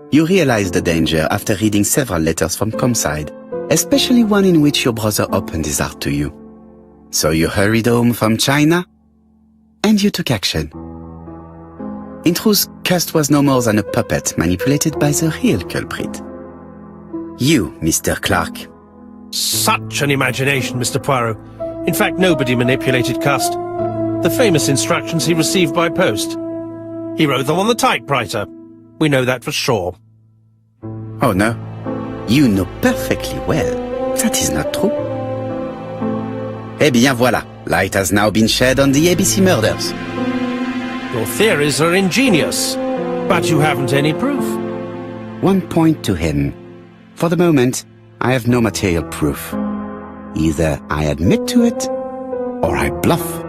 You realized the danger after reading several letters from Comside, especially one in which your brother opened his heart to you. So you hurried home from China, and you took action. In truth, Cust was no more than a puppet manipulated by the real culprit. You, Mr. Clark. Such an imagination, Mr. Poirot. In fact, nobody manipulated Cust. The famous instructions he received by post. He wrote them on the typewriter. We know that for sure. Oh no, you know perfectly well that is not true. Eh bien voilà, light has now been shed on the ABC murders. Your theories are ingenious, but you haven't any proof. One point to him. For the moment, I have no material proof. Either I admit to it, or I bluff.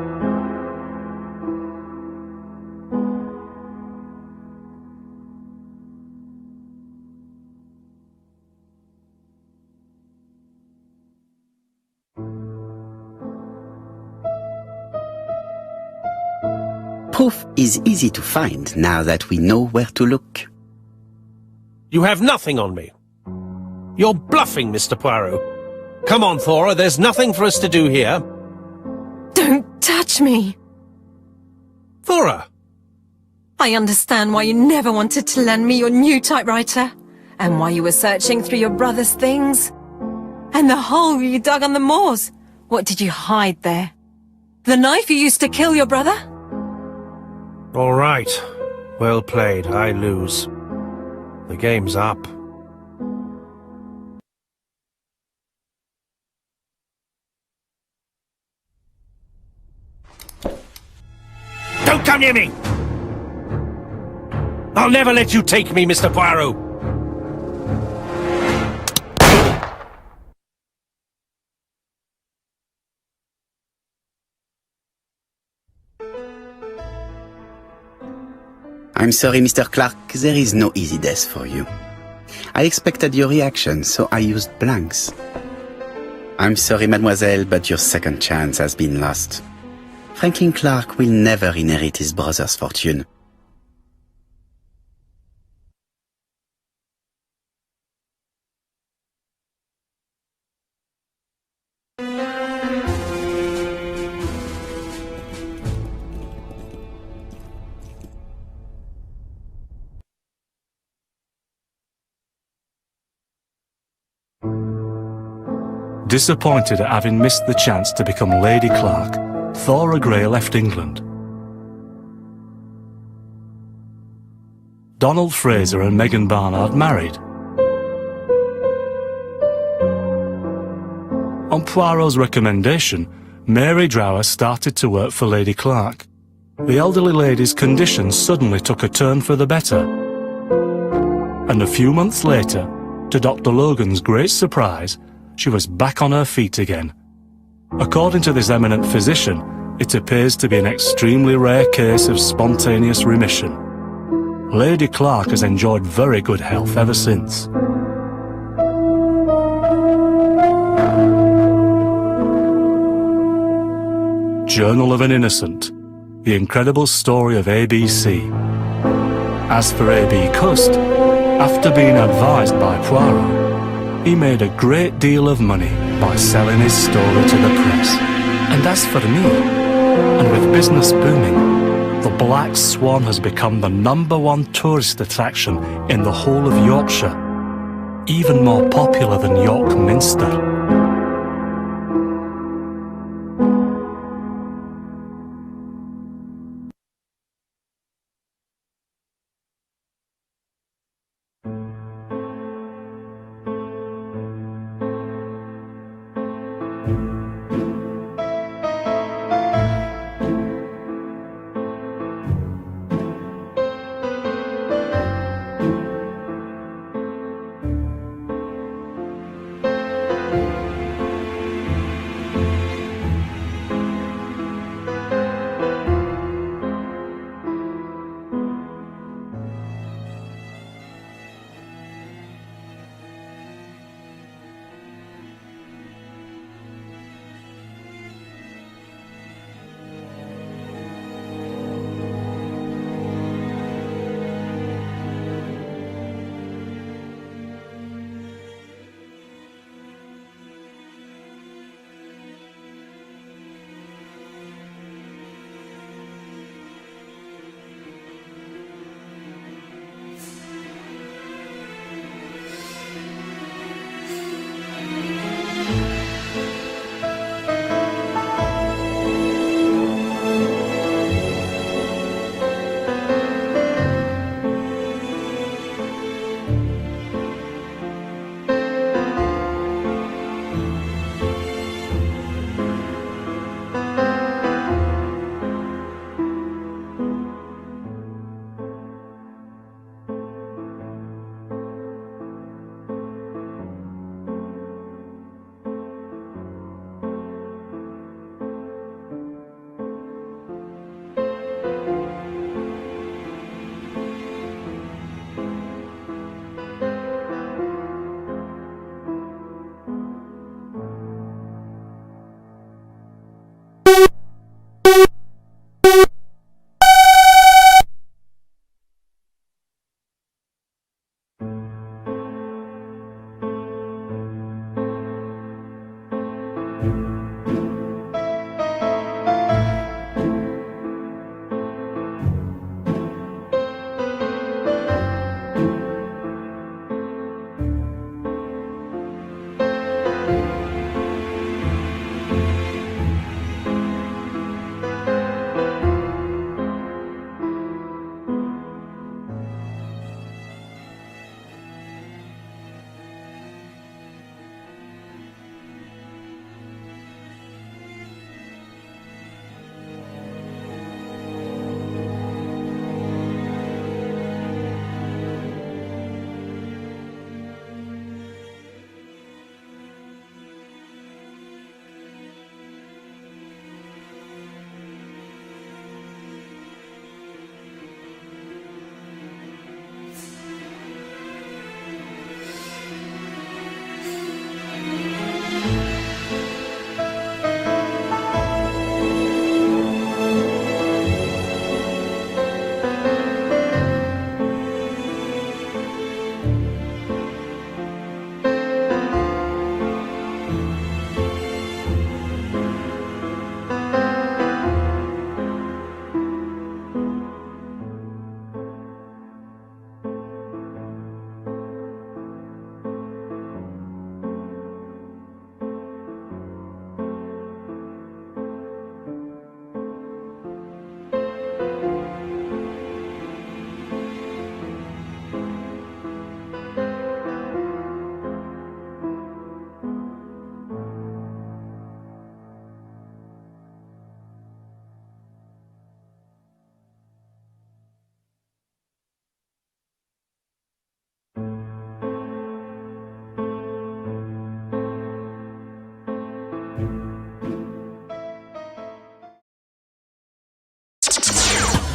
Proof is easy to find now that we know where to look. You have nothing on me. You're bluffing, Mr. Poirot. Come on, Thora, there's nothing for us to do here. Don't touch me. Thora! I understand why you never wanted to lend me your new typewriter, and why you were searching through your brother's things. And the hole you dug on the moors. What did you hide there? The knife you used to kill your brother? All right. Well played. I lose. The game's up. Don't come near me! I'll never let you take me, Mr. Poirot! I'm sorry, Mr. Clark, there is no easy death for you. I expected your reaction, so I used blanks. I'm sorry, mademoiselle, but your second chance has been lost. Franklin Clark will never inherit his brother's fortune. Disappointed at having missed the chance to become Lady Clark, Thora Grey left England. Donald Fraser and Megan Barnard married. On Poirot's recommendation, Mary Drower started to work for Lady Clark. The elderly lady's condition suddenly took a turn for the better. And a few months later, to Dr. Logan's great surprise, she was back on her feet again. According to this eminent physician, it appears to be an extremely rare case of spontaneous remission. Lady Clark has enjoyed very good health ever since. Journal of an Innocent, the incredible story of ABC. As for A.B. Cust, after being advised by Poirot, he made a great deal of money. by selling his story to the press. And as for me, and with business booming, the Black Swan has become the #1 tourist attraction in the whole of Yorkshire, even more popular than York Minster.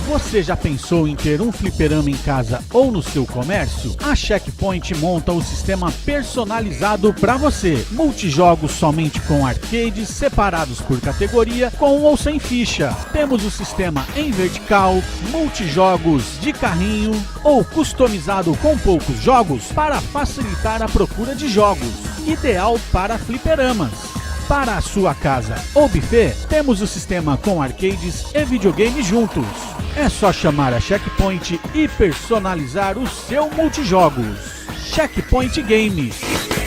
Você já pensou em ter um fliperama em casa ou no seu comércio? A Checkpoint monta o sistema personalizado para você. Multijogos somente com arcades separados por categoria, com ou sem ficha. Temos o sistema em vertical, multijogos de carrinho ou customizado com poucos jogos para facilitar a procura de jogos. ideal para fliperamas. Para a sua casa ou buffet, temos o sistema com arcades e videogame juntos. É só chamar a Checkpoint e personalizar o seu multijogos. Checkpoint Games.